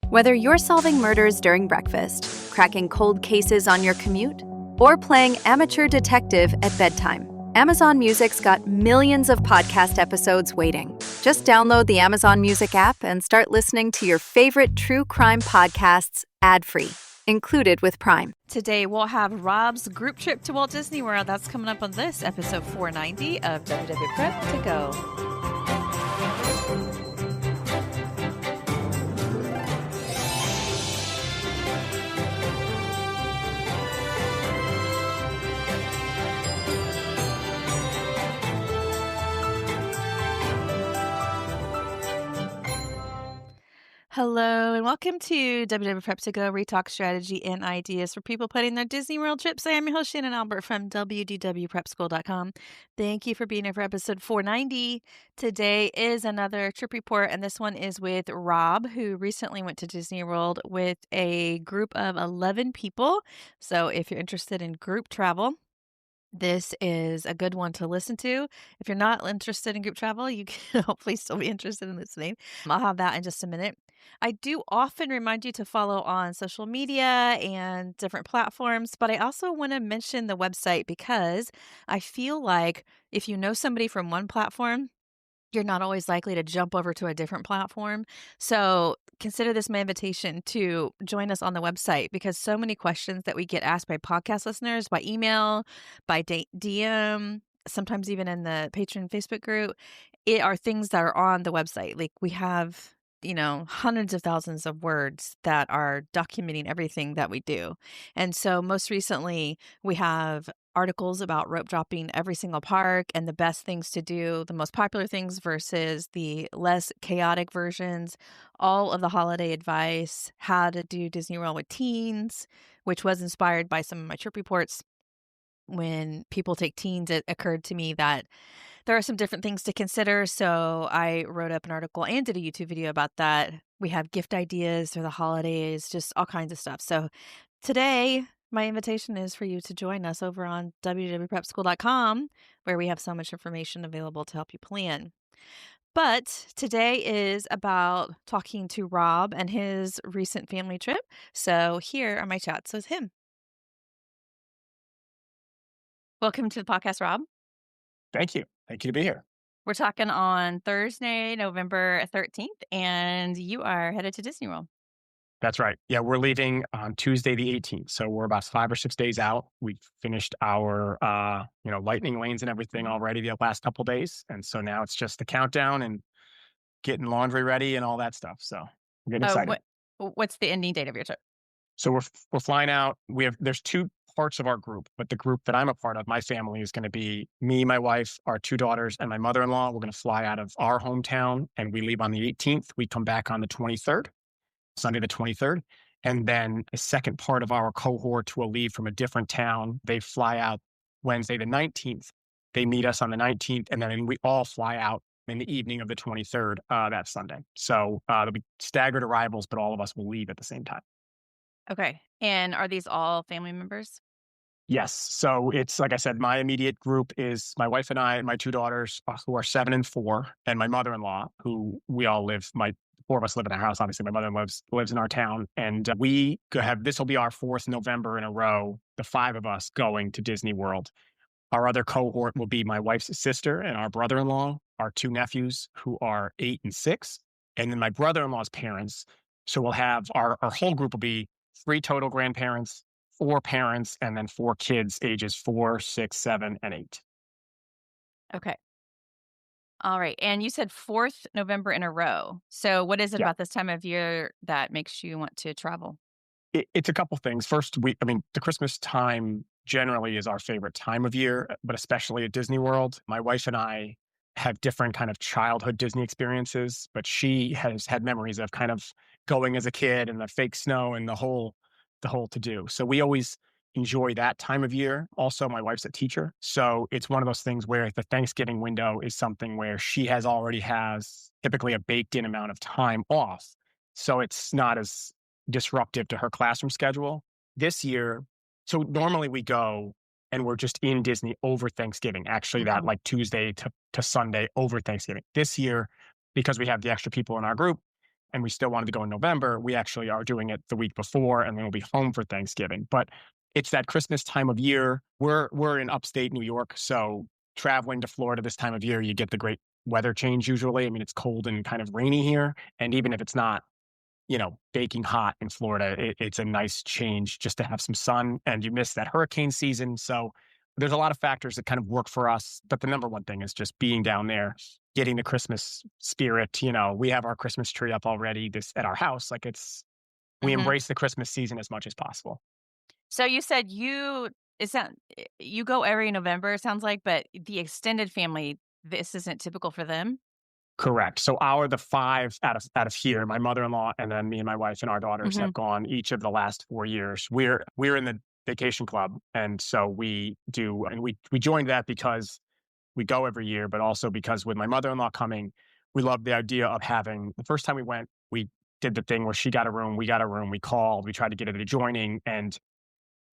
Whether you're solving murders during breakfast, cracking cold cases on your commute, or playing amateur detective at bedtime, Amazon Music's got millions of podcast episodes waiting. Just download the Amazon Music app and start listening to your favorite true crime podcasts ad-free, included with Prime. Today, we'll have Rob's group trip to Walt Disney World. That's coming up on this episode 490 of WDW Prep to Go. Hello, and welcome to WDW Prep to Go, where we talk strategy and ideas for people planning their Disney World trips. I am your host, Shannon Albert from WDWPrepSchool.com. Thank you for being here for episode 490. Today is another trip report, and this one is with Rob, who recently went to Disney World with a group of 11 people. So if you're interested in group travel, this is a good one to listen to. If you're not interested in group travel, you can hopefully still be interested in listening. I'll have that in just a minute. I do often remind you to follow on social media and different platforms, but I also want to mention the website because I feel like if you know somebody from one platform, you're not always likely to jump over to a different platform. So consider this my invitation to join us on the website, because so many questions that we get asked by podcast listeners, by email, by DM, sometimes even in the Patreon Facebook group, it are things that are on the website. Like we have, hundreds of thousands of words that are documenting everything that we do. And so most recently, we have articles about rope dropping every single park and the best things to do, the most popular things versus the less chaotic versions, all of the holiday advice, how to do Disney World with teens, which was inspired by some of my trip reports. When people take teens, it occurred to me that there are some different things to consider. So I wrote up an article and did a YouTube video about that. We have gift ideas for the holidays, just all kinds of stuff. So today, my invitation is for you to join us over on WDWPrepSchool.com, where we have so much information available to help you plan. But today is about talking to Rob and his recent family trip. So here are my chats with him. Welcome to the podcast, Rob. Thank you. Thank you to be here. We're talking on Thursday, November 13th, and you are headed to Disney World. That's right. Yeah, we're leaving on Tuesday, the 18th. So we're about 5 or 6 days out. We've finished our, lightning lanes and everything already the last couple of days. And so now it's just the countdown and getting laundry ready and all that stuff. So I'm getting excited. What's the ending date of your trip? So we're flying out. There's two parts of our group, but the group that I'm a part of, my family, is going to be me, my wife, our 2 daughters, and my mother-in-law. We're going to fly out of our hometown, and we leave on the 18th. We come back on the 23rd, Sunday the 23rd. And then a second part of our cohort will leave from a different town. They fly out Wednesday the 19th. They meet us on the 19th, and then we all fly out in the evening of the 23rd, that Sunday. So there'll be staggered arrivals, but all of us will leave at the same time. Okay. And are these all family members? Yes. So it's, like I said, my immediate group is my wife and I and my 2 daughters, who are 7 and 4, and my mother-in-law, who we all live, 4 of us live in our house. Obviously, my mother lives in our town. And we have, this will be our 4th November in a row, the 5 of us going to Disney World. Our other cohort will be my wife's sister and our brother-in-law, our 2 nephews who are 8 and 6, and then my brother-in-law's parents. So we'll have our whole group will be 3 total grandparents, 4 parents, and then 4 kids ages 4, 6, 7, and 8. Okay. All right. And you said 4th November in a row. So what is it about this time of year that makes you want to travel? It's a couple things. First, the Christmas time generally is our favorite time of year, but especially at Disney World. My wife and I have different kind of childhood Disney experiences, but she has had memories of kind of going as a kid and the fake snow and the whole to do. So we always enjoy that time of year. Also, my wife's a teacher. So it's one of those things where the Thanksgiving window is something where she already has typically a baked in amount of time off. So it's not as disruptive to her classroom schedule. This year, so normally we go and we're just in Disney over Thanksgiving, actually that like Tuesday to Sunday over Thanksgiving. This year, because we have the extra people in our group, and we still wanted to go in November, we actually are doing it the week before, and then we'll be home for Thanksgiving. But it's that Christmas time of year. We're in upstate New York, so traveling to Florida this time of year, you get the great weather change usually. I mean, it's cold and kind of rainy here, and even if it's not, baking hot in Florida, it's a nice change just to have some sun, and you miss that hurricane season. So there's a lot of factors that kind of work for us. But the number one thing is just being down there, getting the Christmas spirit. We have our Christmas tree up already at our house. Like we Mhm. embrace the Christmas season as much as possible. So you said you go every November, it sounds like, but the extended family, this isn't typical for them? Correct. So the five out of here, my mother-in-law, and then me and my wife and our daughters Mhm. have gone each of the last 4 years. We're in the vacation club, and so we joined that because we go every year, but also because with my mother-in-law coming, we love the idea of having. The first time we went, we did the thing where she got a room, we got a room, we called, we tried to get it adjoining, and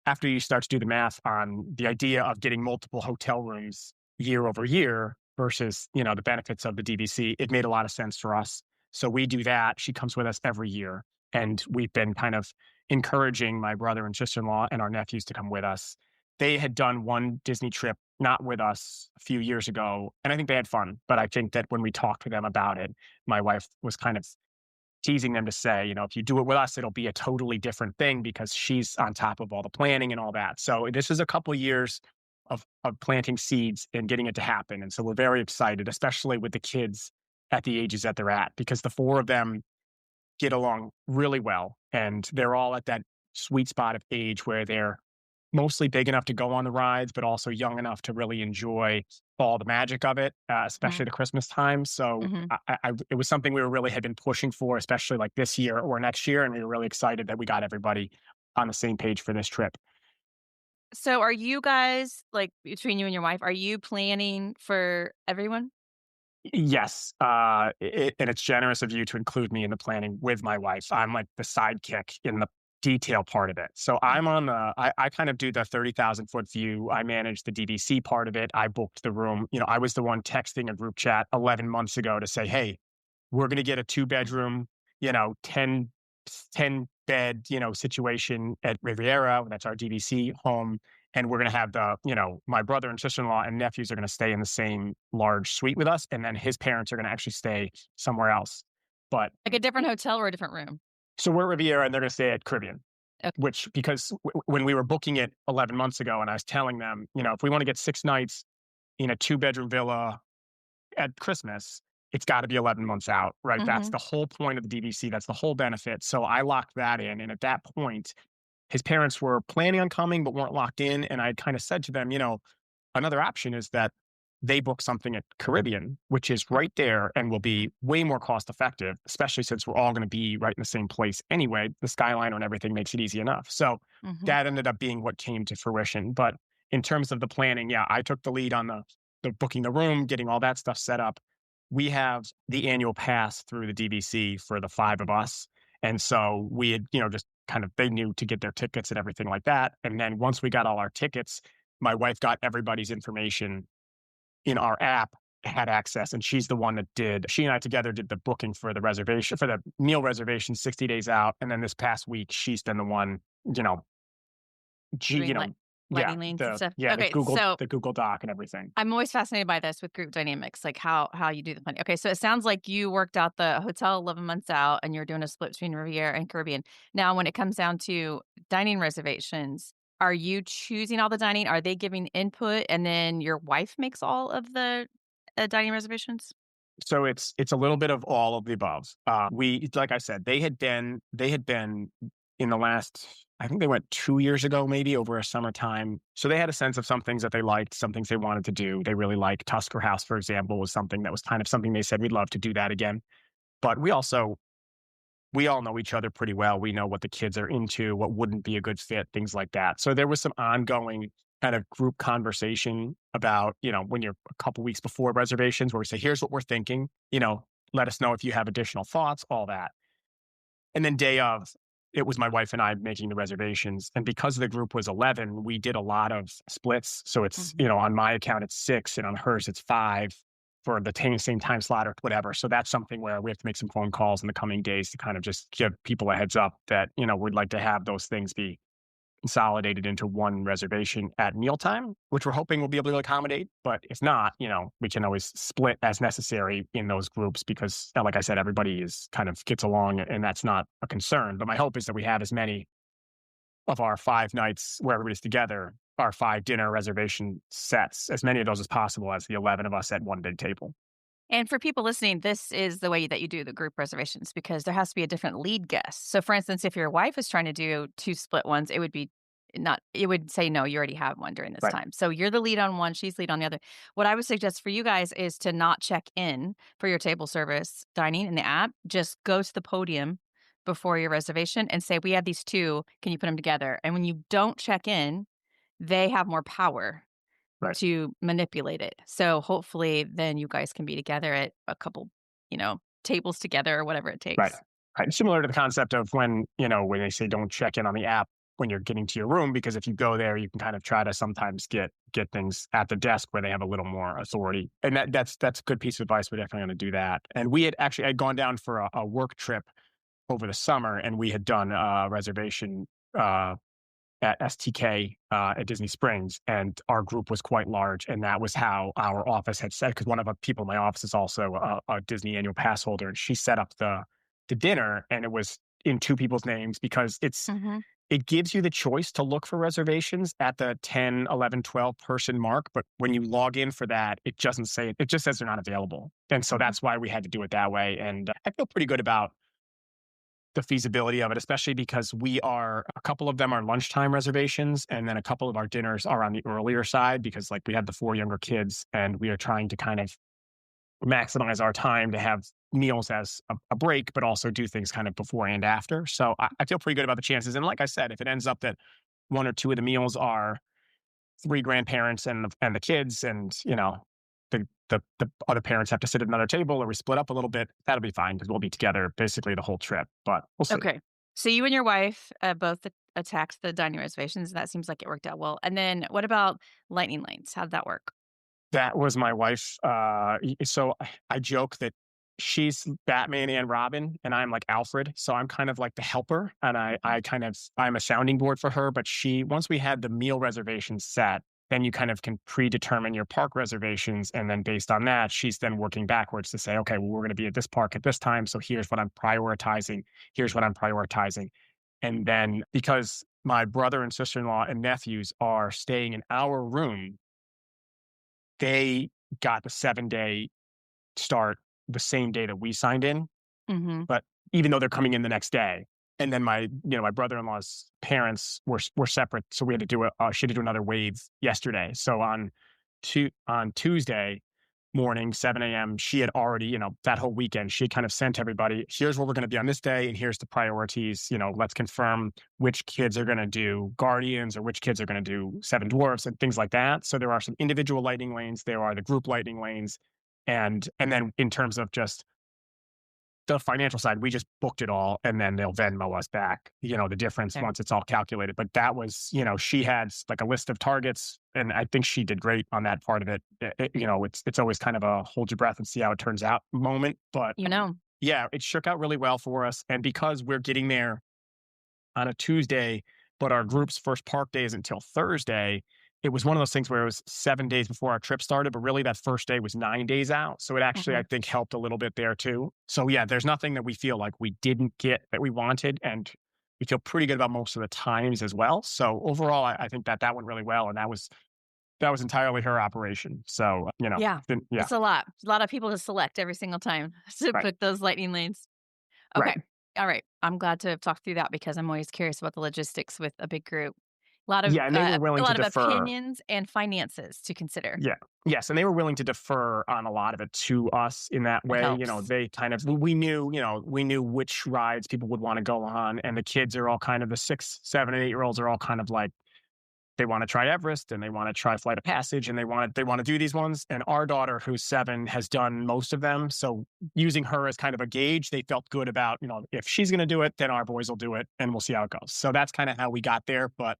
after you start to do the math on the idea of getting multiple hotel rooms year over year versus, the benefits of the DVC, it made a lot of sense for us. So we do that. She comes with us every year. And we've been kind of encouraging my brother and sister-in-law and our nephews to come with us. They had done one Disney trip not with us a few years ago, and I think they had fun. But I think that when we talked to them about it, my wife was kind of teasing them to say, if you do it with us, it'll be a totally different thing because she's on top of all the planning and all that. So this is a couple years of planting seeds and getting it to happen. And so we're very excited, especially with the kids at the ages that they're at, because the four of them get along really well. And they're all at that sweet spot of age where they're mostly big enough to go on the rides, but also young enough to really enjoy all the magic of it, especially Mhm. the Christmas time. So Mhm. it was something we had been pushing for, especially like this year or next year. And we were really excited that we got everybody on the same page for this trip. So are you guys, like, between you and your wife, are you planning for everyone? Yes, and it's generous of you to include me in the planning with my wife. I'm like the sidekick in the detail part of it. So I'm Mhm. on I kind of do the 30,000-foot view. I manage the DVC part of it. I booked the room. I was the one texting a group chat 11 months ago to say, hey, we're going to get a two-bedroom, 10 bed, situation at Riviera. That's our DVC home. And we're going to have my brother and sister-in-law and nephews are going to stay in the same large suite with us. And then his parents are going to actually stay somewhere else. But Like a different hotel or a different room? so we're at Riviera and they're going to stay at Caribbean, Okay. which because when we were booking it 11 months ago and I was telling them, if we want to get 6 nights in a two-bedroom villa at Christmas, it's got to be 11 months out, right? That's Mhm. the whole point of the DVC. That's the whole benefit. So I locked that in. And at that point, his parents were planning on coming, but weren't locked in. And I kind of said to them, another option is that they book something at Caribbean, which is right there and will be way more cost effective, especially since we're all going to be right in the same place anyway. The Skyliner and everything makes it easy enough. So Mhm. that ended up being what came to fruition. But in terms of the planning, yeah, I took the lead on the booking the room, getting all that stuff set up. We have the annual pass through the DVC for the five of us. And so we had, just kind of, they knew to get their tickets and everything like that. And then once we got all our tickets, my wife got everybody's information in our app, had access, and she's the one that she and I together did the booking for the reservation, for the meal reservation 60 days out. And then this past week, she's been the one, you know, she, Doing, like, yeah, lightning lanes and stuff? the Okay, Google, so the Google Doc and everything. I'm always fascinated by this with group dynamics, like how you do the planning. Okay, so it sounds like you worked out the hotel 11 months out and you're doing a split between Riviera and Caribbean. Now, when it comes down to dining reservations, are you choosing all the dining? Are they giving input and then your wife makes all of the dining reservations? So it's a little bit of all of the above. Like I said, they had been in the last. I think they went 2 years ago, maybe over a summertime. So they had a sense of some things that they liked, some things they wanted to do. They really liked Tusker House, for example, was something that was kind of something they said we'd love to do that again. But we all know each other pretty well. We know what the kids are into, what wouldn't be a good fit, things like that. So there was some ongoing kind of group conversation about, when you're a couple weeks before reservations, where we say, here's what we're thinking, let us know if you have additional thoughts, all that. And then day of, it was my wife and I making the reservations. And because the group was 11, we did a lot of splits. So it's, Mhm. on my account, it's 6, and on hers, it's 5. for the same time slot or whatever. So that's something where we have to make some phone calls in the coming days to kind of just give people a heads up that, we'd like to have those things be consolidated into one reservation at mealtime, which we're hoping we'll be able to accommodate. But if not, we can always split as necessary in those groups because, like I said, everybody is kind of gets along and that's not a concern. But my hope is that we have as many of our 5 nights where everybody's together, our 5 dinner reservation sets, as many of those as possible as the 11 of us at one big table. And for people listening, this is the way that you do the group reservations because there has to be a different lead guest. So, for instance, if your wife is trying to do 2 split ones, it would be not, it would say, no, you already have one during this Right. time. So, you're the lead on one, she's lead on the other. What I would suggest for you guys is to not check in for your table service dining in the app. Just go to the podium before your reservation and say, we have these 2. Can you put them together? And when you don't check in, they have more power Right. to manipulate it. So hopefully then you guys can be together at a couple, tables together or whatever it Right. takes. Right. Similar to the concept of when they say don't check in on the app when you're getting to your room, because if you go there, you can kind of try to sometimes get things at the desk where they have a little more authority. And that's a good piece of advice. We're definitely going to do that. And we had gone down for a work trip over the summer, and we had done a reservation at STK at Disney Springs, and our group was quite large, and that was how our office had said. Because one of the people in my office is also a Disney annual pass holder, and she set up the dinner, and it was in 2 people's names because it gives you the choice to look for reservations at the 10, 11, 12 person mark, but when you log in for that, it doesn't say it just says they're not available, and so that's why we had to do it that way. And I feel pretty good about the feasibility of it, especially because a couple of them are lunchtime reservations, and then a couple of our dinners are on the earlier side because we have the 4 younger kids, and we are trying to kind of maximize our time to have meals as a break, but also do things kind of before and after. So I feel pretty good about the chances. And like I said, if it ends up that 1 or 2 of the meals are 3 grandparents and the kids, and the other parents have to sit at another table, or we split up a little bit, that'll be fine because we'll be together basically the whole trip. But we'll see. Okay. So you and your wife both attacked the dining reservations. That seems like it worked out well. And then what about lightning lanes? How did that work? That was my wife. So I joke that she's Batman and Robin, and I'm like Alfred. So I'm kind of like the helper, and I'm a sounding board for her. But once we had the meal reservations set, then you kind of can predetermine your park reservations. And then based on that, she's then working backwards to say, okay, well, we're going to be at this park at this time. So here's what I'm prioritizing. Here's what I'm prioritizing. And then because my brother and sister-in-law and nephews are staying in our room, they got the 7-day start the same day that we signed in. Mm-hmm. But even though they're coming in the next day. And then my brother-in-law's parents were separate, so we had to do she had to do another wave yesterday. So on Tuesday morning, 7 a.m., she had already, that whole weekend, she had kind of sent everybody, here's where we're going to be on this day, and here's the priorities. Let's confirm which kids are going to do Guardians or which kids are going to do Seven Dwarfs and things like that. So there are some individual lightning lanes, there are the group lightning lanes, and then in terms of just the financial side, we just booked it all, and then they'll Venmo us back, the difference once it's all calculated. But that was, she had like a list of targets, and I think she did great on that part of it. It's always kind of a hold your breath and see how it turns out moment. But yeah, it shook out really well for us. And because we're getting there on a Tuesday, but our group's first park day is until Thursday, it was one of those things where it was 7 days before our trip started, but really that first day was 9 days out. So it actually, I think, helped a little bit there too. So yeah, there's nothing that we feel like we didn't get that we wanted, and we feel pretty good about most of the times as well. So overall, I think that went really well, and that was entirely her operation. So, it's a lot of people to select every single time to book those lightning lanes. Okay. Right. All right. I'm glad to have talked through that because I'm always curious about the logistics with a big group. A lot of and they were willing to defer. Opinions and finances to consider. Yeah. Yes, and they were willing to defer on a lot of it to us in that way. They kind of we knew which rides people would want to go on, and the kids are all kind of the 6, 7, and 8-year-olds are all kind of like they want to try Everest and they want to try Flight of Passage and they want to do these ones. And our daughter, who's 7, has done most of them. So using her as kind of a gauge, they felt good about, if she's going to do it, then our boys will do it and we'll see how it goes. So that's kind of how we got there. But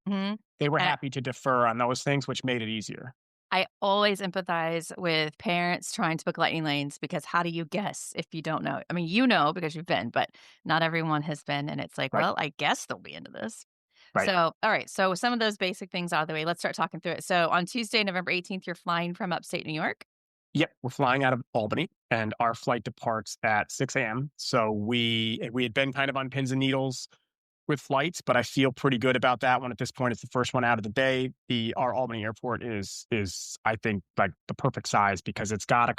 they were happy to defer on those things, which made it easier. I always empathize with parents trying to book lightning lanes because how do you guess if you don't know? I mean, you know because you've been, but not everyone has been. And it's like, Right. well, I guess they'll be into this. Right. So, all right. So, some of those basic things out of the way. Let's start talking through it. So, on Tuesday, November 18th, you're flying from upstate New York. Yep, we're flying out of Albany, and our flight departs at 6 a.m. So we had been kind of on pins and needles with flights, but I feel pretty good about that one at this point. It's the first one out of the day. Our Albany airport is I think like the perfect size because it's got I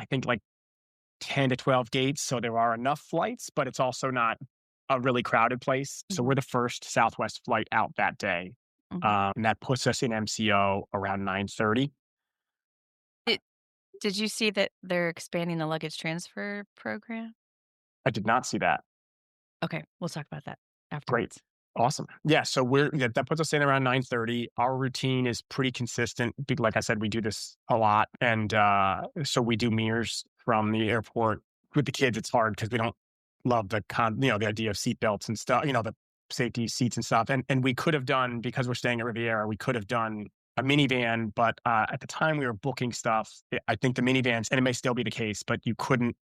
think like 10 to 12 gates, so there are enough flights, but it's also not a really crowded place. So Mhm, we're the first Southwest flight out that day, mhm. and that puts us in MCO around 9:30. Did, did you see that they're expanding the luggage transfer program? I did not see that. Okay. We'll talk about that Great. afterwards. Awesome. Yeah, so that puts us in around 9:30. Our routine is pretty consistent. Like I said, we do this a lot. And so we do mirrors from the airport. With the kids, it's hard because we don't love the idea of seat belts and stuff, the safety seats and stuff. And we could have done, because we're staying at Riviera, we could have done a minivan, but at the time we were booking stuff, I think the minivans, and it may still be the case, but you couldn't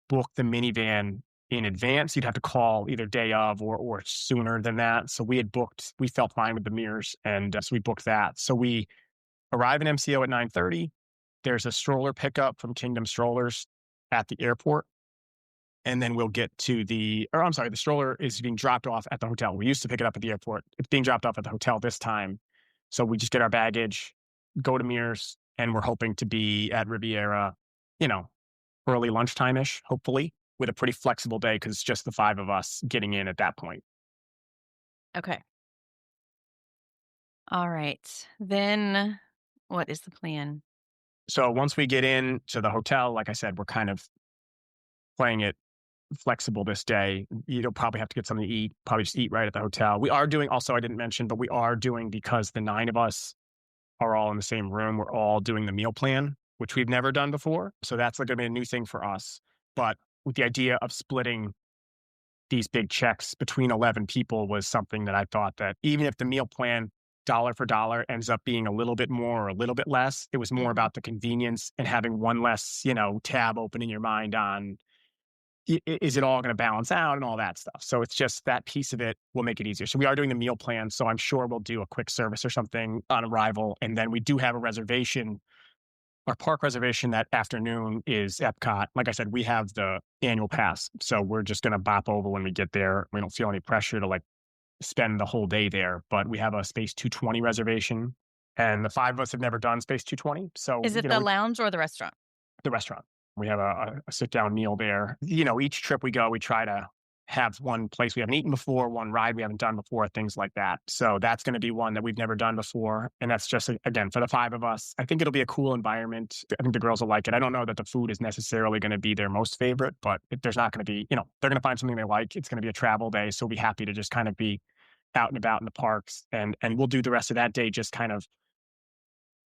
book the minivan in advance. You'd have to call either day of or sooner than that. So we felt fine with the mirrors. And so we booked that. So we arrive in MCO at 9:30. There's a stroller pickup from Kingdom Strollers at the airport. And then we'll get to the stroller is being dropped off at the hotel. We used to pick it up at the airport. It's being dropped off at the hotel this time. So we just get our baggage, go to Mears, and we're hoping to be at Riviera, you know, early lunchtime-ish, hopefully, with a pretty flexible day because it's just the five of us getting in at that point. Okay. All right. Then what is the plan? So once we get in to the hotel, like I said, we're kind of playing it flexible this day. You'll probably have to get something to eat, probably just eat right at the hotel. We are doing, also, I didn't mention, but we are doing, because the nine of us are all in the same room, we're all doing the meal plan, which we've never done before. So that's going to be a new thing for us. But with the idea of splitting these big checks between 11 people was something that I thought that even if the meal plan dollar for dollar ends up being a little bit more or a little bit less, it was more Mhm. about the convenience and having one less, tab open in your mind on is it all going to balance out and all that stuff. So it's just that piece of it will make it easier. So we are doing the meal plan. So I'm sure we'll do a quick service or something on arrival. And then we do have a reservation. Our park reservation that afternoon is Epcot. Like I said, we have the annual pass. So we're just going to bop over when we get there. We don't feel any pressure to spend the whole day there, but we have a Space 220 reservation. And the five of us have never done Space 220. So, Is it the lounge or the restaurant? the restaurant, we have a sit down meal there. Each trip we go, we try to have one place we haven't eaten before, one ride we haven't done before, things like that. So that's going to be one that we've never done before. And that's just, again, for the five of us. I think it'll be a cool environment. I think the girls will like it. I don't know that the food is necessarily going to be their most favorite, but there's not going to be, they're going to find something they like. It's going to be a travel day. So we'll be happy to just kind of be out and about in the parks. And we'll do the rest of that day just kind of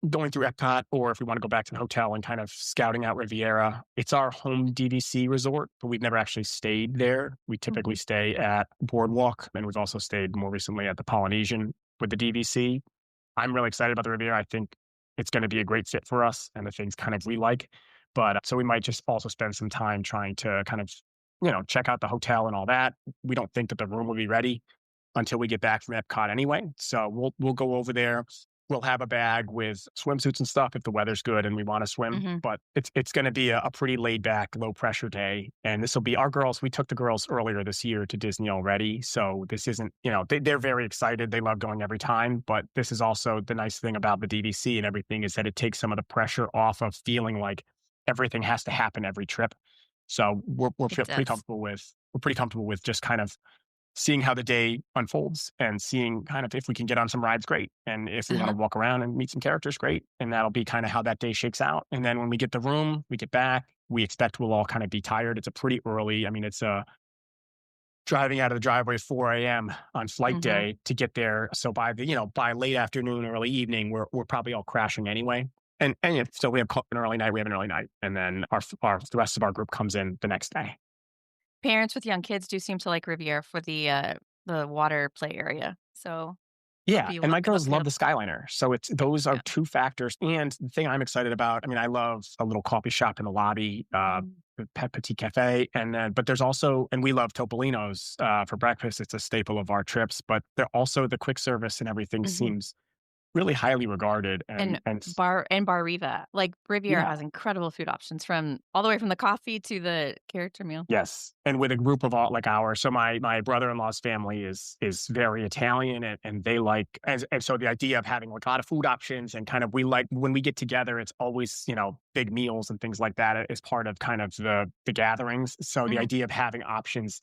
going through Epcot, or if we want to go back to the hotel and kind of scouting out Riviera. It's our home DVC resort, but we've never actually stayed there. We typically Mhm. stay at Boardwalk, and we've also stayed more recently at the Polynesian with the DVC. I'm really excited about the Riviera. I think it's going to be a great fit for us and the things kind of we like. But so we might just also spend some time trying to kind of, check out the hotel and all that. We don't think that the room will be ready until we get back from Epcot anyway. So we'll go over there. We'll have a bag with swimsuits and stuff if the weather's good and we want to swim. Mhm. But it's going to be a pretty laid back, low pressure day. And this will be our girls. We took the girls earlier this year to Disney already. So this isn't, they're very excited. They love going every time. But this is also the nice thing about the DVC and everything is that it takes some of the pressure off of feeling like everything has to happen every trip. So we're It pretty does. comfortable with just kind of seeing how the day unfolds and seeing kind of if we can get on some rides, great. And if we want Uh-huh. to walk around and meet some characters, great. And that'll be kind of how that day shakes out. And then when we get the room, we get back, we expect we'll all kind of be tired. It's a pretty early. I mean, it's driving out of the driveway 4 a.m. on flight Mhm. day to get there. So by late afternoon, early evening, we're probably all crashing anyway. And so we have an early night, and then the rest of our group comes in the next day. Parents with young kids do seem to like Riviera for the water play area. So Yeah, be and my walking up girls the love the Skyliner. So those are Yeah. 2 factors, and the thing I'm excited about, I mean, I love a little coffee shop in the lobby, the Petit Cafe, and then but there's also and we love Topolino's, for breakfast, it's a staple of our trips, but they're also the quick service and everything Mhm. seems really highly regarded and Bar Riva. Like, Riviera yeah. has incredible food options from all the way from the coffee to the character meal. Yes, and with a group of all like ours. So my brother-in-law's family is very Italian, and they like and so the idea of having like a lot of food options and kind of we like when we get together, it's always, big meals and things like that is part of kind of the gatherings. So the Mhm, idea of having options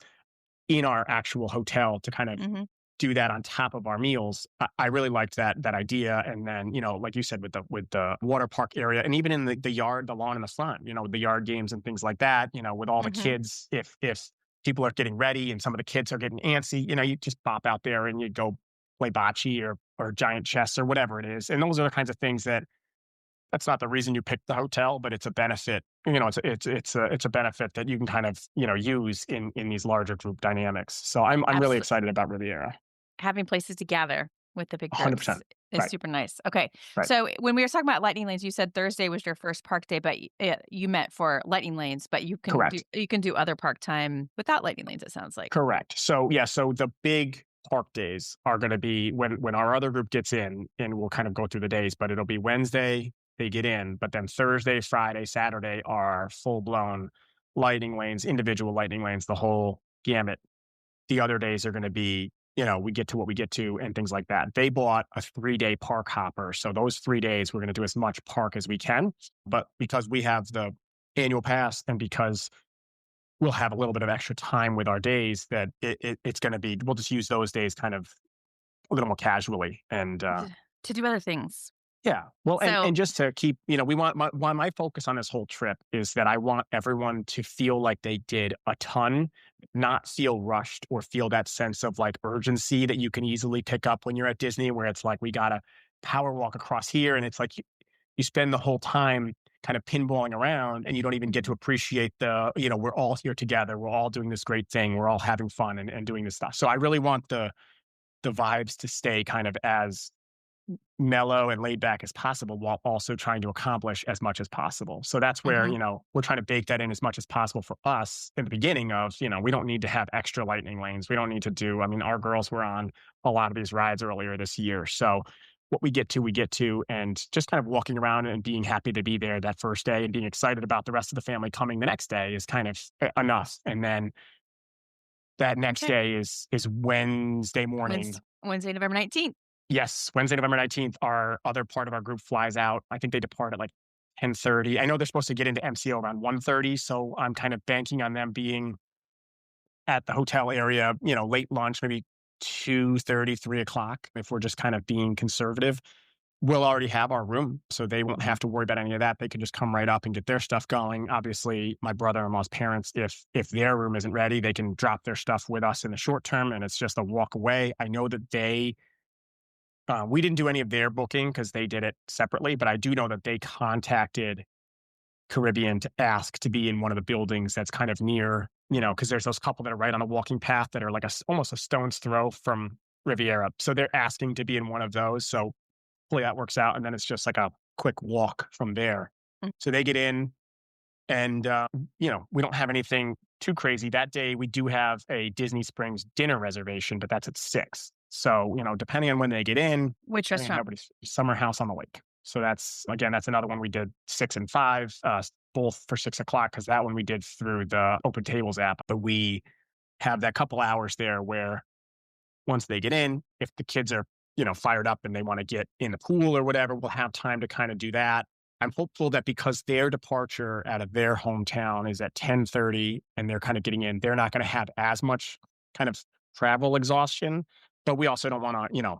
in our actual hotel to kind of mhm, do that on top of our meals. I really liked that idea. And then, like you said, with the water park area and even in the yard, the lawn in the front, the yard games and things like that, with all the mhm. kids, if people are getting ready and some of the kids are getting antsy, you just pop out there and you go play bocce or giant chess or whatever it is. And those are the kinds of things that's not the reason you picked the hotel, but it's a benefit. It's a benefit that you can kind of use in these larger group dynamics. So I'm really Absolutely. excited about Riviera. Having places to gather with the big groups 100%. is Right, super nice. Okay, right. so when we were talking about lightning lanes, you said Thursday was your first park day, but you meant for lightning lanes, but Correct, you can do other park time without lightning lanes, it sounds like. correct. So, yeah, so the big park days are gonna be when our other group gets in, and we'll kind of go through the days, but it'll be Wednesday, they get in, but then Thursday, Friday, Saturday are full-blown lightning lanes, individual lightning lanes, the whole gamut. The other days are gonna be, we get to what we get to and things like that. They bought a 3-day park hopper, so those 3 days, we're gonna do as much park as we can, but because we have the annual pass and because we'll have a little bit of extra time with our days that it's gonna be we'll just use those days kind of a little more casually and, To do other things. yeah. Well, So and just to keep, we want my focus on this whole trip is that I want everyone to feel like they did a ton, not feel rushed or feel that sense of like urgency that you can easily pick up when you're at Disney, where it's like we gotta power walk across here, and it's like you spend the whole time kind of pinballing around, and you don't even get to appreciate we're all here together, we're all doing this great thing, we're all having fun and doing this stuff. So I really want the vibes to stay kind of as mellow and laid back as possible while also trying to accomplish as much as possible. So that's where, mhm. we're trying to bake that in as much as possible for us in the beginning of, we don't need to have extra lightning lanes. We don't need to I mean, our girls were on a lot of these rides earlier this year. So what we get to, we get to, and just kind of walking around and being happy to be there that first day and being excited about the rest of the family coming the next day is kind of enough. And then that next Okay. day is Wednesday morning. Wednesday, November 19th. Yes, Wednesday, November 19th, our other part of our group flies out. I think they depart at like 10:30. I know they're supposed to get into MCO around 1:30, so I'm kind of banking on them being at the hotel area, late lunch, maybe 2:30, 3 o'clock. If we're just kind of being conservative. We'll already have our room, so they won't have to worry about any of that. They can just come right up and get their stuff going. Obviously, my brother-in-law's parents, if their room isn't ready, they can drop their stuff with us in the short term, and it's just a walk away. I know that we didn't do any of their booking because they did it separately, but I do know that they contacted Caribbean to ask to be in one of the buildings that's kind of near, because there's those couple that are right on a walking path that are like almost a stone's throw from Riviera. So they're asking to be in one of those. So hopefully that works out. And then it's just like a quick walk from there. Mm. So they get in and, we don't have anything too crazy. That day, we do have a Disney Springs dinner reservation, but that's at 6. So, depending on when they get in, Which depending on restaurant? everybody's Summer House on the Lake. So that's another one we did 6 and 5, both for 6 o'clock, because that one we did through the Open Tables app. But we have that couple hours there where once they get in, if the kids are, fired up and they want to get in the pool or whatever, we'll have time to kind of do that. I'm hopeful that because their departure out of their hometown is at 10:30 and they're kind of getting in, they're not going to have as much kind of travel exhaustion. But we also don't want to,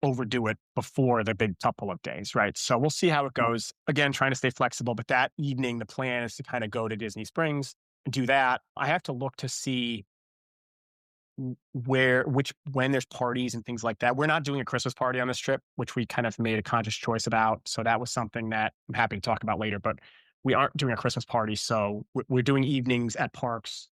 overdo it before the big couple of days, right? So we'll see how it goes. Again, trying to stay flexible, but that evening, the plan is to kind of go to Disney Springs and do that. I have to look to see when there's parties and things like that. We're not doing a Christmas party on this trip, which we kind of made a conscious choice about. So that was something that I'm happy to talk about later, but we aren't doing a Christmas party. So we're doing evenings at parks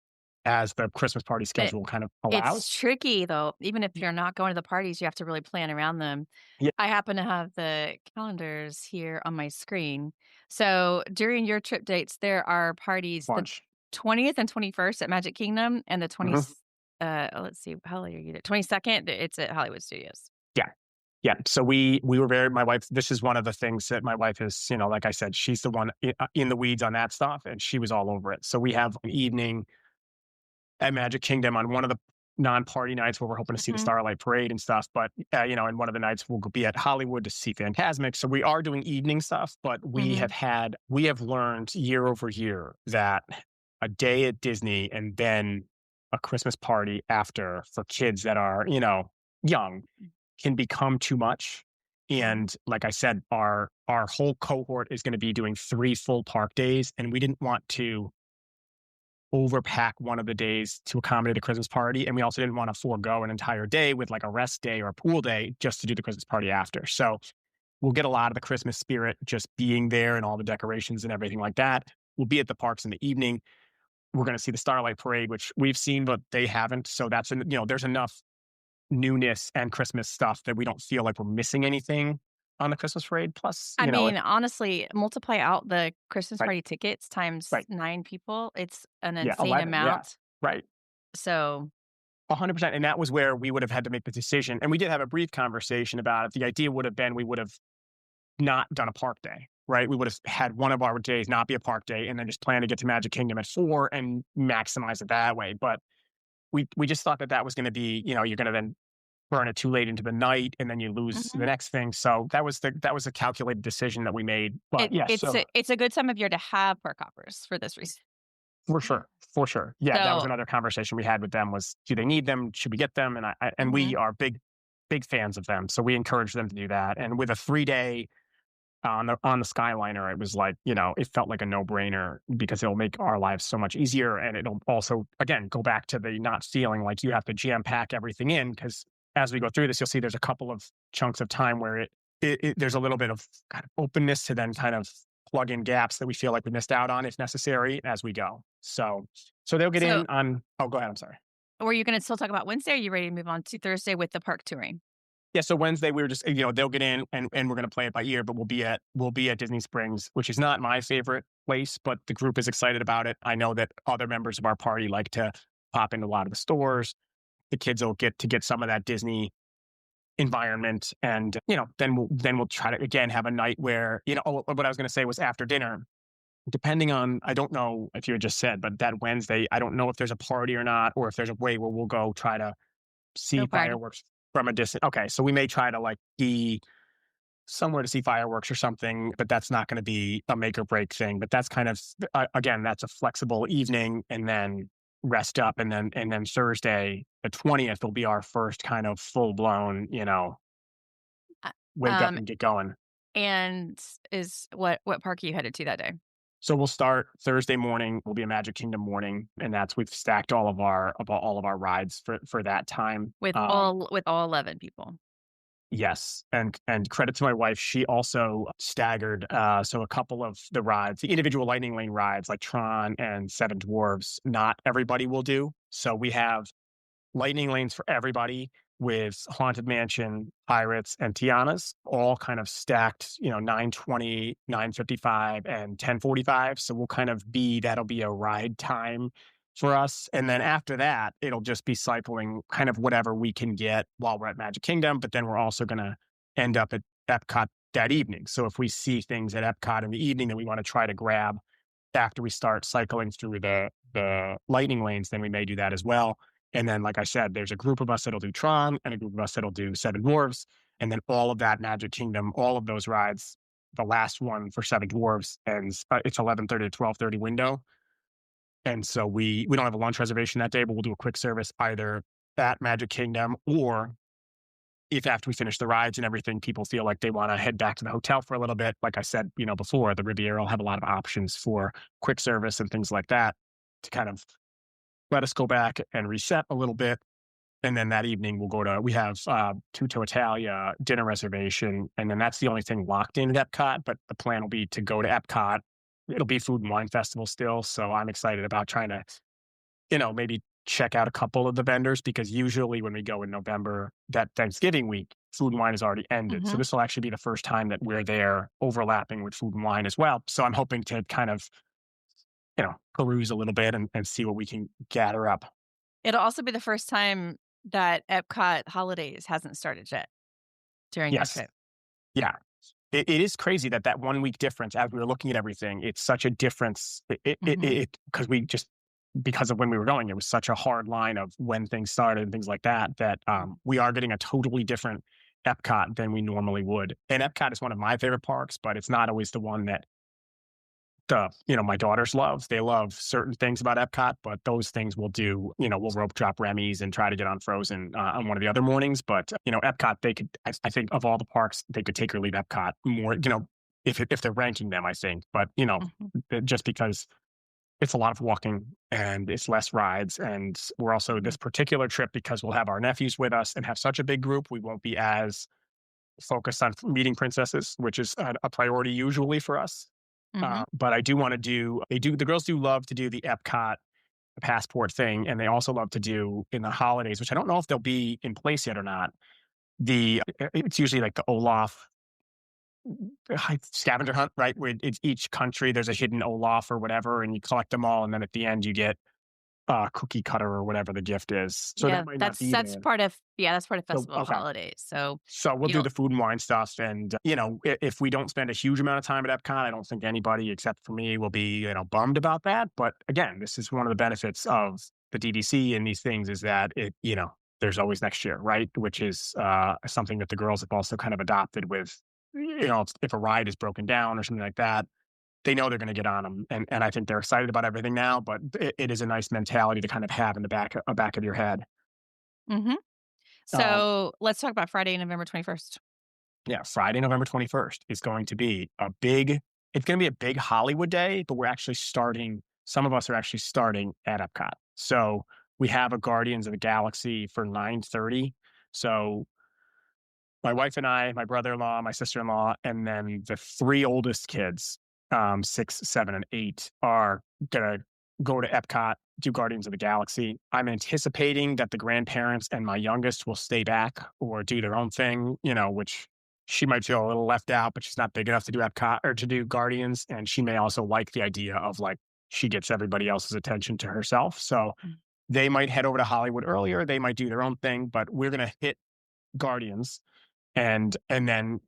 as the Christmas party But schedule kind of it's allows. tricky though, even if you're not going to the parties, you have to really plan around them. Yeah, I happen to have the calendars here on my screen. So during your trip dates, there are parties the bunch. 20th and 21st at Magic Kingdom and the 20 Mhm. let's see, how late are you there? 22nd, it's at Hollywood Studios. Yeah. Yeah. So we were very, my wife, this is one of the things that my wife is, like I said, she's the one in the weeds on that stuff, and she was all over it. So we have an evening at Magic Kingdom on one of the non-party nights where we're hoping to see the Mhm, Starlight Parade and stuff. But and one of the nights we'll be at Hollywood to see Phantasmic. So we are doing evening stuff, but mhm. we have learned year over year that a day at Disney and then a Christmas party after for kids that are, young can become too much. Mhm. And like I said, our whole cohort is going to be doing 3 full park days, and we didn't want to overpack one of the days to accommodate a Christmas party. And we also didn't want to forego an entire day with like a rest day or a pool day just to do the Christmas party after. So we'll get a lot of the Christmas spirit just being there and all the decorations and everything like that. We'll be at the parks in the evening. We're going to see the Starlight Parade, which we've seen, but they haven't. So there's enough newness and Christmas stuff that we don't feel like we're missing anything on the Christmas parade. Plus, I mean, honestly, multiply out the Christmas right, party tickets times right. 9 people, it's an Yeah, insane 11. Yeah, amount. right. So 100%. And that was where we would have had to make the decision. And we did have a brief conversation about it. The idea would have been we would have not done a park day, right? We would have had one of our days not be a park day and then just plan to get to Magic Kingdom at 4 and maximize it that way. But we just thought that that was going to be, you're going to then burn it too late into the night and then you lose the mhm. next thing. So that was a calculated decision that we made. But It yes, it's so a good time of year to have park hoppers for this reason. for sure. For sure. Yeah, that was So another conversation we had with them was, do they need them? Should we get them? And we mhm. are big fans of them. So we encourage them to do that. And with a 3 day on the Skyliner, it was like, it felt like a no-brainer because it'll make our lives so much easier. And it'll also, again, go back to the not feeling like you have to jam pack everything in. Because as we go through this, you'll see there's a couple of chunks of time where there's a little bit of kind of openness to then kind of plug in gaps that we feel like we missed out on if necessary as we go. So they'll get So, in on, oh, go ahead. I'm sorry. were you gonna still talk about Wednesday, or are you ready to move on to Thursday with the park touring? Yeah, so Wednesday we were just, they'll get in and we're gonna play it by ear, but we'll be at Disney Springs, which is not my favorite place, but the group is excited about it. I know that other members of our party like to pop into a lot of the stores. The kids will get some of that Disney environment, and then we'll try to again have a night where what I was gonna say was after dinner. Depending on, I don't know if you had just said, but that Wednesday, I don't know if there's a party or not, or if there's a way where we'll go try to No see party. fireworks from a distance. Okay, so we may try to like be somewhere to see fireworks or something, but that's not going to be a make or break thing. But that's kind of again, that's a flexible evening, and then rest up, and then Thursday the 20th will be our first kind of full blown, Uh, wake up um, and get going. and is what park are you headed to that day? So we'll start Thursday morning. Will be a Magic Kingdom morning, and that's we've stacked all of our rides for that time. With all 11 people. Yes, and credit to my wife, she also staggered. So a couple of the rides, the individual Lightning Lane rides, like Tron and Seven Dwarves, not everybody will do. So we have lightning lanes for everybody with Haunted Mansion, Pirates, and Tiana's, all kind of stacked, 9:20, 9:55, and 10:45. So that'll be a ride time for us. And then after that, it'll just be cycling kind of whatever we can get while we're at Magic Kingdom. But then we're also going to end up at Epcot that evening. So if we see things at Epcot in the evening that we want to try to grab after we start cycling through the lightning lanes, then we may do that as well. And then, like I said, there's a group of us that'll do Tron and a group of us that'll do Seven Dwarves. And then all of that Magic Kingdom, all of those rides, the last one for Seven Dwarves ends, it's 11:30 to 12:30 window. And so we don't have a lunch reservation that day, but we'll do a quick service either at Magic Kingdom, or if after we finish the rides and everything, people feel like they want to head back to the hotel for a little bit. Like I said, before, the Riviera will have a lot of options for quick service and things like that to kind of let us go back and reset a little bit. And then that evening we have Tutto Italia dinner reservation. And then that's the only thing locked in at Epcot. But the plan will be to go to Epcot. It'll be Food and Wine Festival still. So I'm excited about trying to maybe check out a couple of the vendors, because usually when we go in November, that Thanksgiving week, Food and Wine is already ended. So Mhm. this will actually be the first time that we're there overlapping with Food and Wine as well. So I'm hoping to kind of, peruse a little bit and see what we can gather up. It'll also be the first time that Epcot Holidays hasn't started yet during your Yes. trip. Yeah. It is crazy that 1 week difference, as we were looking at everything, it's such a difference. Mhm. Because of when we were going, it was such a hard line of when things started and things like that, we are getting a totally different Epcot than we normally would. And Epcot is one of my favorite parks, but it's not always the one that my daughters love. They love certain things about Epcot, but those things we'll rope drop Remy's and try to get on Frozen on one of the other mornings. But, Epcot, I think of all the parks, they could take or leave Epcot more, if they're ranking them, I think. But, Mhm. just because it's a lot of walking and it's less rides. And we're also Mhm. this particular trip, because we'll have our nephews with us and have such a big group, we won't be as focused on meeting princesses, which is a priority usually for us. Mhm. But I do want to the girls do love to do the Epcot passport thing. And they also love to do in the holidays, which I don't know if they'll be in place yet or not. It's usually like the Olaf scavenger hunt, right? Where it's each country, there's a hidden Olaf or whatever, and you collect them all. And then at the end, you get cookie cutter or whatever the gift is. So that Yeah, might not that's be that's there. part of that's part of So, Festival of okay. Holidays. So So we'll do you'll the Food and Wine stuff. And, if we don't spend a huge amount of time at Epcot, I don't think anybody except for me will be, bummed about that. But again, this is one of the benefits of the DDC and these things, is that there's always next year, right? Which is something that the girls have also kind of adopted with, if a ride is broken down or something like that, they know they're going to get on them. And I think they're excited about everything now, but it is a nice mentality to kind of have in the back of your head. Mhm. Um, So let's talk about Friday, November 21st. Yeah, Friday, November 21st is going to be it's going to be a big Hollywood day, but some of us are actually starting at Epcot. So we have a Guardians of the Galaxy for 9:30. So my wife and I, my brother-in-law, my sister-in-law, and then the three oldest kids, 6, 7, and 8, are gonna go to Epcot, do Guardians of the Galaxy. I'm anticipating that the grandparents and my youngest will stay back or do their own thing, which she might feel a little left out, but she's not big enough to do Epcot or to do Guardians. And she may also like the idea of, like, she gets everybody else's attention to herself. So Mm. they might head over to Hollywood earlier. They might do their own thing, but we're gonna hit Guardians and then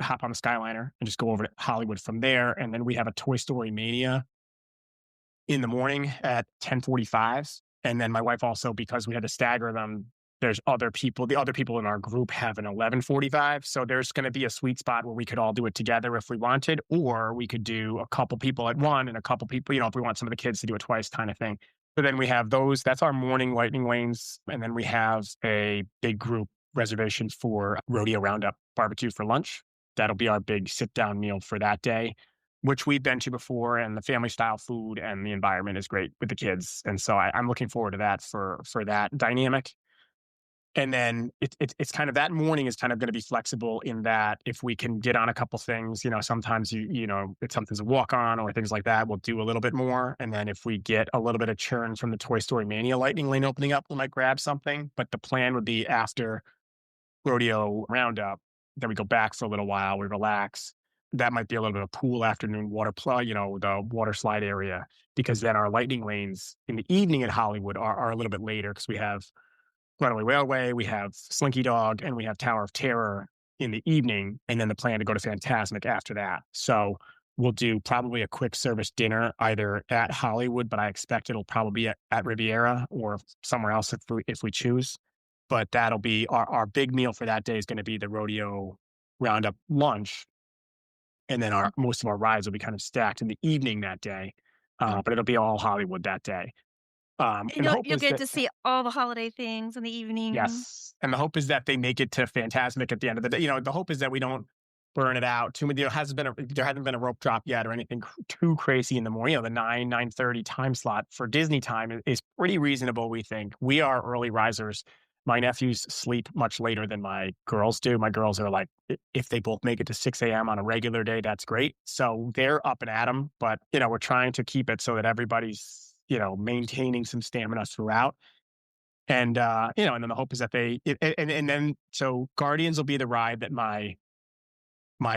hop on the Skyliner and just go over to Hollywood from there. And then we have a Toy Story Mania in the morning at 10:45. And then my wife also, because we had to stagger them, the other people in our group have an 11:45. So there's going to be a sweet spot where we could all do it together if we wanted, or we could do a couple people at one and a couple people, if we want some of the kids to do it twice, kind of thing. So then we have those. That's our morning lightning lanes. And then we have a big group reservation for Rodeo Roundup barbecue for lunch. That'll be our big sit down meal for that day, which we've been to before. And the family style food and the environment is great with the kids. And so I'm looking forward to that for that dynamic. And then it's kind of, that morning is kind of going to be flexible in that if we can get on a couple things, sometimes if something's a walk on or things like that, we'll do a little bit more. And then if we get a little bit of churn from the Toy Story Mania lightning lane opening up, we might grab something. But the plan would be, after Rodeo Roundup, then we go back for a little while, we relax. That might be a little bit of pool afternoon water play, the water slide area, because then our lightning lanes in the evening at Hollywood are a little bit later, because we have Runaway Railway, we have Slinky Dog, and we have Tower of Terror in the evening, and then the plan to go to Fantasmic after that. So we'll do probably a quick service dinner either at Hollywood, but I expect it'll probably be at Riviera or somewhere else if we choose. But that'll be our big meal for that day, is going to be the Rodeo Roundup lunch. And then most of our rides will be kind of stacked in the evening that day. Mhm. But it'll be all Hollywood that day. And And the you'll hope you'll is get that to see all the holiday things in the evening. Yes, and the hope is that they make it to Fantasmic at the end of the day. The hope is that we don't burn it out too many. There hasn't been a rope drop yet or anything too crazy in the morning. The 9:30 time slot for Disney time is pretty reasonable. We think we are early risers. My nephews sleep much later than my girls do. My girls are like, if they both make it to 6 a.m. on a regular day, that's great. So they're up and at 'em. But we're trying to keep it so that everybody's maintaining some stamina throughout. And and then the hope is that and then so Guardians will be the ride that my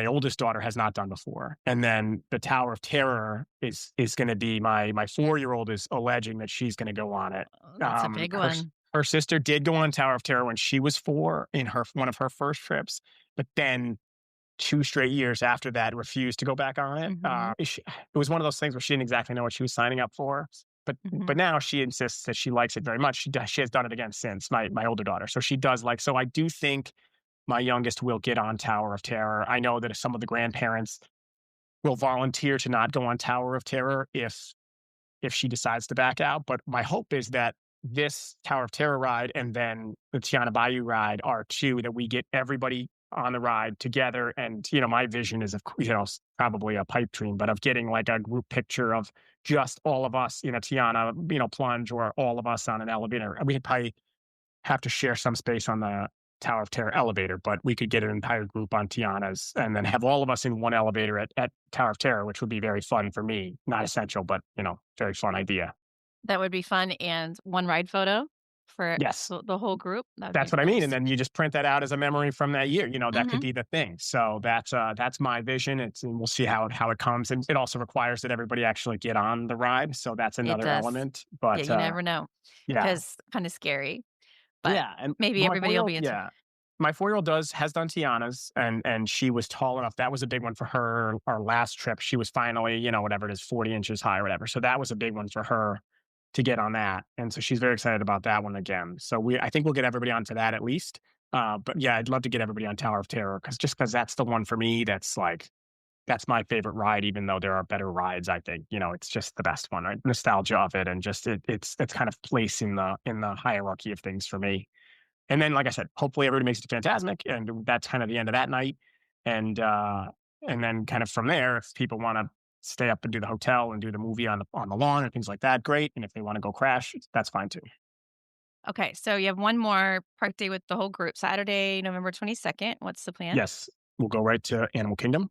oldest daughter has not done before. And then the Tower of Terror is going to be my 4-year-old is alleging that she's going to go on it. Oh, that's a big one. Her sister did go on Tower of Terror when she was 4 in one of her first trips, but then 2 straight years after that refused to go back on it. It was one of those things where she didn't exactly know what she was signing up for. But now she insists that she likes it very much. She has done it again since, my older daughter. So she does like, so I do think my youngest will get on Tower of Terror. I know that some of the grandparents will volunteer to not go on Tower of Terror if she decides to back out. But my hope is that this Tower of Terror ride and then the Tiana Bayou ride are two that we get everybody on the ride together. And, my vision is, probably a pipe dream, but of getting like a group picture of just all of us in a Tiana, plunge, or all of us on an elevator. We'd probably have to share some space on the Tower of Terror elevator, but we could get an entire group on Tiana's and then have all of us in one elevator at Tower of Terror, which would be very fun for me. Not essential, but, very fun idea. That would be fun. And one ride photo for Yes, the whole group. that's what I mean. And then you just print that out as a memory from that year. That could be the thing. So that's my vision. And we'll see how it comes. And it also requires that everybody actually get on the ride. So that's another element. But you never know. Yeah, because kind of scary. But and maybe everybody will be into. Yeah, my 4-year-old has done Tiana's, and she was tall enough. That was a big one for her. Our last trip, she was finally, whatever it is, 40 inches high or whatever. So that was a big one for her to get on that. And so she's very excited about that one again. So I think we'll get everybody onto that at least. But yeah, I'd love to get everybody on Tower of Terror because that's the one for me that's my favorite ride, even though there are better rides. I think, it's just the best one, right? Nostalgia of it. And just it's kind of place in the hierarchy of things for me. And then, like I said, hopefully everybody makes it to Fantasmic, and that's kind of the end of that night. And then kind of from there, if people want to stay up and do the hotel and do the movie on the lawn and things like that, great. And if they want to go crash, that's fine too. Okay, so you have one more park day with the whole group, Saturday, November 22nd. What's the plan? Yes, we'll go right to Animal Kingdom,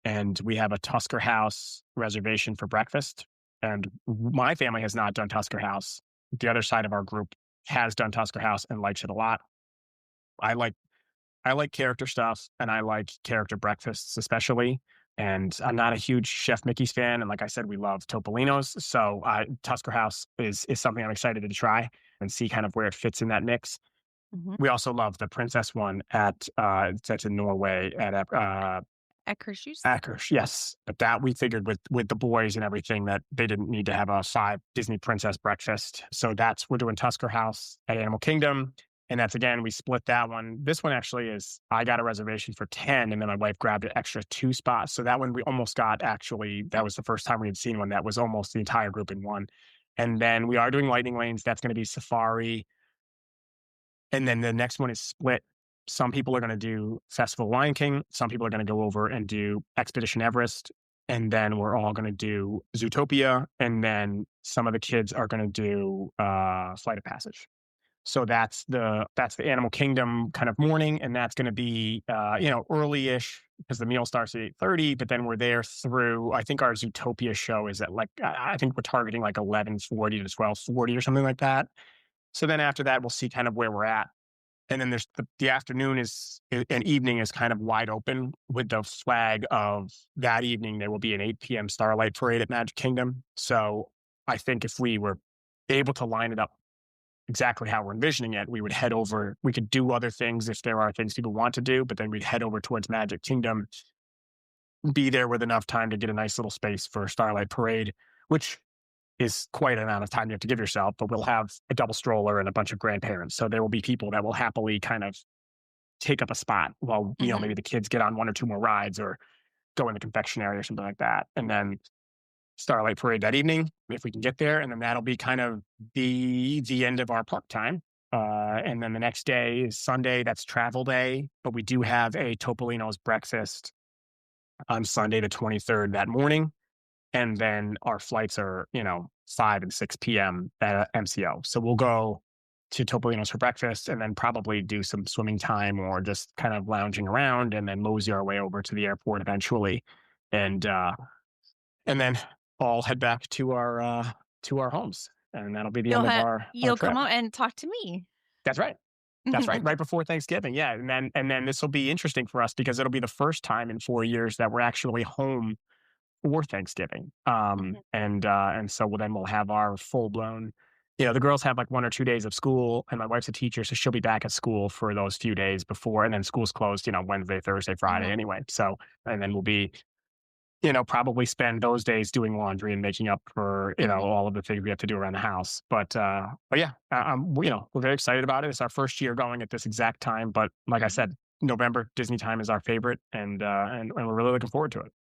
and we have a Tusker House reservation for breakfast. And my family has not done Tusker House. The other side of our group has done Tusker House and likes it a lot. I like character stuff, and I like character breakfasts especially. And I'm not a huge Chef Mickey's fan. And like I said, we love Topolino's. So Tusker House is something I'm excited to try and see kind of where it fits in that mix. We also love the Princess one that's in Norway at Akershus? Akersh, yes. But that we figured with the boys and everything that they didn't need to have a 5 Disney Princess breakfast. So we're doing Tusker House at Animal Kingdom. And that's, again, we split that one. This one actually I got a reservation for 10, and then my wife grabbed an extra 2 spots. So that one we almost got, that was the first time we had seen one that was almost the entire group in one. And then we are doing Lightning Lanes. That's going to be Safari. And then the next one is split. Some people are going to do Festival Lion King. Some people are going to go over and do Expedition Everest. And then we're all going to do Zootopia. And then some of the kids are going to do Flight of Passage. So that's the Animal Kingdom kind of morning, and that's going to be early-ish because the meal starts at 8:30. But then we're there through. I think our Zootopia show is at I think we're targeting 11:40 to 12:40 or something like that. So then after that, we'll see kind of where we're at, and then there's the afternoon and evening is kind of wide open with the flag of that evening. There will be an 8 p.m. Starlight Parade at Magic Kingdom. So I think if we were able to line it up exactly how we're envisioning it, we would head over. We could do other things if there are things people want to do, but then we'd head over towards Magic Kingdom, be there with enough time to get a nice little space for Starlight Parade, which is quite an amount of time you have to give yourself, but we'll have a double stroller and a bunch of grandparents. So there will be people that will happily kind of take up a spot while, maybe the kids get on 1 or 2 more rides or go in the confectionery or something like that. And then Starlight Parade that evening, if we can get there. And then that'll be kind of the end of our park time. And then the next day is Sunday. That's travel day. But we do have a Topolino's breakfast on Sunday, the 23rd, that morning. And then our flights are, 5 and 6 p.m. at MCO. So we'll go to Topolino's for breakfast and then probably do some swimming time or just kind of lounging around and then mosey our way over to the airport eventually. And then all head back to our to our homes. And that'll be the end of our You'll trip. come out and talk to me. That's right. That's right. Right before Thanksgiving. Yeah. And then this will be interesting for us because it'll be the first time in 4 years that we're actually home for Thanksgiving. And so we'll have our full blown, the girls have like 1 or 2 days of school, and my wife's a teacher, so she'll be back at school for those few days before, and then school's closed, Wednesday, Thursday, Friday anyway. So, and then we'll be, probably spend those days doing laundry and making up for, all of the things we have to do around the house. But yeah, we're very excited about it. It's our first year going at this exact time. But like I said, November Disney time is our favorite, and we're really looking forward to it.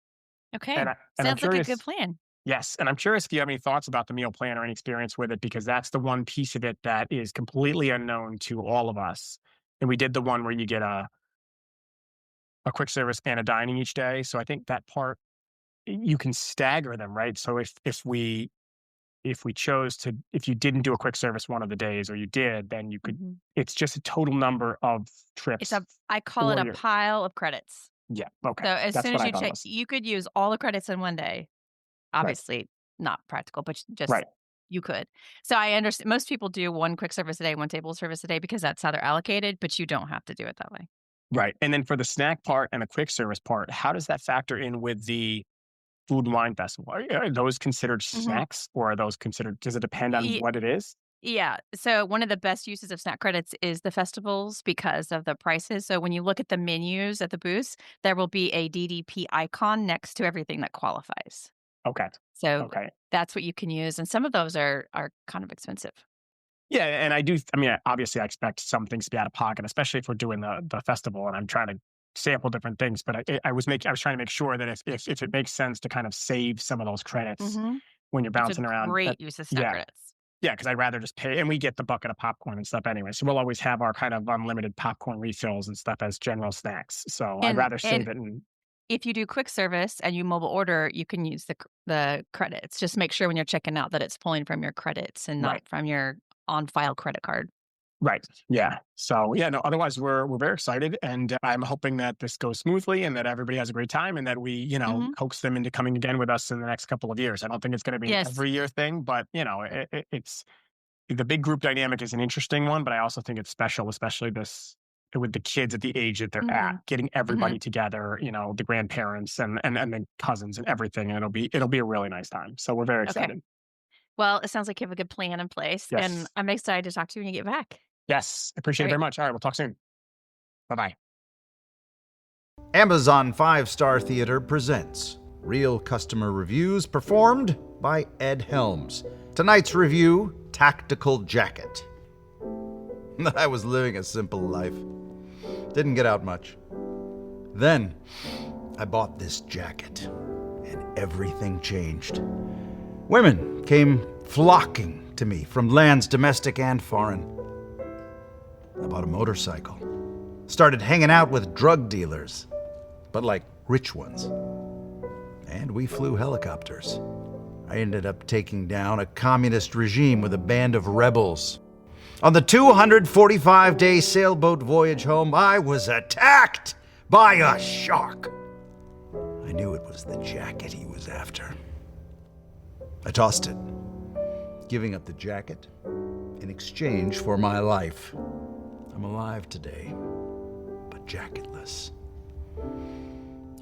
Okay. And I'm Sounds like a curious, good plan. yes, and I'm curious if you have any thoughts about the meal plan or any experience with it, because that's the one piece of it that is completely unknown to all of us. And we did the one where you get a quick service and a dining each day. So I think that part, you can stagger them, right? So if we chose to, if you didn't do a quick service one of the days, or you did, then you could. It's just a total number of trips. I call it a pile of credits. Yeah. Okay. So as That's soon what as I you thought it check, was. you could use all the credits in one day. Obviously, not practical, but just Right. you could. So I understand most people do one quick service a day, one table service a day, because that's how they're allocated, but you don't have to do it that way. Right. And then for the snack part and the quick service part, how does that factor in with the Food and Wine Festival? Are those considered snacks, or are those considered, does it depend on Ye- what it is? Yeah. So one of the best uses of snack credits is the festivals because of the prices. So when you look at the menus at the booths, there will be a DDP icon next to everything that qualifies. Okay. So Okay. that's what you can use. And some of those are kind of expensive. Yeah, and obviously I expect some things to be out of pocket, especially if we're doing the festival and I'm trying to sample different things. But I was trying to make sure that if it makes sense to kind of save some of those credits when you're bouncing It's a around. great use of snack credits. Yeah, because I'd rather just pay, and we get the bucket of popcorn and stuff anyway. So we'll always have our kind of unlimited popcorn refills and stuff as general snacks. So I'd rather save it. And if you do quick service and you mobile order, you can use the credits. Just make sure when you're checking out that it's pulling from your credits and not from your on-file credit card. Right. Yeah. So no, otherwise we're very excited, and I'm hoping that this goes smoothly and that everybody has a great time, and that we, coax them into coming again with us in the next couple of years. I don't think it's going to be an every year thing, but it's the big group dynamic is an interesting one, but I also think it's special, especially with the kids at the age that they're at, getting everybody together, the grandparents and the cousins and everything. And it'll be a really nice time. So we're very excited. Okay. Well, it sounds like you have a good plan in place, and I'm excited to talk to you when you get back. Yes. Appreciate it very much. All right. We'll talk soon. Bye-bye. Amazon 5-Star Theater presents Real Customer Reviews, performed by Ed Helms. Tonight's review, Tactical Jacket. I was living a simple life. Didn't get out much. Then, I bought this jacket, and everything changed. Women came flocking to me from lands domestic and foreign. I bought a motorcycle. Started hanging out with drug dealers, but like rich ones. And we flew helicopters. I ended up taking down a communist regime with a band of rebels. On the 245-day sailboat voyage home, I was attacked by a shark. I knew it was the jacket he was after. I tossed it, giving up the jacket in exchange for my life. I'm alive today, but jacketless.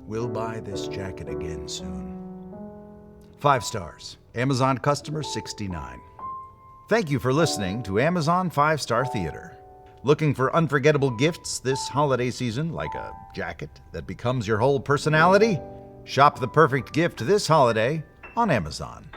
We'll buy this jacket again soon. 5 stars. Amazon customer 69. Thank you for listening to Amazon 5-Star Theater. Looking for unforgettable gifts this holiday season, like a jacket that becomes your whole personality? Shop the perfect gift this holiday on Amazon.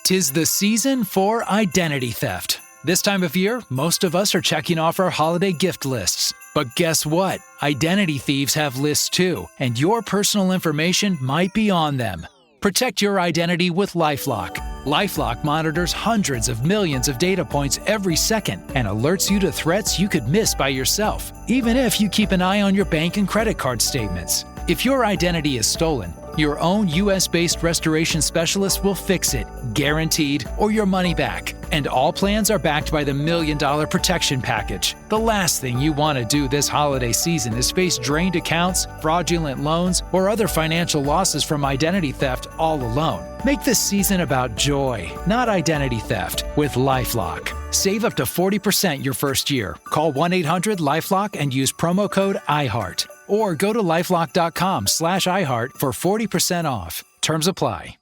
'Tis the season for identity theft. This time of year, most of us are checking off our holiday gift lists. But guess what? Identity thieves have lists too, and your personal information might be on them. Protect your identity with LifeLock. LifeLock monitors hundreds of millions of data points every second and alerts you to threats you could miss by yourself, even if you keep an eye on your bank and credit card statements. If your identity is stolen, Your own U.S.-based restoration specialist will fix it, guaranteed, or your money back. And all plans are backed by the $1 Million Protection Package. The last thing you want to do this holiday season is face drained accounts, fraudulent loans, or other financial losses from identity theft all alone. Make this season about joy, not identity theft, with LifeLock. Save up to 40% your first year. Call 1-800-LifeLock and use promo code IHEART. Or go to lifelock.com/iHeart for 40% off. Terms apply.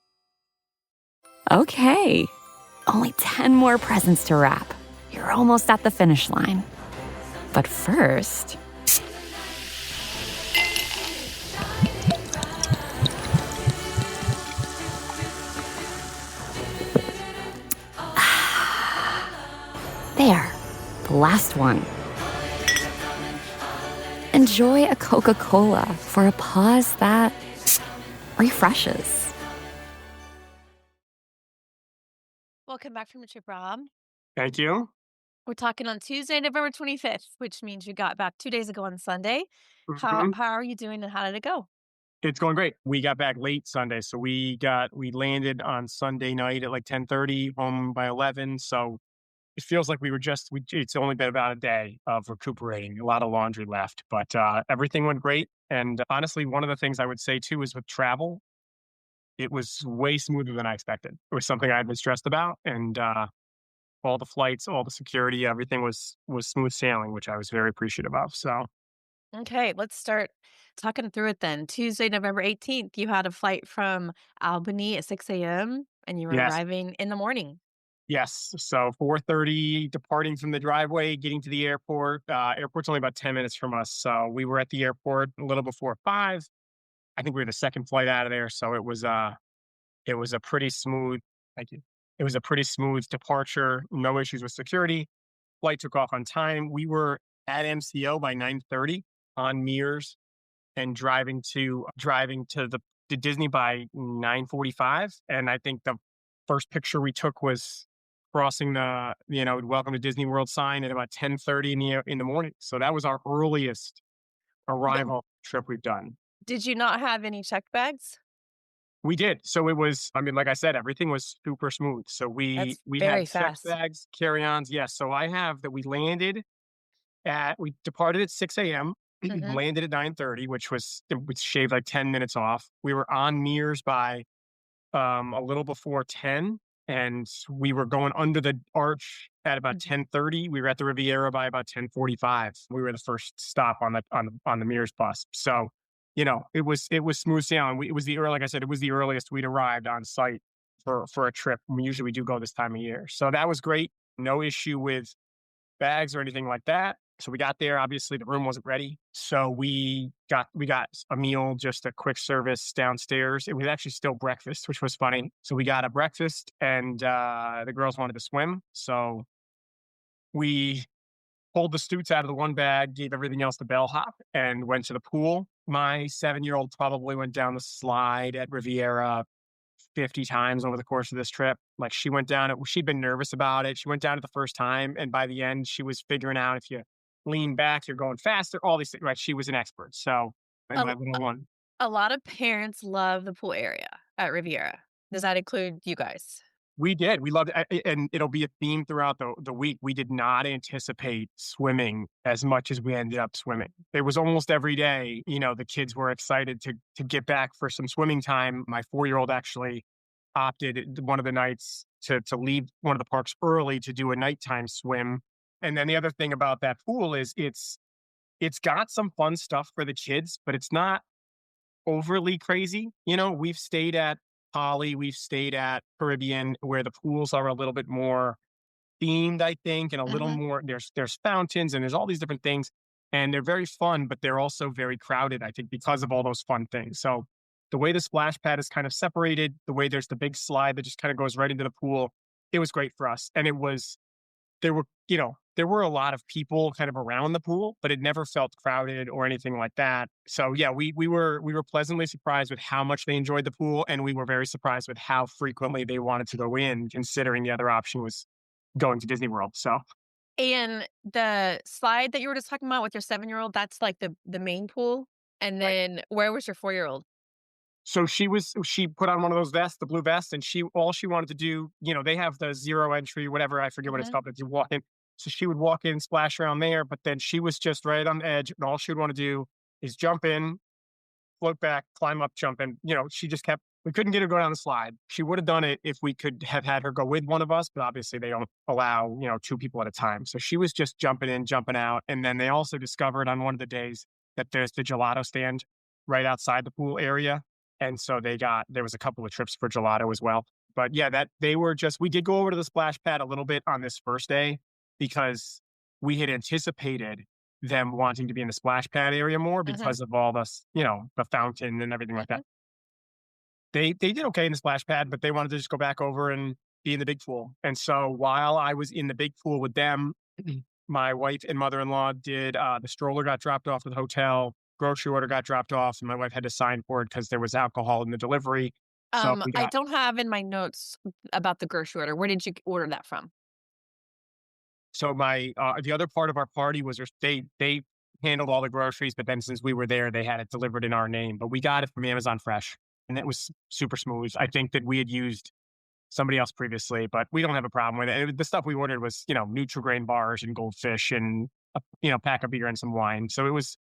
Okay, only 10 more presents to wrap. You're almost at the finish line. But first... There, the last one. Enjoy a Coca-Cola for a pause that refreshes. Welcome back from the trip, Rob. Thank you. We're talking on Tuesday, November 25th, which means you got back 2 days ago on Sunday. Mhm. How are you doing and how did it go? It's going great. We got back late Sunday, so we landed on Sunday night at like 10:30, home by 11. So it feels like it's only been about a day of recuperating, a lot of laundry left, but everything went great. And honestly, one of the things I would say too is with travel, it was way smoother than I expected. It was something I had been stressed about, and all the flights, all the security, everything was smooth sailing, which I was very appreciative of. So Okay, let's start talking through it then. Tuesday, November 18th, you had a flight from Albany at 6 a.m. and you were yes, arriving in the morning. yes. So 4:30, departing from the driveway, getting to the airport. Airport's only about 10 minutes from us, so we were at the airport a little before 5. I think we were the second flight out of there, so it was a pretty smooth. Thank you. It was a pretty smooth departure. No issues with security. Flight took off on time. We were at MCO by 9:30 on Mears and driving to the Disney by 9:45. And I think the first picture we took was crossing the welcome to Disney World sign at about 10:30 in the morning. So that was our earliest Th- arrival trip we've done. Did you not have any checked bags? We did. So it was, I mean, like I said, everything was super smooth. So we That's we very had checked fast. bags, carry-ons. Yes. So I have that we departed at 6 a.m., Hmm. landed at 9:30, which shaved like 10 minutes off. We were on Mears by a little before 10, and we were going under the arch at about 10:30. We were at the Riviera by about 10:45. We were the first stop on the Mears bus. So, it was smooth sailing. It was like I said, it was the earliest we'd arrived on site for a trip. Usually we do go this time of year. So that was great. No issue with bags or anything like that. So we got there. Obviously, the room wasn't ready, so we got a meal, just a quick service downstairs. It was actually still breakfast, which was funny. So we got a breakfast, and the girls wanted to swim, so we pulled the stoots out of the one bag, gave everything else the bellhop, and went to the pool. My 7-year-old probably went down the slide at Riviera 50 times over the course of this trip. Like, she went down it. She'd been nervous about it. She went down it the first time, and by the end, she was figuring out if you lean back, you're going faster. All these things, right? She was an expert. So, and A, my little one, a lot of parents love the pool area at Riviera. Does that include you guys? we did. We loved it, and it'll be a theme throughout the week. We did not anticipate swimming as much as we ended up swimming. It was almost every day. The kids were excited to get back for some swimming time. My 4-year-old actually opted one of the nights to leave one of the parks early to do a nighttime swim. And then the other thing about that pool is it's got some fun stuff for the kids, but it's not overly crazy. We've stayed at Poly, we've stayed at Caribbean, where the pools are a little bit more themed, I think, and a little Hmm. more. There's fountains and there's all these different things, and they're very fun, but they're also very crowded, I think, because of all those fun things. So the way the splash pad is kind of separated, the way there's the big slide that just kind of goes right into the pool, it was great for us. And there were, there were a lot of people kind of around the pool, but it never felt crowded or anything like that. So yeah, we were pleasantly surprised with how much they enjoyed the pool, and we were very surprised with how frequently they wanted to go in, considering the other option was going to Disney World. So And the slide that you were just talking about with your 7-year-old, that's like the main pool. And right. then where was your 4-year-old? So she put on one of those vests, the blue vest, and all she wanted to do, they have the zero entry, whatever, I forget what it's Mhm. called, but you walk in. So she would walk in, splash around there, but then she was just right on the edge, and all she would want to do is jump in, float back, climb up, jump in. She just kept. We couldn't get her to go down the slide. She would have done it if we could have had her go with one of us, but obviously they don't allow, two people at a time. So she was just jumping in, jumping out. And then they also discovered on one of the days that there's the gelato stand right outside the pool area. And so there was a couple of trips for gelato as well. But yeah, we did go over to the splash pad a little bit on this first day because we had anticipated them wanting to be in the splash pad area more Mhm. because of all this, the fountain and everything like that. Mhm. They did okay in the splash pad, but they wanted to just go back over and be in the big pool. And so while I was in the big pool with them, my wife and mother-in-law did the stroller got dropped off at the hotel, grocery order got dropped off, and my wife had to sign for it because there was alcohol in the delivery. So we I got don't have in my notes about the grocery order. Where did you order that from? so my the other part of our party was they handled all the groceries, but then since we were there, they had it delivered in our name. But we got it from Amazon Fresh, and it was super smooth. I think that we had used somebody else previously, but we don't have a problem with it. The stuff we ordered was, Nutri-Grain bars and goldfish and pack of beer and some wine. So it was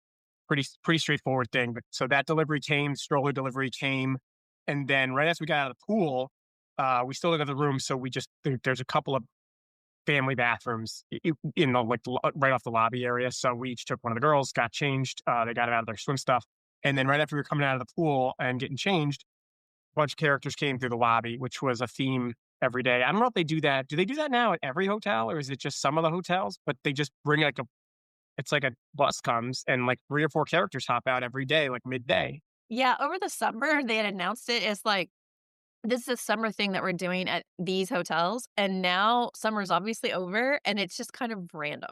pretty straightforward thing. But so that delivery came, stroller delivery came, and then right as we got out of the pool, we still didn't have the room. So there's a couple of family bathrooms in the right off the lobby area. So we each took one of the girls, got changed. They got out of their swim stuff, and then right after we were coming out of the pool and getting changed, bunch of characters came through the lobby, which was a theme every day. I don't know if they do that. Do they do that now at every hotel, or is it just some of the hotels? But they just bring it's like a bus comes and like 3 or 4 characters hop out every day, like midday. Yeah, over the summer, they had announced it as like, this is a summer thing that we're doing at these hotels. And now summer's obviously over and it's just kind of random.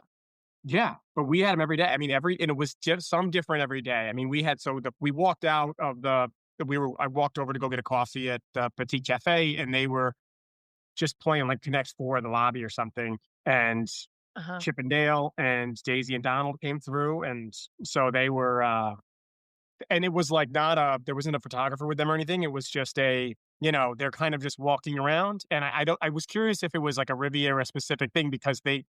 Yeah, but we had them every day. I mean, and it was just some different every day. I mean, we walked out of I walked over to go get a coffee at the Petit Cafe, and they were just playing like Connect Four in the lobby or something. And Uh-huh. Chip and Dale and Daisy and Donald came through, and so they were. And it was like not there wasn't a photographer with them or anything. It was just they're kind of just walking around. And I was curious if it was like a Riviera specific thing because they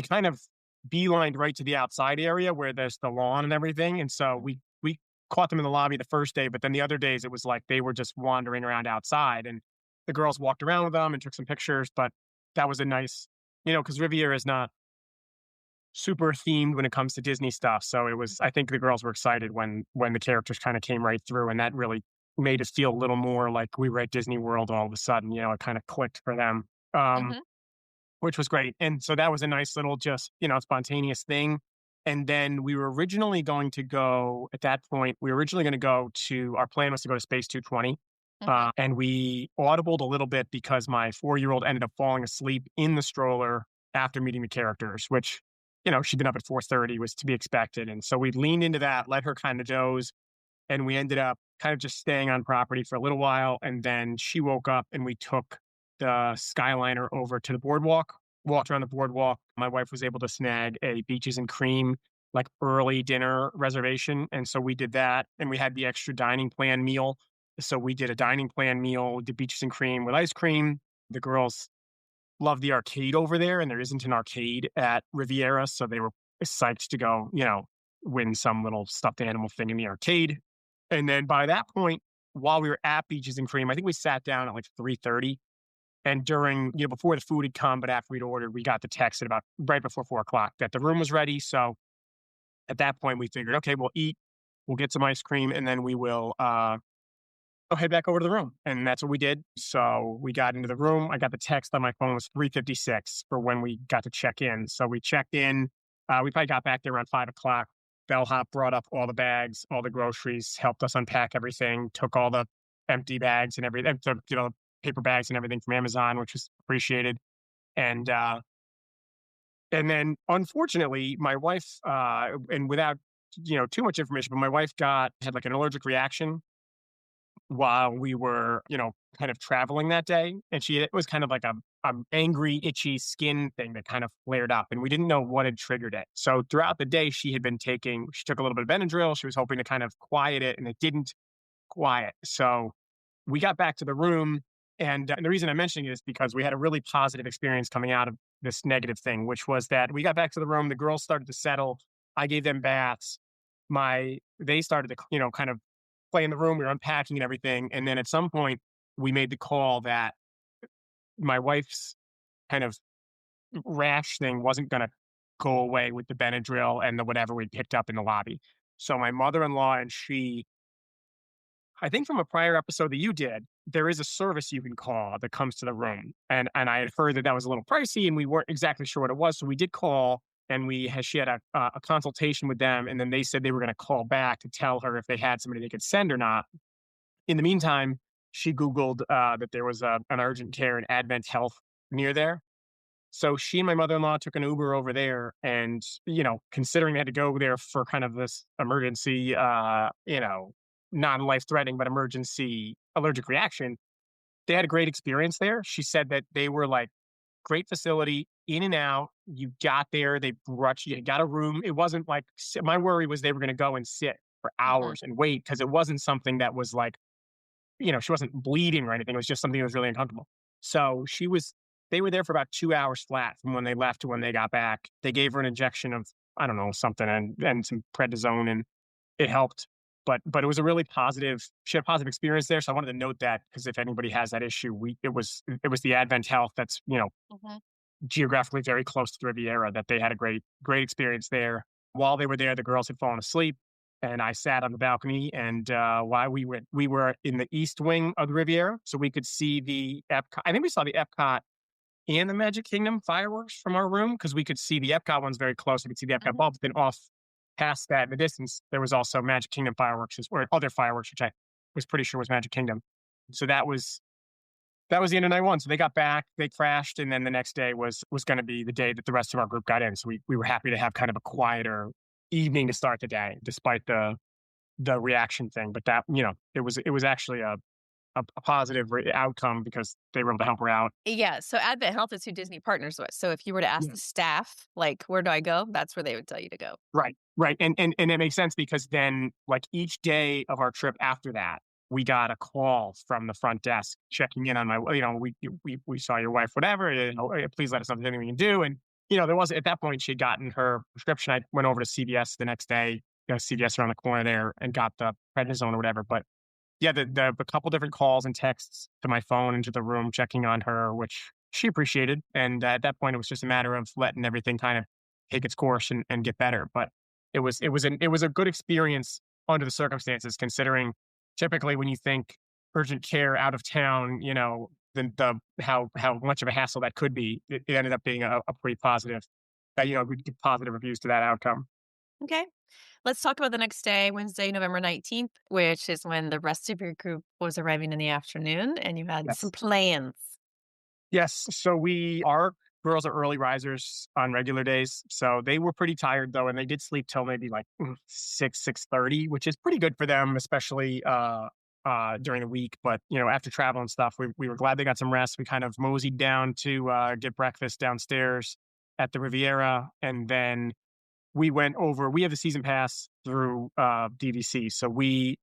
kind of beelined right to the outside area where there's the lawn and everything. And so we caught them in the lobby the first day, but then the other days it was like they were just wandering around outside, and the girls walked around with them and took some pictures. But that was a nice, because Riviera is not super themed when it comes to Disney stuff. So I think the girls were excited when the characters kind of came right through, and that really made us feel a little more like we were at Disney World all of a sudden. It kind of clicked for them. Mhm. Which was great. And so that was a nice little just, spontaneous thing. And then we were originally going to go at that point, our plan was to go to Space 220. Mhm. And we audibled a little bit because my 4-year-old ended up falling asleep in the stroller after meeting the characters, which, she'd been up at 4:30 was to be expected. And so we leaned into that, let her kind of doze. And we ended up kind of just staying on property for a little while. And then she woke up and we took the Skyliner over to the boardwalk, walked around the boardwalk. My wife was able to snag a Beaches and Cream, like early dinner reservation. And so we did that. And we had the extra dining plan meal. So we did a dining plan meal, did Beaches and Cream with ice cream. The girls love the arcade over there, and there isn't an arcade at Riviera. So they were psyched to go, win some little stuffed animal thing in the arcade. And then by that point, while we were at Beaches and Cream, I think we sat down at like 3:30. And during, before the food had come, but after we'd ordered, we got the text at about right before 4 o'clock that the room was ready. So at that point, we figured, okay, we'll eat, we'll get some ice cream, and then we will head back over to the room. And that's what we did. So we got into the room. I got the text on my phone, it was 3:56 for when we got to check in. So we checked in. We probably got back there around 5 o'clock. Bellhop brought up all the bags, all the groceries, helped us unpack everything, took all the empty bags and everything, took, paper bags and everything from Amazon, which was appreciated. And and then unfortunately, my wife, and without too much information, but my wife had like an allergic reaction while we were kind of traveling that day, and it was kind of like a angry, itchy skin thing that kind of flared up, and we didn't know what had triggered it. So throughout the day, she took a little bit of Benadryl. She was hoping to kind of quiet it, and it didn't. quiet. So we got back to the room. And the reason I'm mentioning it is because we had a really positive experience coming out of this negative thing, which was that we got back to the room. The girls started to settle. I gave them baths. They started to, kind of play in the room. We were unpacking and everything. And then at some point, we made the call that my wife's kind of rash thing wasn't going to go away with the Benadryl and the whatever we picked up in the lobby. So my mother-in-law and she, I think from a prior episode that you did, there is a service you can call that comes to the room. And I had heard that that was a little pricey and we weren't exactly sure what it was. So we did call and she had a consultation with them. And then they said they were going to call back to tell her if they had somebody they could send or not. In the meantime, she Googled that there was an urgent care and Advent Health near there. So she and my mother-in-law took an Uber over there and, considering they had to go there for kind of this emergency, non-life threatening, but emergency allergic reaction, they had a great experience there. She said that they were like great facility, in and out. You got there, they brought you got a room. It wasn't like, my worry was they were going to go and sit for hours and wait because it wasn't something that was like, she wasn't bleeding or anything. It was just something that was really uncomfortable. So they were there for about 2 hours flat from when they left to when they got back. They gave her an injection of, I don't know, something and some prednisone, and it helped. But it was a really she had a positive experience there. So I wanted to note that because if anybody has that issue, it was the Advent Health that's, geographically very close to the Riviera, that they had a great experience there. While they were there, the girls had fallen asleep and I sat on the balcony, and while we were in the east wing of the Riviera, so we could see the Epcot. I think we saw the Epcot and the Magic Kingdom fireworks from our room because we could see the Epcot ones very close. We could see the Epcot bulbs. Then off past that in the distance, there was also Magic Kingdom fireworks or other fireworks, which I was pretty sure was Magic Kingdom. So that was the end of night one. So they got back, they crashed, and then the next day was going to be the day that the rest of our group got in. So we were happy to have kind of a quieter evening to start the day, despite the reaction thing. But that, it was actually a positive outcome because they were able to help her out. Yeah. So Advent Health is who Disney partners with. So if you were to ask the staff, like, where do I go? That's where they would tell you to go. Right. And it makes sense because then like each day of our trip after that, we got a call from the front desk checking in on we saw your wife, whatever, please let us know if there's anything we can do. And, there wasn't, at that point, she had gotten her prescription. I went over to CVS the next day, CVS around the corner there, and got the prednisone or whatever. But yeah, the couple different calls and texts to my phone into the room, checking on her, which she appreciated. And at that point, it was just a matter of letting everything kind of take its course and get better. But it was a good experience under the circumstances, considering typically when you think urgent care out of town, how much of a hassle that could be. It ended up being a pretty positive, we give positive reviews to that outcome. Okay. Let's talk about the next day, Wednesday, November 19th, which is when the rest of your group was arriving in the afternoon and you had some plans. Yes. So our girls are early risers on regular days. So they were pretty tired though. And they did sleep till maybe like 6:30, which is pretty good for them, especially during the week. But, after travel and stuff, we were glad they got some rest. We kind of moseyed down to get breakfast downstairs at the Riviera. And then we went over, we have the season pass through DVC. So we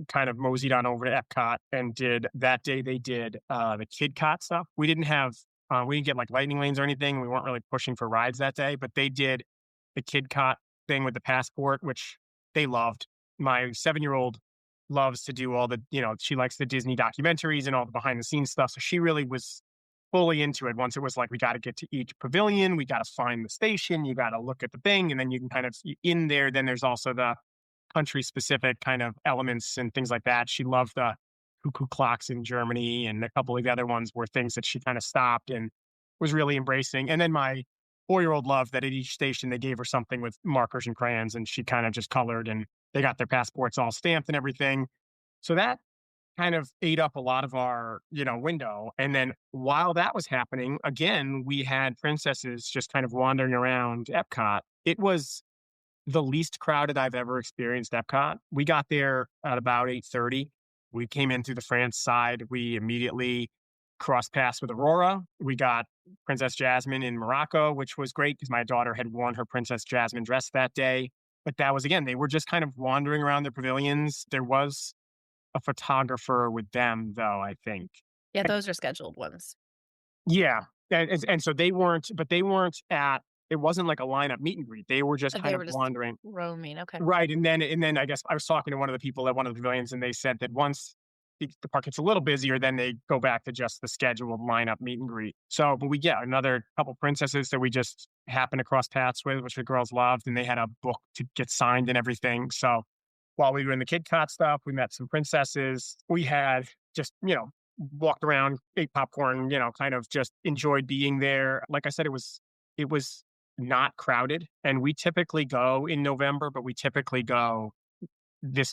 kind of moseyed on over to Epcot and that day they did the Kid Cot stuff. We didn't get like lightning lanes or anything. We weren't really pushing for rides that day, but they did the Kid Cot thing with the passport, which they loved. My 7-year-old loves to do all the, she likes the Disney documentaries and all the behind the scenes stuff. So she really was fully into it. Once it was like, we got to get to each pavilion, we got to find the station, you got to look at the thing, and then you can kind of in there. Then there's also the country specific kind of elements and things like that. She loved the cuckoo clocks in Germany, and a couple of the other ones were things that she kind of stopped and was really embracing. And then my 4-year-old loved that at each station they gave her something with markers and crayons, and she kind of just colored, and they got their passports all stamped and everything. So that kind of ate up a lot of our, window. And then while that was happening, again, we had princesses just kind of wandering around Epcot. It was the least crowded I've ever experienced Epcot. We got there at about 8:30. We came in through the France side. We immediately crossed paths with Aurora. We got Princess Jasmine in Morocco, which was great because my daughter had worn her Princess Jasmine dress that day. But that was, again, they were just kind of wandering around the pavilions. There was a photographer with them, though, I think. Yeah, And- those are scheduled ones. Yeah. And so they weren't at, it wasn't like a lineup meet and greet. They were just They kind of were just wandering. roaming. Okay. Right. And then I guess I was talking to one of the people at one of the pavilions, and they said that once the park gets a little busier, then they go back to just the scheduled lineup meet and greet. So, but we get another couple princesses that we just happened to cross paths with, which the girls loved, and they had a book to get signed and everything. So while we were in the Kid Cot stuff, we met some princesses. We had just, walked around, ate popcorn, kind of just enjoyed being there. Like I said, it was not crowded. And we typically go in November, but we typically go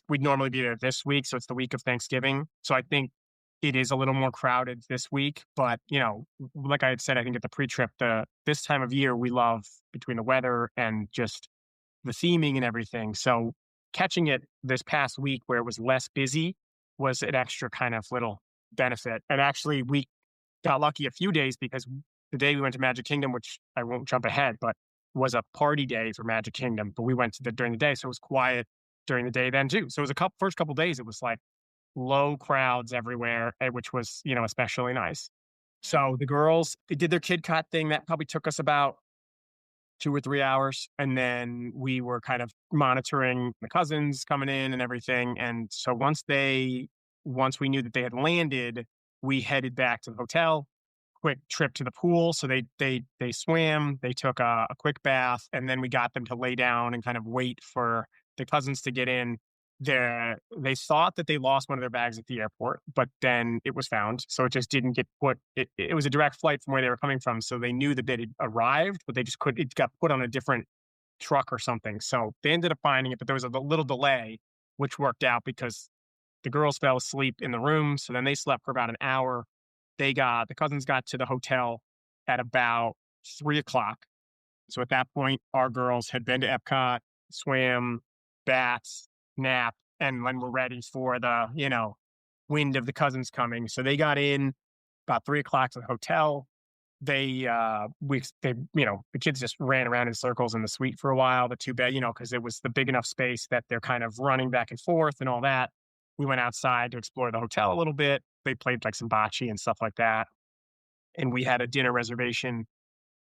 we'd normally be there this week. So it's the week of Thanksgiving. So I think it is a little more crowded this week. But, like I had said, I think at the pre-trip, this time of year, we love between the weather and just the theming and everything. So catching it this past week where it was less busy was an extra kind of little benefit. And actually, we got lucky a few days because the day we went to Magic Kingdom, which I won't jump ahead, but was a party day for Magic Kingdom. But we went during the day, so it was quiet during the day then too. So it was first couple days, it was like low crowds everywhere, which was, especially nice. So the girls, they did their Kid Cot thing. That probably took us about 2 or 3 hours. And then we were kind of monitoring the cousins coming in and everything. And so once we knew that they had landed, we headed back to the hotel, quick trip to the pool. So they swam, they took a quick bath, and then we got them to lay down and kind of wait for the cousins to get in. They thought that they lost one of their bags at the airport, but then it was found. So it just didn't get put. It was a direct flight from where they were coming from. So they knew that they had arrived, but it got put on a different truck or something. So they ended up finding it, but there was a little delay, which worked out because the girls fell asleep in the room. So then they slept for about an hour. The cousins got to the hotel at about 3:00. So at that point, our girls had been to Epcot, swam, bats, nap, and when we're ready for the, wind of the cousins coming. So they got in about 3:00 to the hotel. The kids just ran around in circles in the suite for a while, the 2 bed, because it was the big enough space that they're kind of running back and forth and all that. We went outside to explore the hotel a little bit. They played like some bocce and stuff like that. And we had a dinner reservation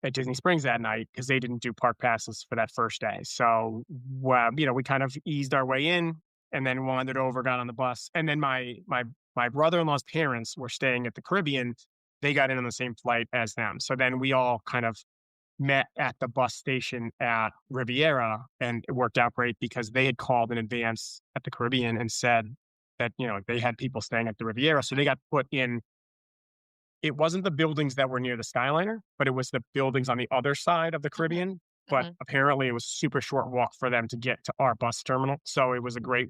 at Disney Springs that night because they didn't do park passes for that first day. So, we kind of eased our way in and then wandered over, got on the bus. And then my brother-in-law's parents were staying at the Caribbean. They got in on the same flight as them. So then we all kind of met at the bus station at Riviera, and it worked out great because they had called in advance at the Caribbean and said that, they had people staying at the Riviera. So they got put in. It wasn't the buildings that were near the Skyliner, but it was the buildings on the other side of the Caribbean. But apparently it was a super short walk for them to get to our bus terminal. So it was a great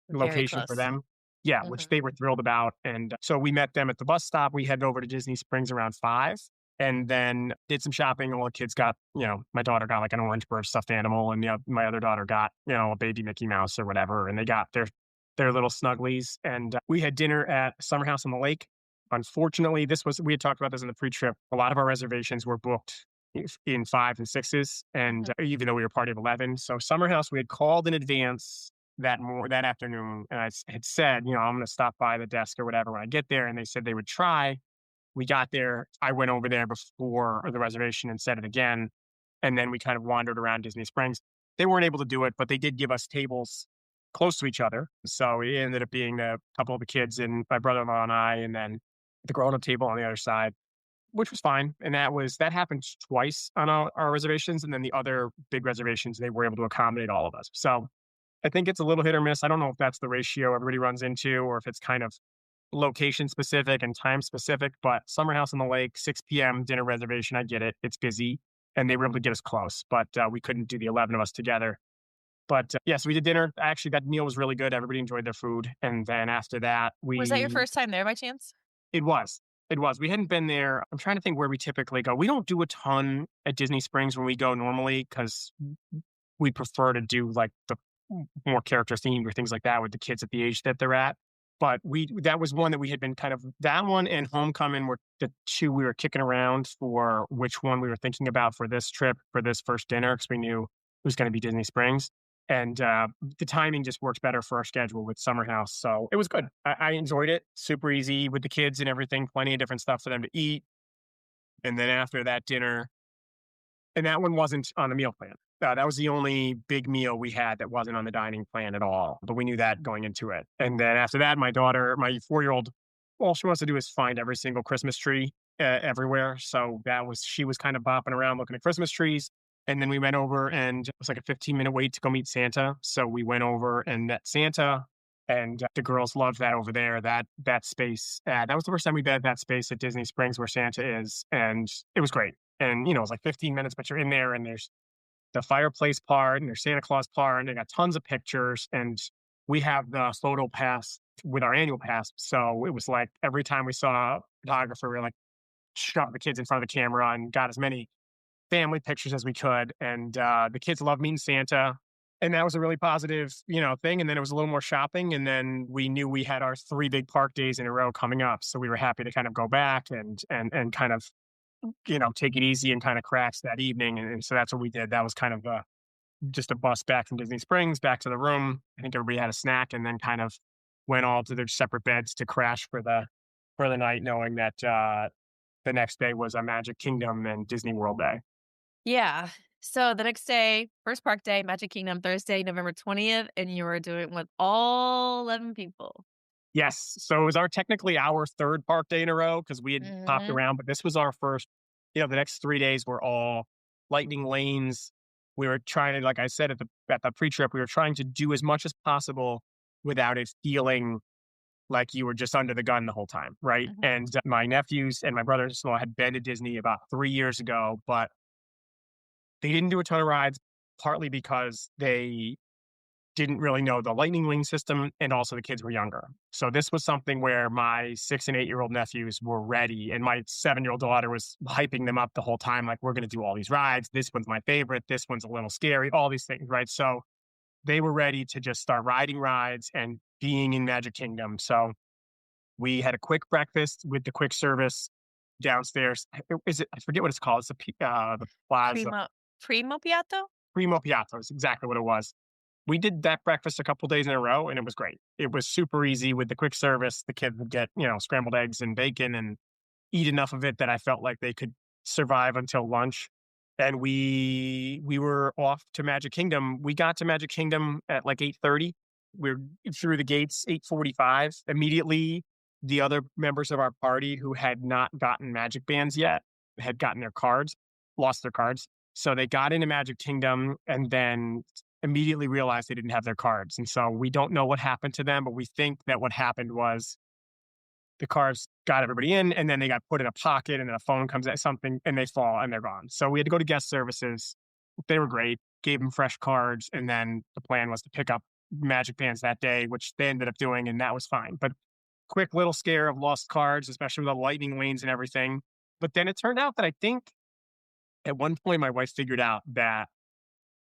Very location for close. them. Yeah, which they were thrilled about. And so we met them at the bus stop. We headed over to Disney Springs around 5 and then did some shopping. All the kids got, my daughter got like an orange bird stuffed animal, and my other daughter got, a baby Mickey Mouse or whatever. And they got their little snugglies. And we had dinner at Summer House on the Lake. Unfortunately, we had talked about this in the pre-trip. A lot of our reservations were booked in 5s and 6s, and even though we were party of 11. So Summer House, we had called in advance that afternoon, and I had said, I'm going to stop by the desk or whatever when I get there, and they said they would try. We got there. I went over there before the reservation and said it again, and then we kind of wandered around Disney Springs. They weren't able to do it, but they did give us tables close to each other. So it ended up being a couple of the kids and my brother-in-law and I, and then the grown-up table on the other side, which was fine. And that happened twice on our reservations. And then the other big reservations, they were able to accommodate all of us. So I think it's a little hit or miss. I don't know if that's the ratio everybody runs into or if it's kind of location specific and time specific, but Summer House on the Lake, 6 p.m. dinner reservation. I get it. It's busy. And they were able to get us close, but we couldn't do the 11 of us together. But yes, we did dinner. Actually, that meal was really good. Everybody enjoyed their food. And then after that, Was that your first time there by chance? It was. It was. We hadn't been there. I'm trying to think where we typically go. We don't do a ton at Disney Springs when we go normally because we prefer to do like the more character themed or things like that with the kids at the age that they're at. But that was one that we had been that one and Homecoming were the two we were kicking around for which one we were thinking about for this trip, for this first dinner, because we knew it was going to be Disney Springs. And the timing just worked better for our schedule with Summer House. So it was good. I enjoyed it. Super easy with the kids and everything. Plenty of different stuff for them to eat. And then after that dinner, and that one wasn't on the meal plan. That was the only big meal we had that wasn't on the dining plan at all. But we knew that going into it. And then after that, my daughter, my 4-year-old, all she wants to do is find every single Christmas tree everywhere. So she was kind of bopping around looking at Christmas trees. And then we went over and it was like a 15-minute wait to go meet Santa. So we went over and met Santa. And the girls loved that over there, that space. That was the first time we been at that space at Disney Springs where Santa is. And it was great. And, it was like 15 minutes, but you're in there and there's the fireplace part and there's Santa Claus part and they got tons of pictures. And we have the photo pass with our annual pass. So it was like every time we saw a photographer, we were like, shoved the kids in front of the camera and got as many family pictures as we could. And the kids love meeting Santa. And that was a really positive, thing. And then it was a little more shopping. And then we knew we had our 3 big park days in a row coming up. So we were happy to kind of go back and kind of, take it easy and kind of crash that evening. And so that's what we did. That was kind of just a bus back from Disney Springs, back to the room. I think everybody had a snack and then kind of went all to their separate beds to crash for the night, knowing that the next day was a Magic Kingdom and Disney World day. Yeah. So the next day, first park day, Magic Kingdom, Thursday, November 20th, and you were doing with all 11 people. Yes. So it was technically our 3rd park day in a row because we had popped Mhm. around, but this was our first, the next 3 days were all lightning lanes. We were trying to, like I said at the pre-trip, we were trying to do as much as possible without it feeling like you were just under the gun the whole time. Right. Mhm. And my nephews and my brother-in-law had been to Disney about 3 years ago, but they didn't do a ton of rides, partly because they didn't really know the lightning lane system, and also the kids were younger. So this was something where my 6 and 8-year-old nephews were ready, and my 7-year-old daughter was hyping them up the whole time, like, we're going to do all these rides. This one's my favorite. This one's a little scary, all these things, right? So they were ready to just start riding rides and being in Magic Kingdom. So we had a quick breakfast with the quick service downstairs. I forget what it's called. It's the Plaza. Primo Piatto? Primo Piatto is exactly what it was. We did that breakfast a couple days in a row, and it was great. It was super easy with the quick service. The kids would get, scrambled eggs and bacon and eat enough of it that I felt like they could survive until lunch. And we were off to Magic Kingdom. We got to Magic Kingdom at like 8:30. We were through the gates 8:45. Immediately, the other members of our party who had not gotten Magic Bands yet had gotten their cards, lost their cards. So they got into Magic Kingdom and then immediately realized they didn't have their cards. And so we don't know what happened to them, but we think that what happened was the cards got everybody in and then they got put in a pocket and then a phone comes at something and they fall and they're gone. So we had to go to guest services. They were great, gave them fresh cards. And then the plan was to pick up Magic Bands that day, which they ended up doing. And that was fine. But quick little scare of lost cards, especially with the lightning lanes and everything. But then it turned out that I think at one point my wife figured out that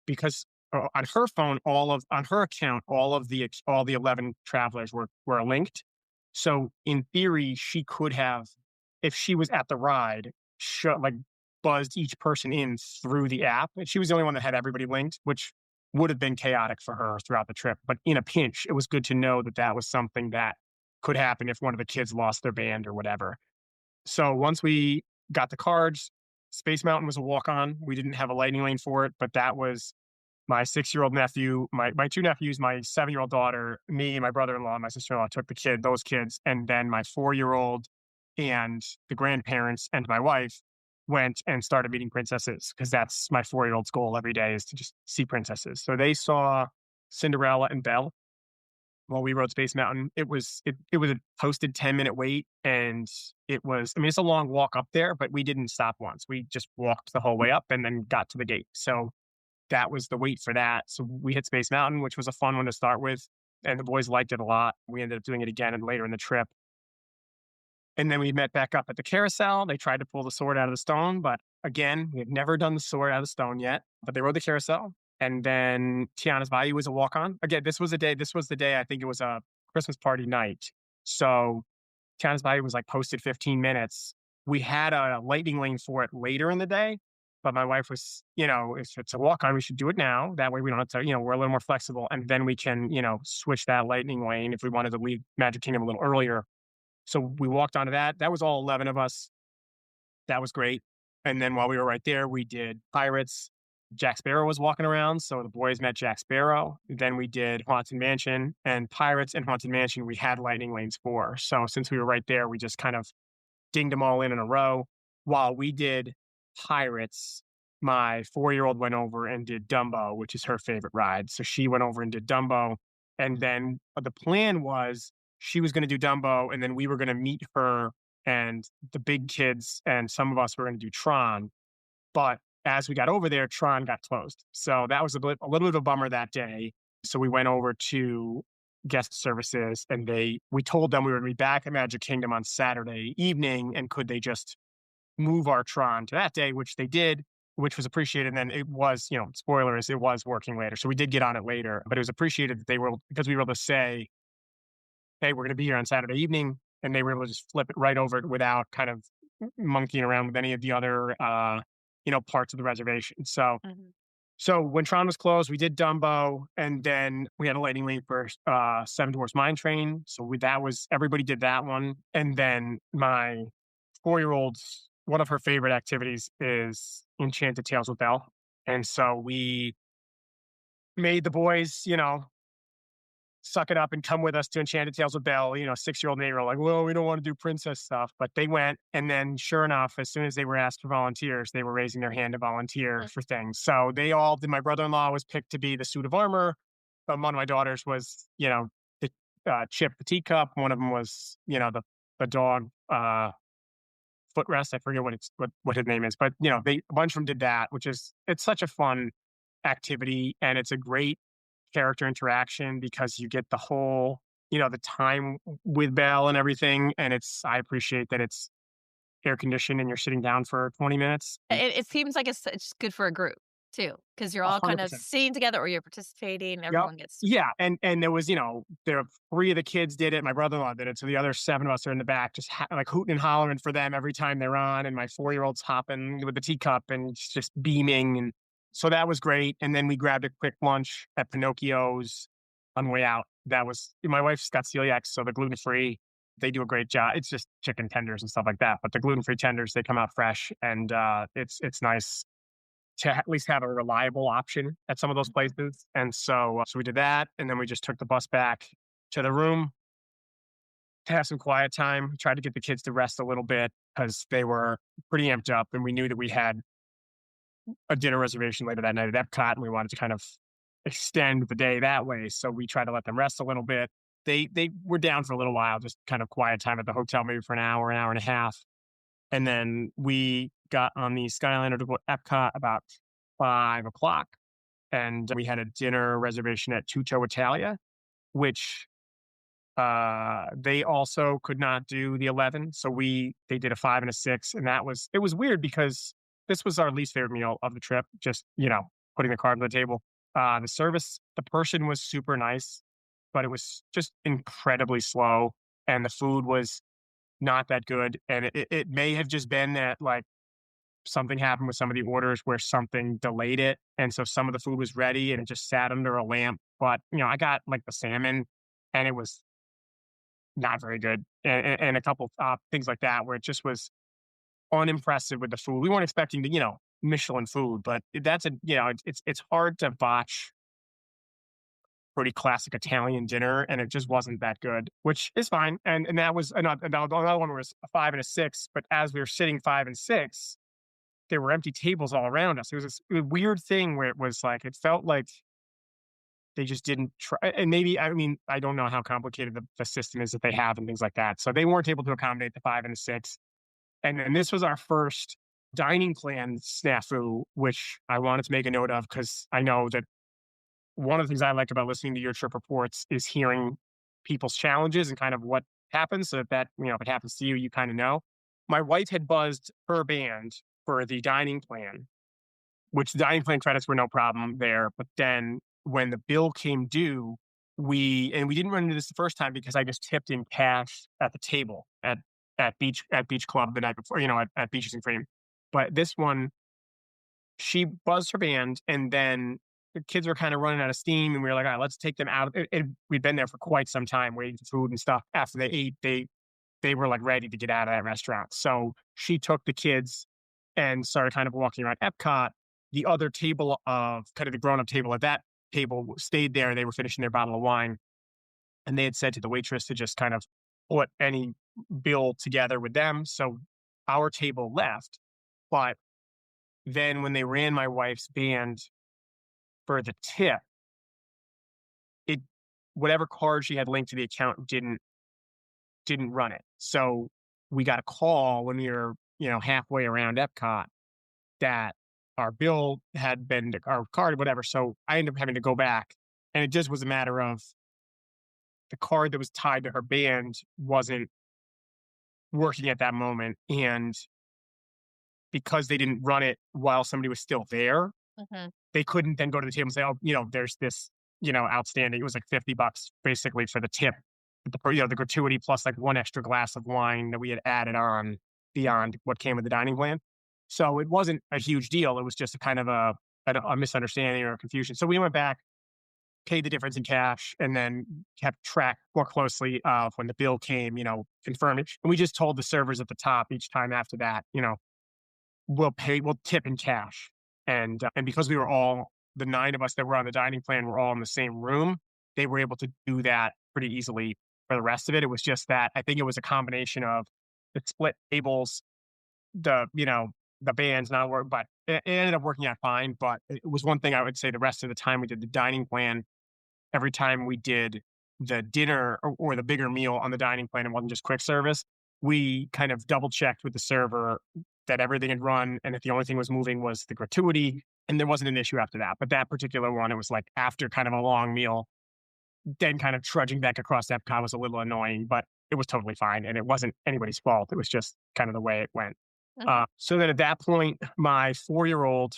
because on her phone, on her account, all the 11 travelers were linked. So in theory, she could have, if she was at the ride, buzzed each person in through the app. And she was the only one that had everybody linked, which would have been chaotic for her throughout the trip. But in a pinch, it was good to know that that was something that could happen if one of the kids lost their band or whatever. So once we got the cards, Space Mountain was a walk-on. We didn't have a lightning lane for it, but that was my 6-year-old nephew, my 2 nephews, my 7-year-old daughter, me, my brother-in-law, my sister-in-law took those kids, and then my 4-year-old and the grandparents and my wife went and started meeting princesses because that's my 4-year-old's goal every day is to just see princesses. So they saw Cinderella and Belle while we rode Space Mountain. It was a posted 10-minute wait, and it's a long walk up there, but we didn't stop once. We just walked the whole way up and then got to the gate. So that was the wait for that. So we hit Space Mountain, which was a fun one to start with, and the boys liked it a lot. We ended up doing it again and later in the trip. And then we met back up at the carousel. They tried to pull the sword out of the stone, but again, we had never done the sword out of the stone yet, but they rode the carousel. And then Tiana's Bayou was a walk-on. Again, this was the day, I think it was a Christmas party night. So Tiana's Bayou was like posted 15 minutes. We had a lightning lane for it later in the day, But my wife was, if it's a walk on, we should do it now. That way we don't have to, we're a little more flexible. And then we can, switch that lightning lane if we wanted to leave Magic Kingdom a little earlier. So we walked onto that. That was all 11 of us. That was great. And then while we were right there, we did Pirates. Jack Sparrow was walking around. So the boys met Jack Sparrow. Then we did Haunted Mansion, and Pirates and Haunted Mansion, we had lightning lanes for. So since we were right there, we just kind of dinged them all in a row. While we did Pirates, my 4-year-old went over and did Dumbo, which is her favorite ride. So she went over and did Dumbo. And then the plan was she was going to do Dumbo, and then we were going to meet her and the big kids, and some of us were going to do Tron. But as we got over there, Tron got closed. So that was a little bit of a bummer that day. So we went over to guest services, and we told them we were going to be back at Magic Kingdom on Saturday evening, and could they just move our Tron to that day, which they did, which was appreciated. And then it was, spoilers, it was working later. So we did get on it later, but it was appreciated that because we were able to say, hey, we're going to be here on Saturday evening. And they were able to just flip it right over without kind of monkeying around with any of the other, parts of the reservation. So, So when Tron was closed, we did Dumbo, and then we had a lightning lane for Seven Dwarfs Mine Train. So everybody did that one. And then my 4-year-old's, one of her favorite activities is Enchanted Tales with Belle. And so we made the boys, suck it up and come with us to Enchanted Tales with Belle. 6-year-old and 8-year-old, like, well, we don't want to do princess stuff. But they went. And then sure enough, as soon as they were asked for volunteers, they were raising their hand to volunteer for things. So they all did. My brother-in-law was picked to be the suit of armor. One of my daughters was, the Chip the teacup. One of them was, the dog footrest. I forget what his name is. But, a bunch of them did that, it's such a fun activity. And it's a great character interaction because you get the whole, the time with Belle and everything. And I appreciate that it's air conditioned and you're sitting down for 20 minutes. It seems like it's good for a group too, because you're all 100%. kind of sitting together or you're participating. Everyone gets Yeah. And there was, there were 3 of the kids did it. My brother-in-law did it. So the other 7 of us are in the back, just like hooting and hollering for them every time they're on. And my 4-year-old's hopping with the teacup and just beaming. And so that was great. And then we grabbed a quick lunch at Pinocchio's on the way out. My wife's got celiac, so the gluten-free, they do a great job. It's just chicken tenders and stuff like that. But the gluten-free tenders, they come out fresh. And it's nice to at least have a reliable option at some of those places. And so we did that. And then we just took the bus back to the room to have some quiet time. Tried to get the kids to rest a little bit because they were pretty amped up. And we knew that we had a dinner reservation later that night at Epcot, and we wanted to kind of extend the day that way. So we tried to let them rest a little bit. They were down for a little while, just kind of quiet time at the hotel, maybe for an hour and a half. And then we got on the Skyliner to go to Epcot about 5:00. And we had a dinner reservation at Tutto Italia, which they also could not do the 11. So they did a 5 and a 6. And it was weird because this was our least favorite meal of the trip. Just, putting the card on the table. The person was super nice, but it was just incredibly slow. And the food was not that good. And it may have just been that like something happened with some of the orders where something delayed it. And so some of the food was ready and it just sat under a lamp. But, I got like the salmon and it was not very good. And a couple things like that where it just was unimpressive with the food. We weren't expecting to, Michelin food, but it's hard to botch pretty classic Italian dinner, and it just wasn't that good, which is fine. And that was another one was a 5 and a 6. But as we were sitting 5 and 6, there were empty tables all around us. It was this weird thing where it was like it felt like they just didn't try. And maybe I don't know how complicated the system is that they have and things like that. So they weren't able to accommodate the 5 and a 6. And this was our first dining plan snafu, which I wanted to make a note of because I know that one of the things I like about listening to your trip reports is hearing people's challenges and kind of what happens so that, if it happens to you, you kind of know. My wife had buzzed her band for the dining plan, which the dining plan credits were no problem there. But then when the bill came due, we didn't run into this the first time because I just tipped in cash at the table at Beach Club the night before, at Beaches and Cream. But this one, she buzzed her band, and then the kids were kind of running out of steam, and we were like, all right, let's take them out. We'd been there for quite some time waiting for food and stuff. After they ate, they were like ready to get out of that restaurant. So she took the kids and started kind of walking around Epcot. The other table of kind of the grown up table at that table stayed there. They were finishing their bottle of wine, and they had said to the waitress to just kind of put any bill together with them. So our table left, but then when they ran my wife's band for the tip, it whatever card she had linked to the account didn't run it. So we got a call when we were, halfway around Epcot that our bill had been our card, whatever. So I ended up having to go back, and it just was a matter of the card that was tied to her band wasn't working at that moment, and because they didn't run it while somebody was still there, they couldn't then go to the table and say, oh, there's this, outstanding. It was like $50 basically for the tip, the gratuity plus like one extra glass of wine that we had added on beyond what came with the dining plan. So it wasn't a huge deal. It was just a kind of a misunderstanding or a confusion. So we went back, paid the difference in cash, and then kept track more closely of when the bill came, confirmed it. And we just told the servers at the top each time after that, we'll tip in cash. And because we were all, the 9 of us that were on the dining plan were all in the same room, they were able to do that pretty easily for the rest of it. It was just that I think it was a combination of the split tables, the bands not work, but it ended up working out fine. But it was one thing I would say the rest of the time we did the dining plan, every time we did the dinner or the bigger meal on the dining plan, it wasn't just quick service, we kind of double checked with the server that everything had run, and if the only thing was moving was the gratuity, and there wasn't an issue after that. But that particular one, it was like after kind of a long meal, then kind of trudging back across Epcot was a little annoying, but it was totally fine, and it wasn't anybody's fault. It was just kind of the way it went. So then at that point, my 4-year-old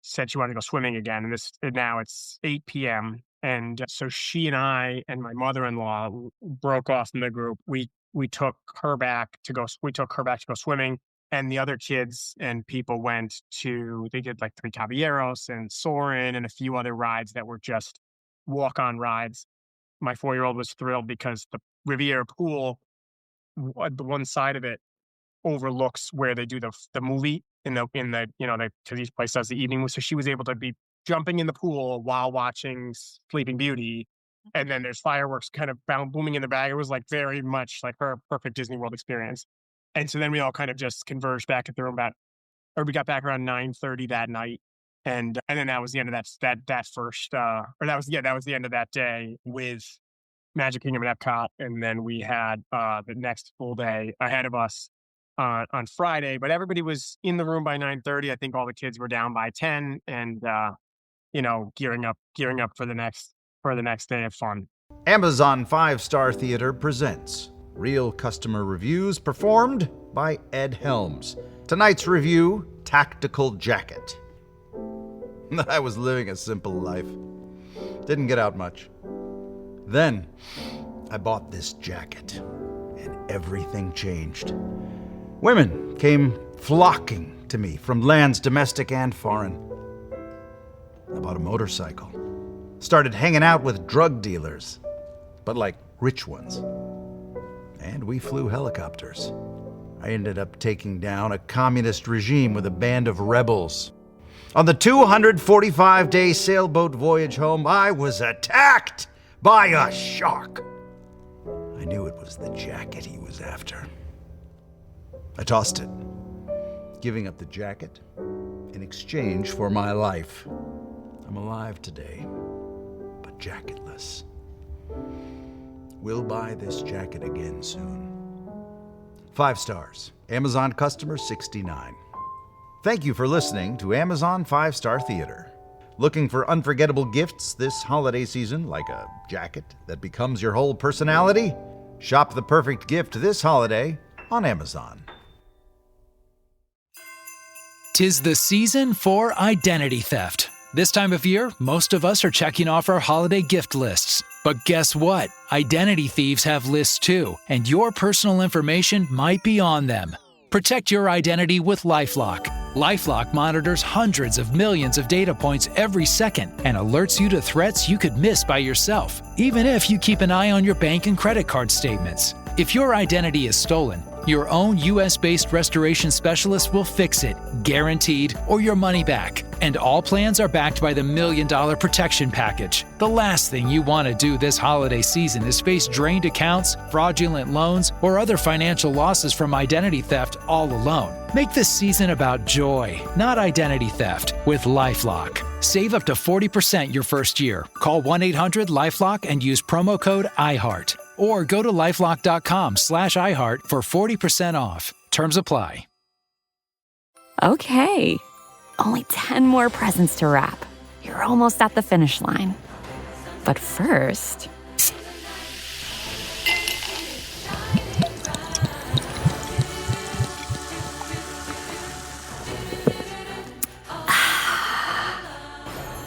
said she wanted to go swimming again, and now it's 8 p.m. And so she and I and my mother-in-law broke off from the group. We took her back to go swimming, and the other kids and people they did like Three Caballeros and Soarin' and a few other rides that were just walk-on rides. My 4-year-old was thrilled because the Riviera pool, the one side of it overlooks where they do the movie because each place does the evening. So she was able to be jumping in the pool while watching Sleeping Beauty, and then there's fireworks kind of booming in the bag. It was like very much like her perfect Disney World experience. And so then we all kind of just converged back at the room we got back around 9:30 that night, and then that was the end of that first that was the end of that day with Magic Kingdom and Epcot, and then we had the next full day ahead of us on Friday. But everybody was in the room by 9:30. I think all the kids were down by 10, and gearing up for the next day of fun. Amazon 5-Star Theater presents Real Customer Reviews performed by Ed Helms. Tonight's review, Tactical Jacket. I was living a simple life. Didn't get out much. Then, I bought this jacket, and everything changed. Women came flocking to me from lands domestic and foreign. I bought a motorcycle. Started hanging out with drug dealers, but like rich ones. And we flew helicopters. I ended up taking down a communist regime with a band of rebels. On the 245-day sailboat voyage home, I was attacked by a shark. I knew it was the jacket he was after. I tossed it, giving up the jacket in exchange for my life. I'm alive today, but jacketless. We'll buy this jacket again soon. 5 stars. Amazon customer 69. Thank you for listening to Amazon 5-Star Theater. Looking for unforgettable gifts this holiday season, like a jacket that becomes your whole personality? Shop the perfect gift this holiday on Amazon. 'Tis the season for identity theft. This time of year, most of us are checking off our holiday gift lists. But guess what? Identity thieves have lists too, and your personal information might be on them. Protect your identity with LifeLock. LifeLock monitors hundreds of millions of data points every second and alerts you to threats you could miss by yourself, even if you keep an eye on your bank and credit card statements. If your identity is stolen, your own U.S.-based restoration specialist will fix it, guaranteed, or your money back. And all plans are backed by the $1 Million Protection Package. The last thing you want to do this holiday season is face drained accounts, fraudulent loans, or other financial losses from identity theft all alone. Make this season about joy, not identity theft, with LifeLock. Save up to 40% your first year. Call 1-800-LifeLock and use promo code IHEART. Or go to lifelock.com/iHeart for 40% off. Terms apply. Okay, only 10 more presents to wrap. You're almost at the finish line. But first...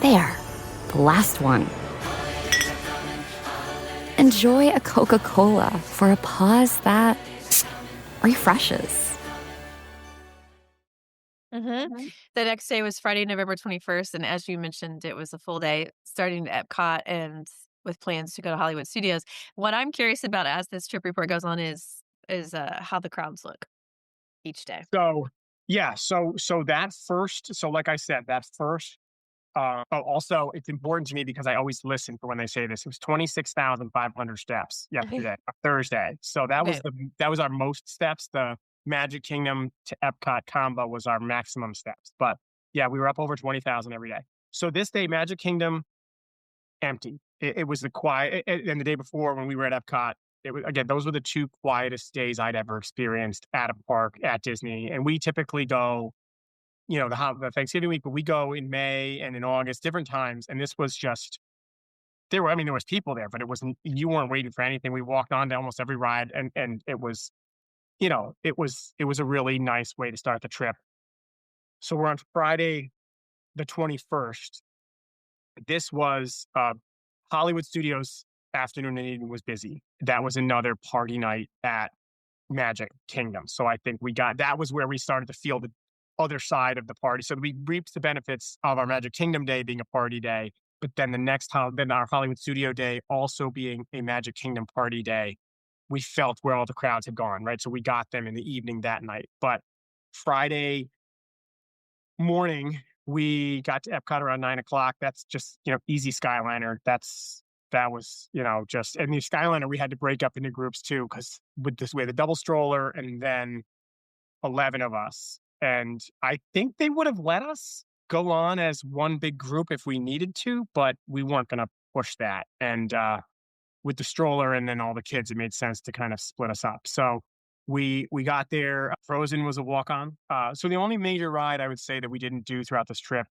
There, the last one. Enjoy a Coca-Cola for a pause that refreshes. The next day was Friday, November 21st. And as you mentioned, it was a full day starting at Epcot and with plans to go to Hollywood Studios. What I'm curious about as this trip report goes on is how the crowds look each day. So, yeah. So like I said, that first, also, it's important to me because I always listen for when they say this. It was 26,500 steps yesterday, Thursday. So that was our most steps. The Magic Kingdom to Epcot combo was our maximum steps. But yeah, we were up over 20,000 every day. So this day, Magic Kingdom, empty. It was the quiet. And the day before when we were at Epcot, it was, again, those were the two quietest days I'd ever experienced at a park at Disney. And we typically go, the Thanksgiving week, but we go in May and in August, different times. And this was just, there was people there, but you weren't waiting for anything. We walked on to almost every ride and it was, it was a really nice way to start the trip. So we're on Friday, the 21st. This was Hollywood Studios afternoon and evening was busy. That was another party night at Magic Kingdom. So I think that was where we started to feel the other side of the party. So we reaped the benefits of our Magic Kingdom day being a party day, but then then our Hollywood Studio day also being a Magic Kingdom party day. We felt where all the crowds had gone, right? So we got them in the evening that night. But Friday morning, we got to Epcot around 9:00. That's just, easy Skyliner. That was, and the Skyliner, we had to break up into groups too, because with this way, the double stroller and then 11 of us. And I think they would have let us go on as one big group if we needed to, but we weren't going to push that. And with the stroller and then all the kids, it made sense to kind of split us up. So we got there. Frozen was a walk-on. So the only major ride I would say that we didn't do throughout this trip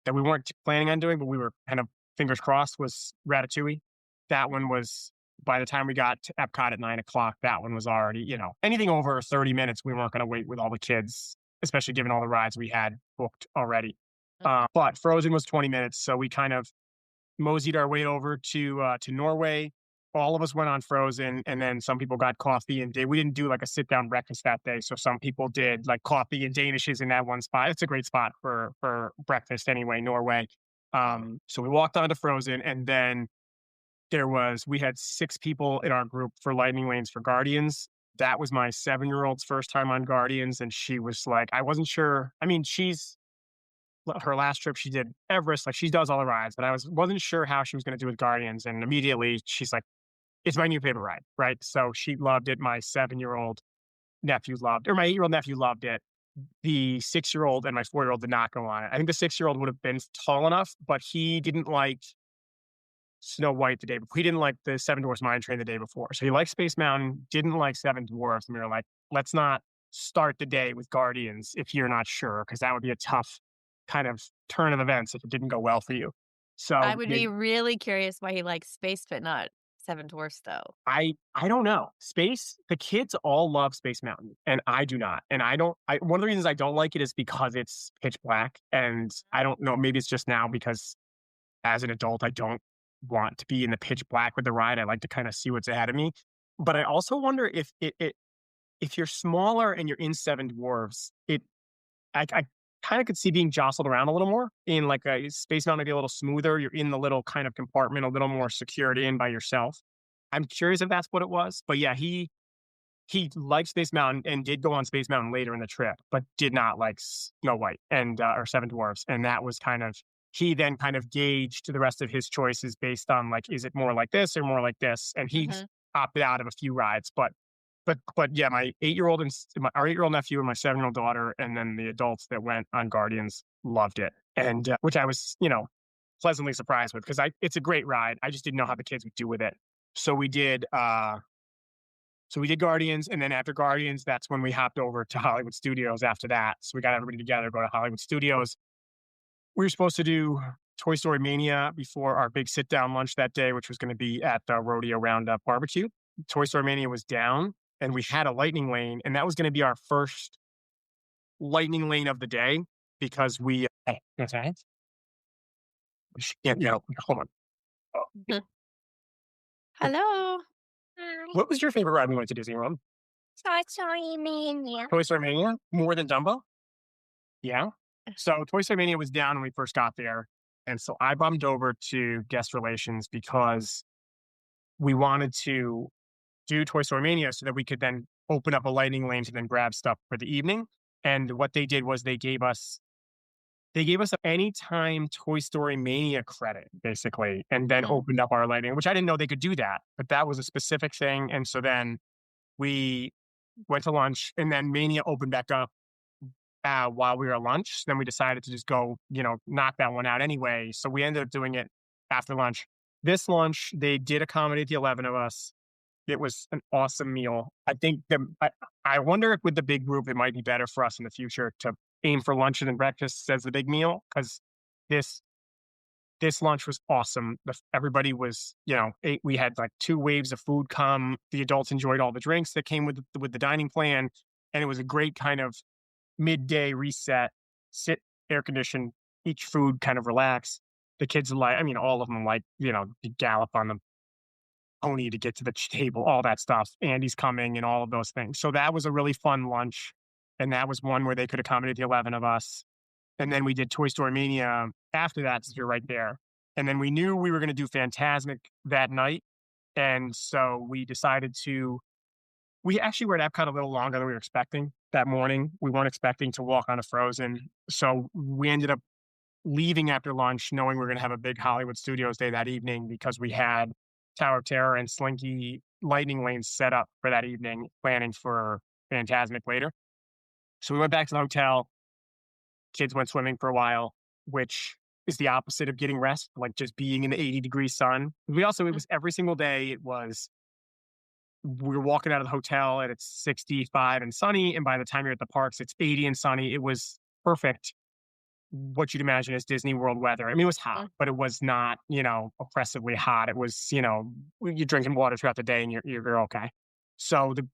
that we weren't planning on doing, but we were kind of fingers crossed, was Ratatouille. That one was, by the time we got to Epcot at 9:00, that one was already, anything over 30 minutes, we weren't going to wait with all the kids, especially given all the rides we had booked already. But Frozen was 20 minutes. So we kind of moseyed our way over to Norway. All of us went on Frozen, and then some people got coffee and we didn't do like a sit down breakfast that day. So some people did like coffee and Danishes in that one spot. It's a great spot for breakfast anyway, Norway. So we walked onto Frozen, and then we had 6 people in our group for Lightning Lanes for Guardians. That was my 7-year-old's first time on Guardians. And she was like, I wasn't sure. I mean, her last trip, she did Everest, like she does all the rides, but I wasn't sure how she was going to do with Guardians. And immediately she's like, it's my new favorite ride, right? So she loved it. My 7-year-old nephew loved, or my 8-year-old nephew loved it. The 6-year-old and my 4-year-old did not go on it. I think the 6-year-old would have been tall enough, but he didn't like Snow White the day before. He didn't like the Seven Dwarfs Mine Train the day before. So he liked Space Mountain, didn't like Seven Dwarfs. And we were like, let's not start the day with Guardians if you're not sure, because that would be a tough kind of turn of events if it didn't go well for you. So I would be really curious why he likes Space but not Seven Dwarfs, though. I don't know. The kids all love Space Mountain, and I do not. And one of the reasons I don't like it is because it's pitch black. And I don't know, maybe it's just now because as an adult, I don't want to be in the pitch black with the ride. I like to kind of see what's ahead of me. But I also wonder if you're smaller and you're in Seven Dwarfs, I kind of could see being jostled around a little more. In like a Space Mountain, maybe a little smoother. You're in the little kind of compartment, a little more secured in by yourself. I'm curious if that's what it was, but yeah, he liked Space Mountain and did go on Space Mountain later in the trip, but did not like Snow White and or Seven Dwarfs. And that was kind of he then kind of gauged the rest of his choices based on like, is it more like this or more like this? And he opted out of a few rides, but yeah, my 8-year-old and our 8-year-old nephew and my 7-year-old daughter, and then the adults that went on Guardians loved it, and which I was pleasantly surprised with because it's a great ride. I just didn't know how the kids would do with it. So we did. So we did Guardians, and then after Guardians, that's when we hopped over to Hollywood Studios after that. So we got everybody together, go to Hollywood Studios. We were supposed to do Toy Story Mania before our big sit-down lunch that day, which was going to be at the Rodeo Roundup Barbecue. Toy Story Mania was down, and we had a lightning lane, and that was going to be our first lightning lane of the day because we... Hey, that's right. Yeah, hold on. Oh. Hello. What was your favorite ride when we went to Disney World? Toy Story Mania. Toy Story Mania? More than Dumbo? Yeah. So Toy Story Mania was down when we first got there. And so I bumped over to guest relations because we wanted to do Toy Story Mania so that we could then open up a lightning lane to then grab stuff for the evening. And what they did was they gave us anytime Toy Story Mania credit, basically, and then opened up our lightning, which I didn't know they could do that, but that was a specific thing. And so then we went to lunch, and then Mania opened back up while we were at lunch. So then we decided to just go, knock that one out anyway. So we ended up doing it after lunch. This lunch, they did accommodate the 11 of us. It was an awesome meal. I think I wonder if with the big group, it might be better for us in the future to aim for lunch and breakfast as the big meal, because this lunch was awesome. Everybody was, we had like 2 waves of food come. The adults enjoyed all the drinks that came with the dining plan, and it was a great kind of midday reset. Sit, air conditioned, each food, kind of relax. The kids all of them gallop on the pony to get to the table, all that stuff. Andy's coming and all of those things. So that was a really fun lunch. And that was one where they could accommodate the 11 of us. And then we did Toy Story Mania after that, since you're right there. And then we knew we were going to do Fantasmic that night. And so we decided we actually were at Epcot a little longer than we were expecting that morning. We weren't expecting to walk on a Frozen. So we ended up leaving after lunch, knowing we were going to have a big Hollywood Studios day that evening because we had Tower of Terror and Slinky lightning lanes set up for that evening, planning for Fantasmic later. So we went back to the hotel. Kids went swimming for a while, which is the opposite of getting rest, like just being in the 80-degree sun. It was every single day. We were walking out of the hotel and it's 65 and sunny. And by the time you're at the parks, it's 80 and sunny. It was perfect. What you'd imagine as Disney World weather. I mean, it was hot, but it was not, oppressively hot. It was, you're drinking water throughout the day and you're okay. So the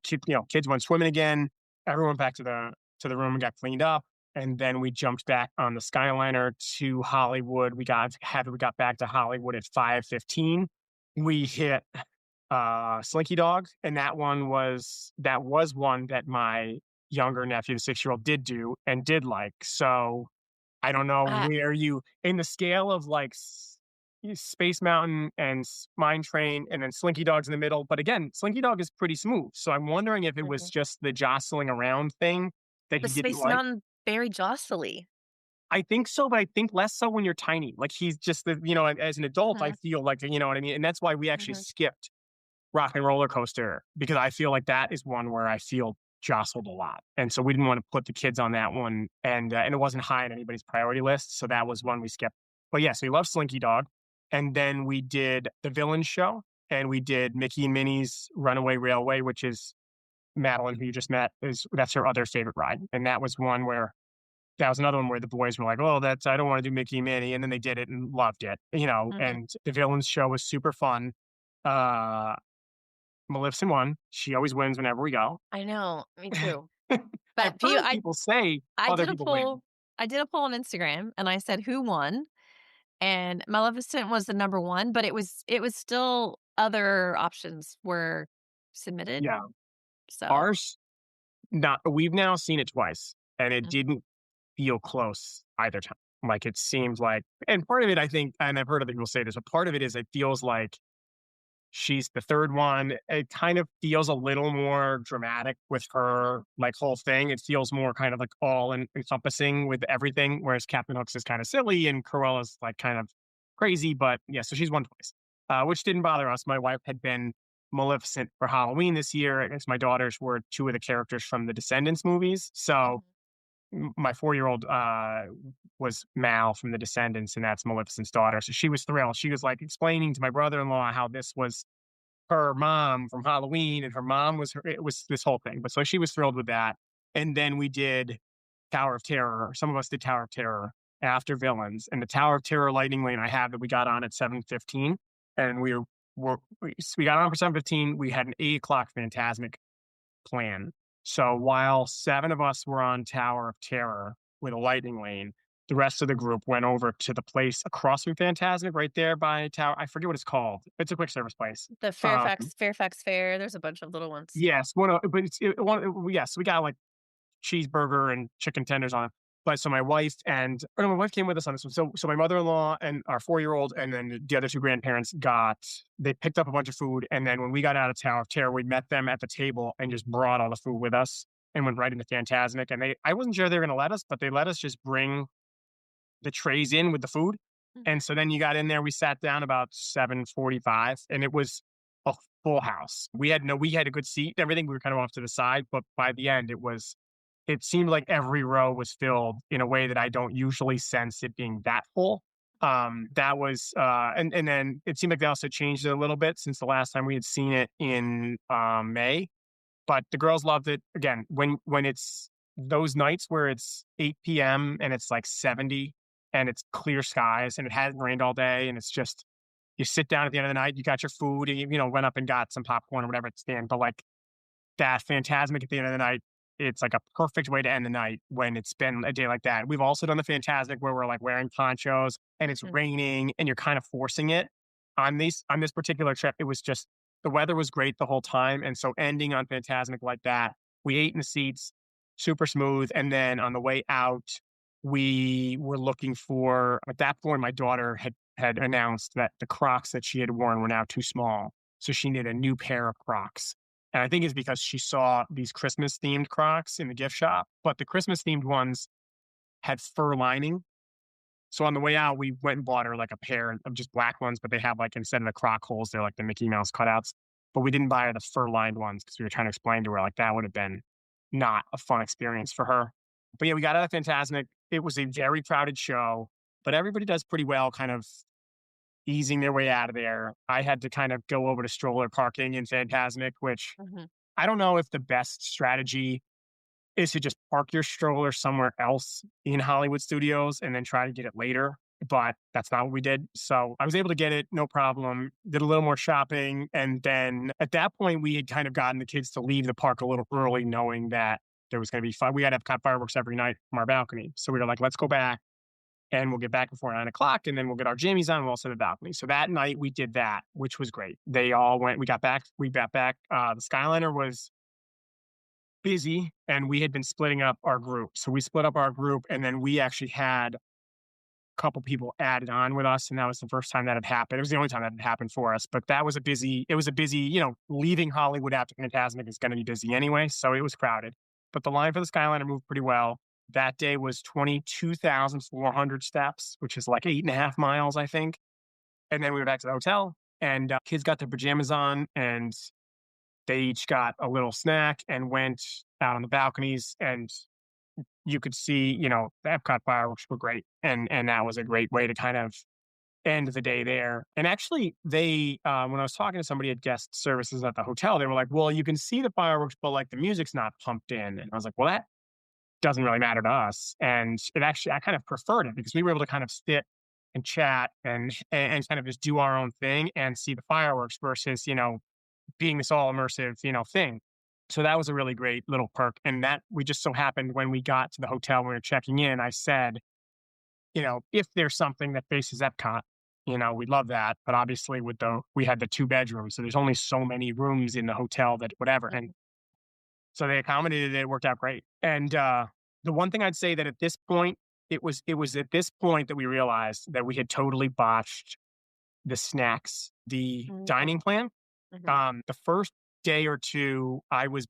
kids went swimming again. Everyone went back to the room and got cleaned up. And then we jumped back on the Skyliner to Hollywood. We got back to Hollywood at 5:15. We hit Slinky Dog, and that was one that my younger nephew, the 6-year-old, did do and did like. So I don't know where you in the scale of like Space Mountain and Mine Train, and then Slinky Dog's in the middle. But again, Slinky Dog is pretty smooth. So I'm wondering if it was just the jostling around thing that The he didn't Space like. Mountain very jostly. I think so, but I think less so when you're tiny. Like he's just as an adult, I feel like, what I mean? And that's why we actually skipped Rock and Roller Coaster, because I feel like that is one where I feel jostled a lot. And so we didn't want to put the kids on that one. And it wasn't high on anybody's priority list. So that was one we skipped. But yeah, so we love Slinky Dog. And then we did the Villain Show, and we did Mickey and Minnie's Runaway Railway, which is Madeline, who you just met, that's her other favorite ride. And that was another one where the boys were like, oh, I don't want to do Mickey and Minnie. And then they did it and loved it, and the Villains Show was super fun. Maleficent won. She always wins whenever we go. I know, me too. But people say other people win. I did a poll on Instagram, and I said who won, and Maleficent was the number one, but it was still other options were submitted. Yeah. So Ours, we've now seen it twice, and it didn't feel close either time. Like it seems like, and part of it, I think, and I've heard other people say this, but part of it is it feels like she's the third one. It kind of feels a little more dramatic with her like whole thing. It feels more kind of like all encompassing with everything, whereas Captain Hooks is kind of silly and Cruella's like kind of crazy. But yeah, so she's won twice, which didn't bother us. My wife had been Maleficent for Halloween this year. I guess my daughters were two of the characters from the Descendants movies. So my 4-year-old was Mal from the Descendants, and that's Maleficent's daughter. So she was thrilled. She was like explaining to my brother-in-law how this was her mom from Halloween, and her mom was her. It was this whole thing. But so she was thrilled with that. And then we did Tower of Terror. Some of us did Tower of Terror after Villains, and the Tower of Terror Lightning Lane I have that we got on at 7:15, and we got on for 7:15. We had an 8 o'clock Phantasmic plan. So while 7 of us were on Tower of Terror with a lightning lane, the rest of the group went over to the place across from Phantasmic, right there by Tower. I forget what it's called. It's a quick service place. The Fairfax Fair. There's a bunch of little ones. Yes, but yes, we got like cheeseburger and chicken tenders on it. But so my wife my wife came with us on this one. So my mother-in-law and our 4-year-old, and then the other two grandparents they picked up a bunch of food. And then when we got out of Tower of Terror, we met them at the table and just brought all the food with us and went right into Phantasmic. And I wasn't sure they were going to let us, but they let us just bring the trays in with the food. And so then you got in there, we sat down about 7:45, and it was a full house. We had a good seat and everything. We were kind of off to the side, but by the end it seemed like every row was filled in a way that I don't usually sense it being that full. That was, and then it seemed like they also changed it a little bit since the last time we had seen it in May. But the girls loved it. Again, when it's those nights where it's 8 p.m. and it's like 70 and it's clear skies and it hasn't rained all day, and it's just, you sit down at the end of the night, you got your food, and you went up and got some popcorn or whatever at the stand. But like that Phantasmic at the end of the night, it's like a perfect way to end the night when it's been a day like that. We've also done the Phantasmic where we're like wearing ponchos and it's raining and you're kind of forcing it. On this particular trip, it was just, the weather was great the whole time. And so ending on Phantasmic like that, we ate in the seats, super smooth. And then on the way out, we were looking for, at that point, my daughter had announced that the Crocs that she had worn were now too small. So she needed a new pair of Crocs. And I think it's because she saw these Christmas themed Crocs in the gift shop, but the Christmas themed ones had fur lining. So on the way out, we went and bought her like a pair of just black ones, but they have like, instead of the Croc holes, they're like the Mickey Mouse cutouts. But we didn't buy her the fur lined ones because we were trying to explain to her like that would have been not a fun experience for her. But yeah, we got out of Phantasmic. It was a very crowded show, but everybody does pretty well kind of easing their way out of there. I had to kind of go over to stroller parking in Phantasmic, which I don't know if the best strategy is to just park your stroller somewhere else in Hollywood Studios and then try to get it later. But that's not what we did. So I was able to get it, no problem. Did a little more shopping. And then at that point, we had kind of gotten the kids to leave the park a little early, knowing that there was going to be fun. We had to have fireworks every night from our balcony. So we were like, let's go back and we'll get back before 9 o'clock, and then we'll get our jammies on and we'll sit at the balcony. So that night we did that, which was great. They all went, we got back. The Skyliner was busy and we had been splitting up our group. So we split up our group, and then we actually had a couple people added on with us. And that was the first time that had happened. It was the only time that had happened for us, but it was a busy, leaving Hollywood after Phantasmic is going to be busy anyway. So it was crowded, but the line for the Skyliner moved pretty well. That day was 22,400 steps, which is like 8.5 miles, I think. And then we went back to the hotel, and kids got their pajamas on, and they each got a little snack and went out on the balconies, and you could see, the Epcot fireworks were great. And that was a great way to kind of end the day there. And actually, they, when I was talking to somebody at guest services at the hotel, they were like, well, you can see the fireworks, but like the music's not pumped in. And I was like, well, that doesn't really matter to us. And it actually, I kind of preferred it because we were able to kind of sit and chat and kind of just do our own thing and see the fireworks versus, being this all immersive, thing. So that was a really great little perk. And that we just so happened when we got to the hotel, when we were checking in, I said, if there's something that faces Epcot, we'd love that. But obviously we had the 2 bedrooms. So there's only so many rooms in the hotel that whatever. And so they accommodated it. It worked out great. And the The one thing I'd say that at this point, it was at this point that we realized that we had totally botched the snacks, the dining plan. The first day or two, I was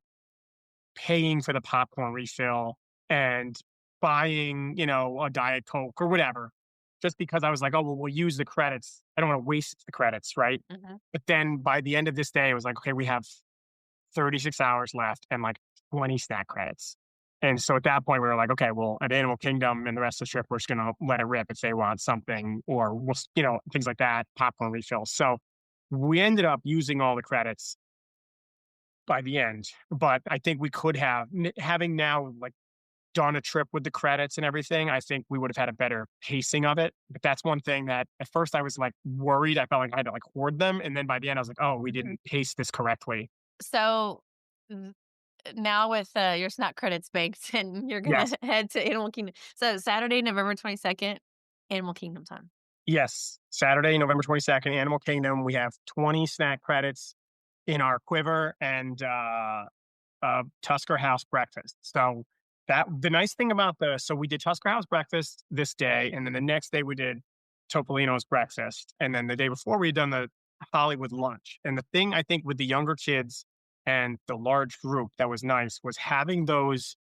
paying for the popcorn refill and buying, a Diet Coke or whatever, just because I was like, oh, well, we'll use the credits. I don't want to waste the credits, right? But then by the end of this day, it was like, okay, we have 36 hours left and like 20 snack credits. And so at that point, we were like, okay, well, at Animal Kingdom and the rest of the trip, we're just going to let it rip if they want something or, things like that, popcorn refills. So we ended up using all the credits by the end. But I think we could have, having now like done a trip with the credits and everything, I think we would have had a better pacing of it. But that's one thing that at first I was like worried. I felt like I had to like hoard them. And then by the end, I was like, oh, we didn't pace this correctly. So now with your snack credits banked and you're going Yes. to head to Animal Kingdom. So Saturday, November 22nd, Animal Kingdom time. Yes. Saturday, November 22nd, Animal Kingdom. We have 20 snack credits in our quiver and Tusker House breakfast. So the nice thing about so we did Tusker House breakfast this day, and then the next day we did Topolino's breakfast, and then the day before we had done the Hollywood lunch. And the thing I think with the younger kids and the large group that was nice was having those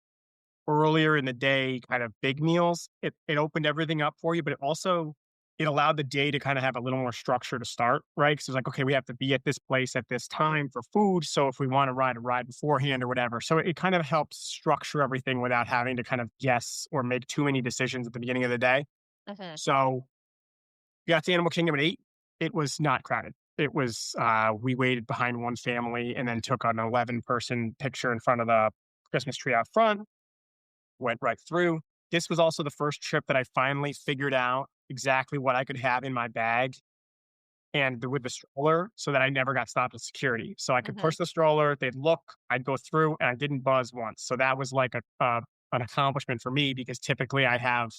earlier in the day kind of big meals. It opened everything up for you, but it allowed the day to kind of have a little more structure to start, right? Because it's like, okay, we have to be at this place at this time for food. So if we want to ride a ride beforehand or whatever. So it kind of helps structure everything without having to kind of guess or make too many decisions at the beginning of the day. So we got to Animal Kingdom at 8. It was not crowded. It was, we waited behind one family and then took an 11-person picture in front of the Christmas tree out front, went right through. This was also the first trip that I finally figured out exactly what I could have in my bag and with the stroller so that I never got stopped at security. So I could push the stroller, they'd look, I'd go through, and I didn't buzz once. So that was like an accomplishment for me because typically I have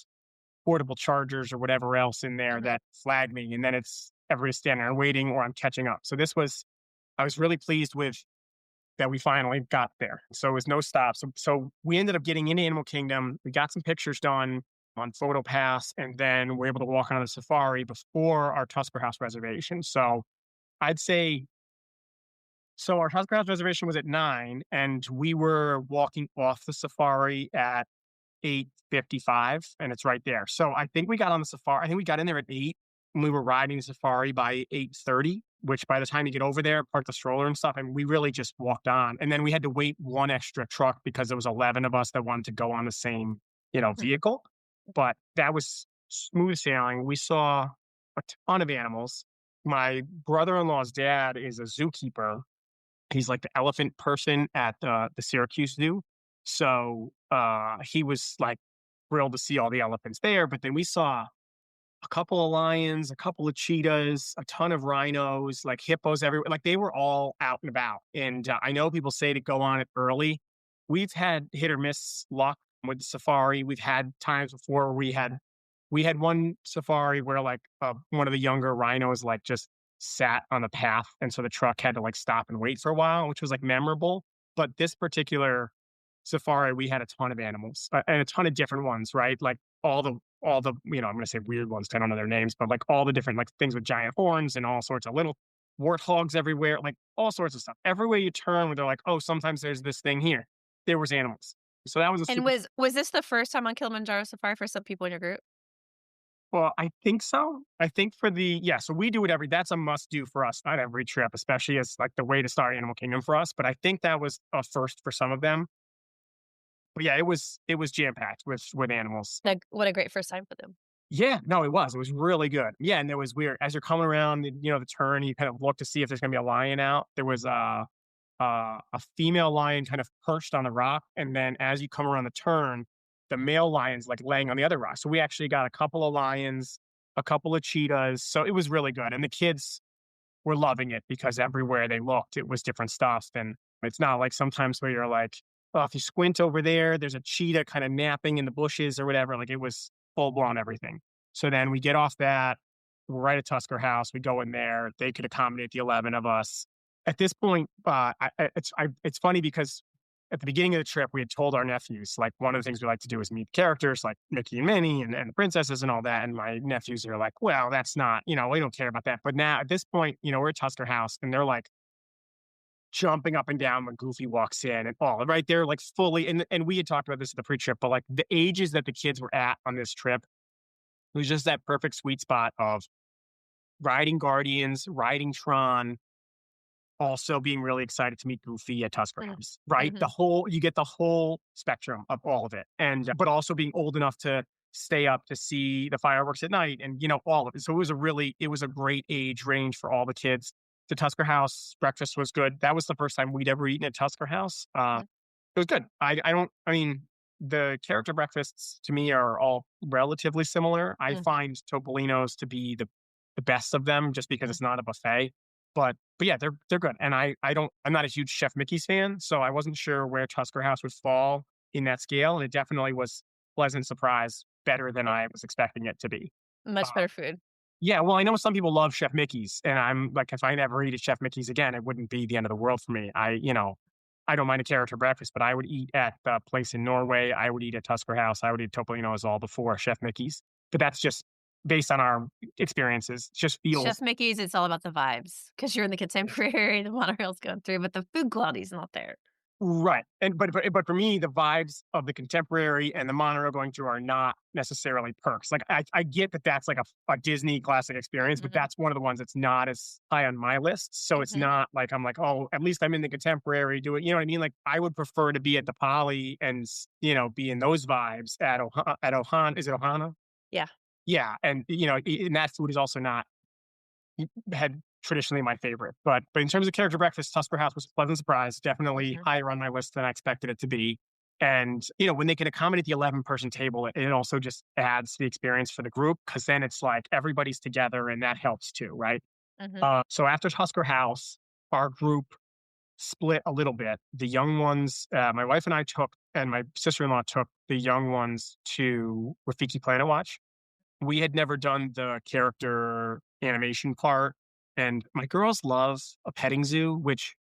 portable chargers or whatever else in there that flag me. And then it's everybody's standing there waiting or I'm catching up. So I was really pleased with that we finally got there. So it was no stop. So we ended up getting into Animal Kingdom. We got some pictures done on PhotoPass, and then we're able to walk on the safari before our Tusker House reservation. So I'd say, our Tusker House reservation was at 9, and we were walking off the safari at 8:55, and it's right there. So I think we got on the safari. I think we got in there at 8, and we were riding the safari by 8:30. Which by the time you get over there, park the stroller and stuff, and we really just walked on. And then we had to wait one extra truck because there was 11 of us that wanted to go on the same, vehicle. But that was smooth sailing. We saw a ton of animals. My brother-in-law's dad is a zookeeper. He's like the elephant person at the Syracuse Zoo. So he was like thrilled to see all the elephants there. But then we saw a couple of lions, a couple of cheetahs, a ton of rhinos, like hippos everywhere. Like they were all out and about. And I know people say to go on it early. We've had hit or miss luck with the safari. We've had times before we had one safari where like one of the younger rhinos like just sat on the path. And so the truck had to like stop and wait for a while, which was like memorable. But this particular safari, we had a ton of animals and a ton of different ones, right? Like all the, I'm going to say weird ones. I don't know their names, but like all the different like things with giant horns and all sorts of little warthogs everywhere, like all sorts of stuff. Everywhere you turn, where they're like, oh, sometimes there's this thing here. There was animals. So that was And was this the first time on Kilimanjaro Safari for some people in your group? Well, I think so. I think so we do it that's a must do for us, not every trip, especially as like the way to start Animal Kingdom for us. But I think that was a first for some of them. But yeah, it was jam packed with animals. Like, what a great first time for them. Yeah, no, it was really good. Yeah. And there was weird as you're coming around, the turn, you kind of look to see if there's going to be a lion out. There was a female lion kind of perched on the rock. And then as you come around the turn, the male lion's like laying on the other rock. So we actually got a couple of lions, a couple of cheetahs. So it was really good. And the kids were loving it because everywhere they looked, it was different stuff. And it's not like sometimes where you're like, oh, if you squint over there's a cheetah kind of napping in the bushes or whatever. Like it was full blown everything. So then we get off that, we're right at Tusker House. We go in there. They could accommodate the 11 of us. At this point, it's funny because at the beginning of the trip, we had told our nephews, like, one of the things we like to do is meet characters like Mickey and Minnie and the princesses and all that. And my nephews are like, well, that's not, we don't care about that. But now at this point, we're at Tusker House and they're like jumping up and down when Goofy walks in and all right there, like fully. And we had talked about this at the pre-trip, but like the ages that the kids were at on this trip, it was just that perfect sweet spot of riding Guardians, riding Tron, also being really excited to meet Goofy at Tusker House, right? You get the whole spectrum of all of it. And, but also being old enough to stay up to see the fireworks at night and, all of it. So it was a great age range for all the kids. The Tusker House breakfast was good. That was the first time we'd ever eaten at Tusker House. It was good. The character breakfasts to me are all relatively similar. I find Topolino's to be the best of them just because it's not a buffet. But yeah, they're good. And I'm not a huge Chef Mickey's fan, so I wasn't sure where Tusker House would fall in that scale. And it definitely was pleasant surprise, better than I was expecting it to be. Much better food. Yeah, well, I know some people love Chef Mickey's, and I'm like, if I never eat at Chef Mickey's again, it wouldn't be the end of the world for me. I don't mind a character breakfast, but I would eat at the place in Norway. I would eat at Tusker House. I would eat Topolino's all before Chef Mickey's. But that's just based on our experiences. It just feels Chef Mickey's, it's all about the vibes because you're in the contemporary, the monorail's going through, but the food quality's not there. right. And but for me, the vibes of the contemporary and the monorail going through are not necessarily perks. Like I get that that's like a Disney classic experience, but that's one of the ones that's not as high on my list. So it's not like I'm like, oh, at least I'm in the contemporary. Do it, you know what I mean? Like I would prefer to be at the Poly and be in those vibes at Ohana. Is it Ohana? Yeah. Yeah, and and that food is also not had traditionally my favorite. But in terms of character breakfast, Tusker House was a pleasant surprise. Definitely higher on my list than I expected it to be. And when they can accommodate the 11-person table, it also just adds to the experience for the group because then it's like everybody's together and that helps too, right? So after Tusker House, our group split a little bit. The young ones, my wife and I took, and my sister-in-law took the young ones to Rafiki Planet Watch. We had never done the character animation part, and my girls love a petting zoo, which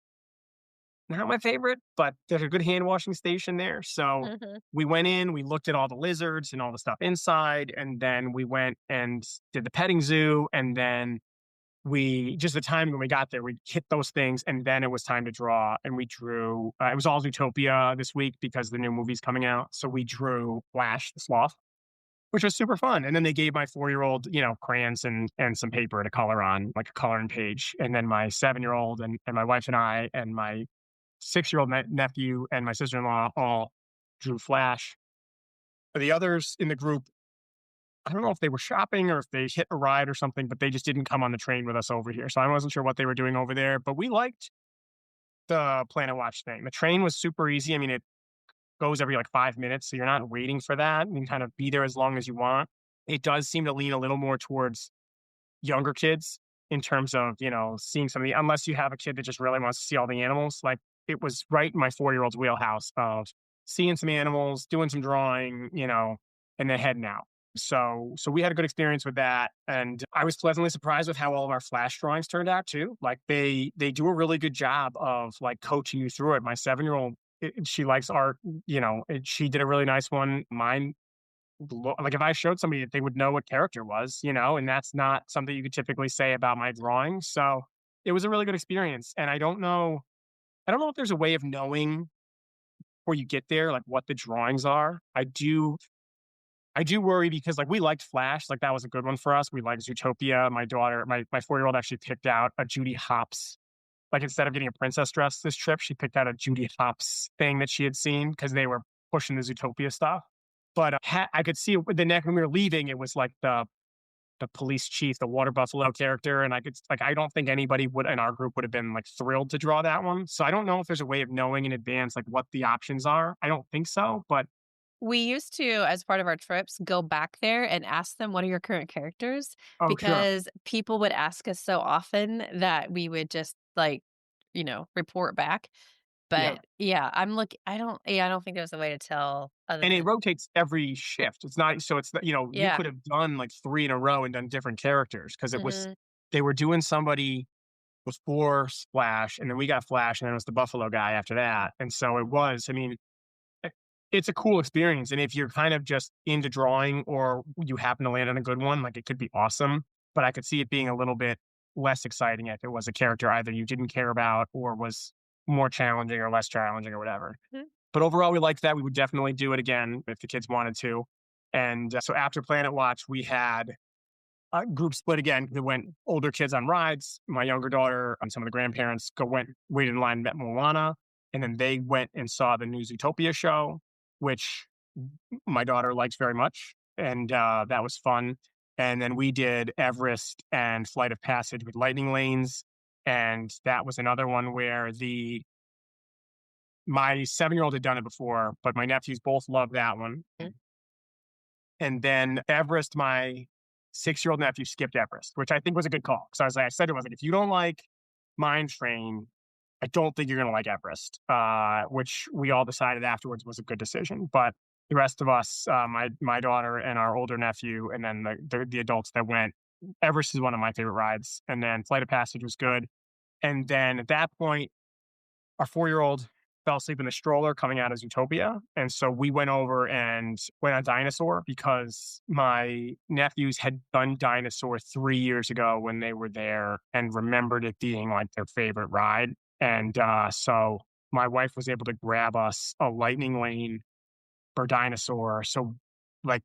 not my favorite, but there's a good hand washing station there. So we went in, we looked at all the lizards and all the stuff inside, and then we went and did the petting zoo, and then the time when we got there, we hit those things, and then it was time to draw, and we drew. It was all Zootopia this week because the new movie's coming out, so we drew Flash the Sloth, which was super fun. And then they gave my 4-year-old, crayons and some paper to color on, like a coloring page. And then my 7-year-old and my wife and I and my 6-year-old nephew and my sister-in-law all drew Flash. The others in the group, I don't know if they were shopping or if they hit a ride or something, but they just didn't come on the train with us over here. So I wasn't sure what they were doing over there, but we liked the Planet Watch thing. The train was super easy. I mean, it goes every like 5 minutes, so you're not waiting for that. You can kind of be there as long as you want. It does seem to lean a little more towards younger kids in terms of, seeing something, unless you have a kid that just really wants to see all the animals. Like it was right in my 4-year-old's wheelhouse of seeing some animals, doing some drawing, and then heading out. So we had a good experience with that. And I was pleasantly surprised with how all of our Flash drawings turned out too. Like they do a really good job of like coaching you through it. My 7-year-old, she likes art, she did a really nice one. Mine, like if I showed somebody, they would know what character was, and that's not something you could typically say about my drawing. So it was a really good experience. And I don't know if there's a way of knowing before you get there, like what the drawings are. I do worry because like we liked Flash, like that was a good one for us. We liked Zootopia. My daughter, my 4-year-old actually picked out a Judy Hopps. Like instead of getting a princess dress this trip, she picked out a Judy Hopps thing that she had seen because they were pushing the Zootopia stuff. But I could see the neck when we were leaving, it was like the police chief, the water buffalo character, and I don't think anybody would in our group would have been like thrilled to draw that one. So I don't know if there's a way of knowing in advance like what the options are. I don't think so, but we used to, as part of our trips, go back there and ask them, what are your current characters? Sure. Because people would ask us so often that we would just report back. But I don't think there's a way to tell. It rotates every shift. It's not, so it's, you could have done like 3 in a row and done different characters because they were doing somebody before Splash, and then we got Flash, and then it was the Buffalo guy after that. And so it was, I mean, it's a cool experience. And if you're kind of just into drawing or you happen to land on a good one, like it could be awesome. But I could see it being a little bit less exciting if it was a character either you didn't care about or was more challenging or less challenging or whatever. Mhm. But overall, we liked that. We would definitely do it again if the kids wanted to. And so after Planet Watch, we had a group split again. They went older kids on rides. My younger daughter and some of the grandparents waited in line and met Moana. And then they went and saw the new Zootopia show, which my daughter liked very much. And that was fun. And then we did Everest and Flight of Passage with lightning lanes. And that was another one where my 7-year-old had done it before, but my nephews both loved that one. And then Everest, my 6-year-old nephew skipped Everest, which I think was a good call. Because I said to him, if you don't like Mine Train, I don't think you're going to like Everest, which we all decided afterwards was a good decision. But the rest of us, my daughter and our older nephew, and then the adults that went, Everest is one of my favorite rides. And then Flight of Passage was good. And then at that point, our 4-year-old fell asleep in the stroller coming out of Zootopia. And so we went over and went on Dinosaur because my nephews had done Dinosaur 3 years ago when they were there and remembered it being like their favorite ride. And so my wife was able to grab us a lightning lane for Dinosaur. So like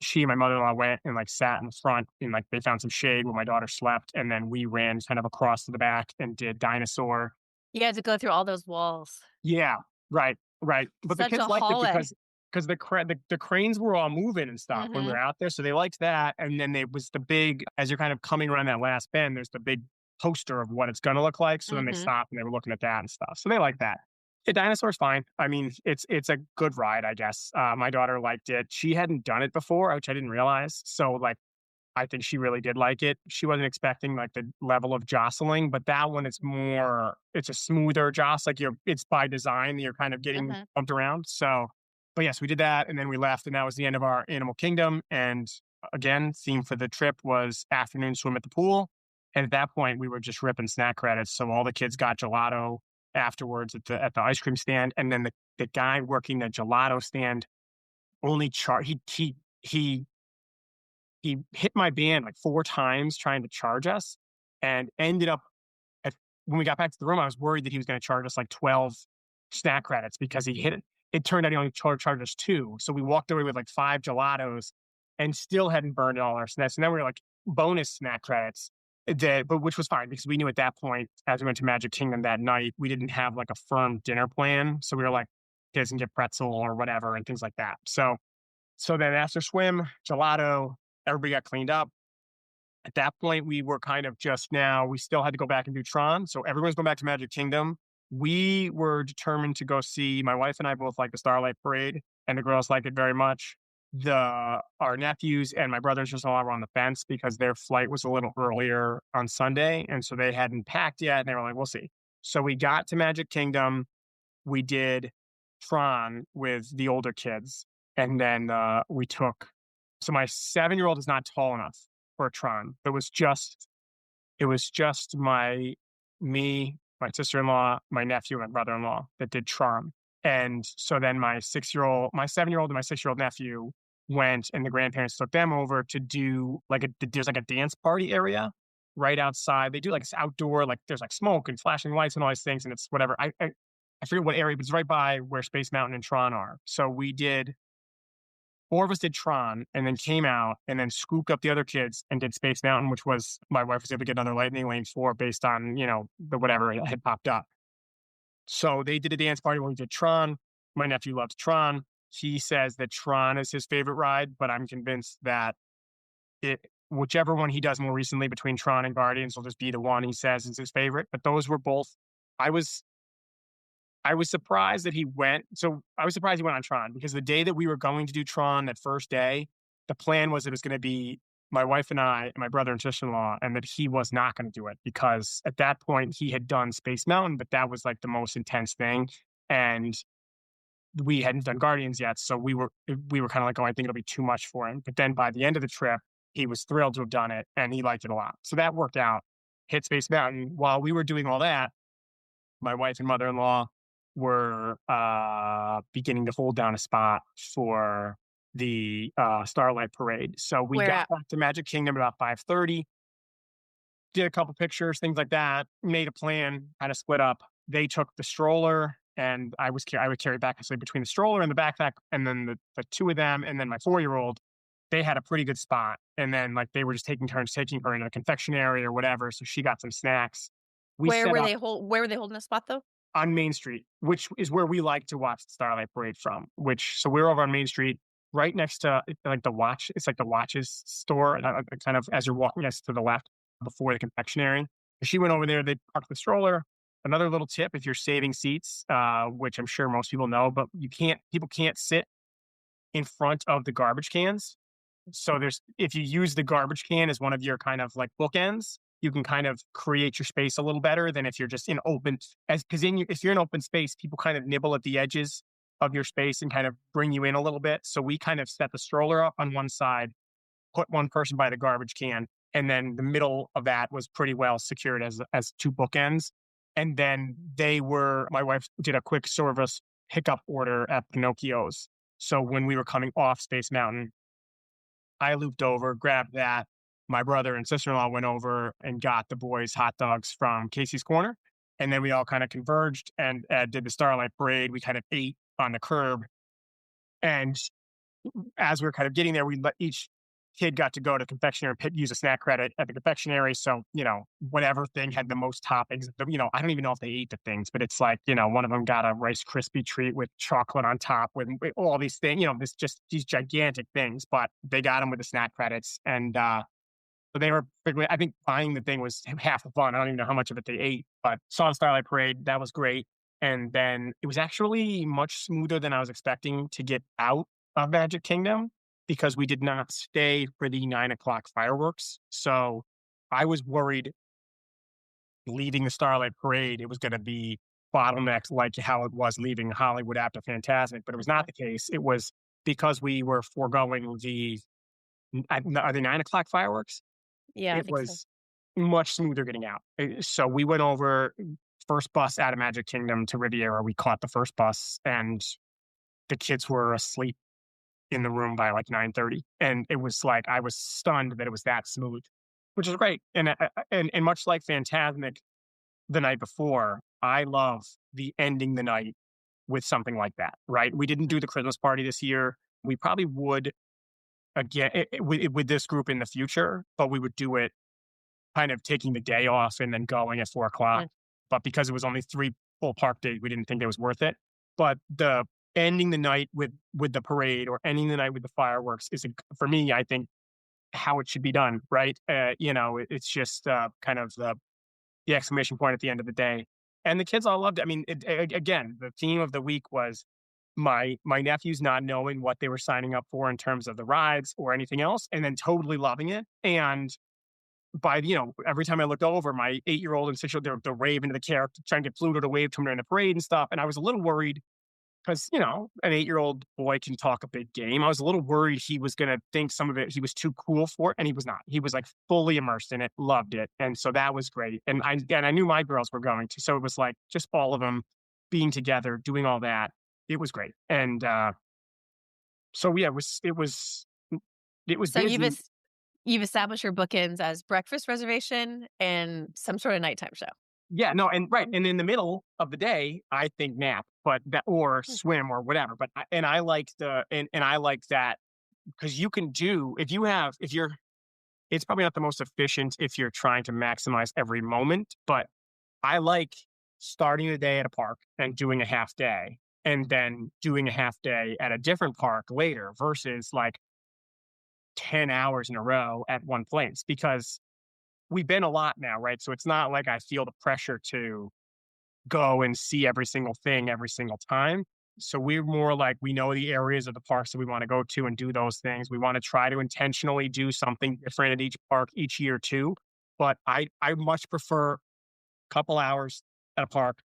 she and my mother-in-law went and like sat in the front and like they found some shade where my daughter slept. And then we ran kind of across to the back and did Dinosaur. You had to go through all those walls. Yeah, right. But Such the kids a liked hallway. it because the cranes were all moving and stuff when we were out there. So they liked that. And then there was the big, as you're kind of coming around that last bend, there's the big poster of what it's going to look like. So then they stopped and they were looking at that and stuff. So they like that. Yeah, Dinosaur's fine. I mean, it's a good ride, I guess. My daughter liked it. She hadn't done it before, which I didn't realize. So like, I think she really did like it. She wasn't expecting like the level of jostling, but that one it's a smoother jostle. Like it's by design, you're kind of getting bumped around. So, but yes, we did that. And then we left and that was the end of our Animal Kingdom. And again, theme for the trip was afternoon swim at the pool. And at that point we were just ripping snack credits. So all the kids got gelato afterwards at the ice cream stand. And then the guy working the gelato stand only he hit my band like 4 times trying to charge us and ended up when we got back to the room, I was worried that he was going to charge us like 12 snack credits because he hit it. It turned out he only charged us 2. So we walked away with like 5 gelatos and still hadn't burned all our snacks. And then we were like bonus snack credits, but which was fine because we knew at that point, as we went to Magic Kingdom that night, we didn't have like a firm dinner plan. So we were like, kids can get pretzel or whatever and things like that. So then after swim, gelato, everybody got cleaned up. At that point, we were kind of we still had to go back and do Tron. So everyone's going back to Magic Kingdom. We were determined to go see, my wife and I both like the Starlight Parade, and the girls like it very much. Our nephews and my brother and sister-in-law were on the fence because their flight was a little earlier on Sunday. And so they hadn't packed yet. And they were like, we'll see. So we got to Magic Kingdom. We did Tron with the older kids. And then so my 7-year-old is not tall enough for a Tron. It was just me, my sister-in-law, my nephew, and my brother-in-law that did Tron. And so then my 7-year-old and my 6-year-old nephew went and the grandparents took them over to do there's like a dance party area right outside. They do like this outdoor, like there's like smoke and flashing lights and all these things. And it's whatever. I forget what area, but it's right by where Space Mountain and Tron are. So 4 of us did Tron and then came out and then scooped up the other kids and did Space Mountain, which was my wife was able to get another lightning lane for based on, the whatever had popped up. So they did a dance party when we did Tron. My nephew loves Tron. He says that Tron is his favorite ride, but I'm convinced that whichever one he does more recently between Tron and Guardians will just be the one he says is his favorite. But those were both, I was surprised that he went. So I was surprised he went on Tron because the day that we were going to do Tron, that first day, the plan was it was going to be my wife and I and my brother and sister-in-law, and that he was not going to do it because at that point he had done Space Mountain, but that was like the most intense thing. And we hadn't done Guardians yet. So we were kind of like, oh, I think it'll be too much for him. But then by the end of the trip, he was thrilled to have done it and he liked it a lot. So that worked out. hit Space Mountain. While we were doing all that, my wife and mother-in-law were beginning to hold down a spot for the Starlight Parade. So we Where got at? back to Magic Kingdom about 5:30, did a couple pictures, things like that, made a plan, kind of split up. They took the stroller, and I would carry back, so between the stroller and the backpack, and then the two of them, and then my 4-year-old, they had a pretty good spot. And then like they were just taking turns taking her in a confectionery or whatever. So she got some snacks. We Where set were up they where were they holding the spot though? on Main Street, which is where we like to watch the Starlight Parade from. So we're over on Main Street, right next to like the watch. It's like the watches store, kind of as you're walking next to the left before the confectionery. She went over there. They parked the stroller. Another little tip: if you're saving seats, which I'm sure most people know, but people can't sit in front of the garbage cans. So if you use the garbage can as one of your kind of like bookends, you can kind of create your space a little better than if you're just in open, because if you're in open space, people kind of nibble at the edges of your space and kind of bring you in a little bit. So we kind of set the stroller up on one side, put one person by the garbage can, and then the middle of that was pretty well secured as two bookends. And then my wife did a quick service hiccup order at Pinocchio's. So when we were coming off Space Mountain, I looped over, grabbed that. My brother and sister-in-law went over and got the boys hot dogs from Casey's Corner. And then we all kind of converged and did the Starlight Parade. We kind of ate on the curb. And as we were kind of getting there, each kid got to go to confectionery and use a snack credit at the confectionery. So, whatever thing had the most toppings, I don't even know if they ate the things, but it's like, one of them got a Rice Krispie treat with chocolate on top with all these things, these gigantic things, but they got them with the snack credits. And so they were, I think buying the thing was half the fun. I don't even know how much of it they ate, but saw the Starlight Parade. That was great. And then it was actually much smoother than I was expecting to get out of Magic Kingdom, because we did not stay for the 9 o'clock fireworks. So I was worried leaving the Starlight Parade, it was going to be bottlenecks like how it was leaving Hollywood after Fantasmic, but it was not the case. It was because we were foregoing are they 9 o'clock fireworks? Yeah, I It think so. was much smoother getting out. So we went over first bus out of Magic Kingdom to Riviera. We caught the first bus, and the kids were asleep in the room by like 9:30, and it was like I was stunned that it was that smooth, which is great. And much like Fantasmic the night before, I love ending the night with something like that. Right? We didn't do the Christmas party this year. We probably would again with this group in the future, but we would do it kind of taking the day off and then going at 4 o'clock. Mm. But because it was only 3 full park days, we didn't think it was worth it. But the ending the night with the parade or ending the night with the fireworks is, for me, I think, how it should be done, right? It's just kind of the exclamation point at the end of the day. And the kids all loved it. I mean, again, the theme of the week was my nephews not knowing what they were signing up for in terms of the rides or anything else, and then totally loving it. And every time I looked over, my 8-year-old and 6-year-old, they're raving to the character, trying to get Pluto to wave to him during the parade and stuff. And I was a little worried because, an 8-year-old boy can talk a big game. I was a little worried he was going to think some of it, he was too cool for it. And he was not. He was like fully immersed in it, loved it. And so that was great. And I knew my girls were going to. So it was like just all of them being together, doing all that. It was great. And so, yeah, it was So busy. you've established your bookends as breakfast reservation and some sort of nighttime show. Yeah, no, and right, and in the middle of the day, I think nap, but or swim or whatever. But I like I like that because you can do if you're. It's probably not the most efficient if you're trying to maximize every moment, but I like starting the day at a park and doing a half day, and then doing a half day at a different park later versus like 10 hours in a row at one place, because we've been a lot now, right? So it's not like I feel the pressure to go and see every single thing every single time. So we're more like we know the areas of the parks that we want to go to and do those things. We want to try to intentionally do something different at each park each year too. But I much prefer a couple hours at a park,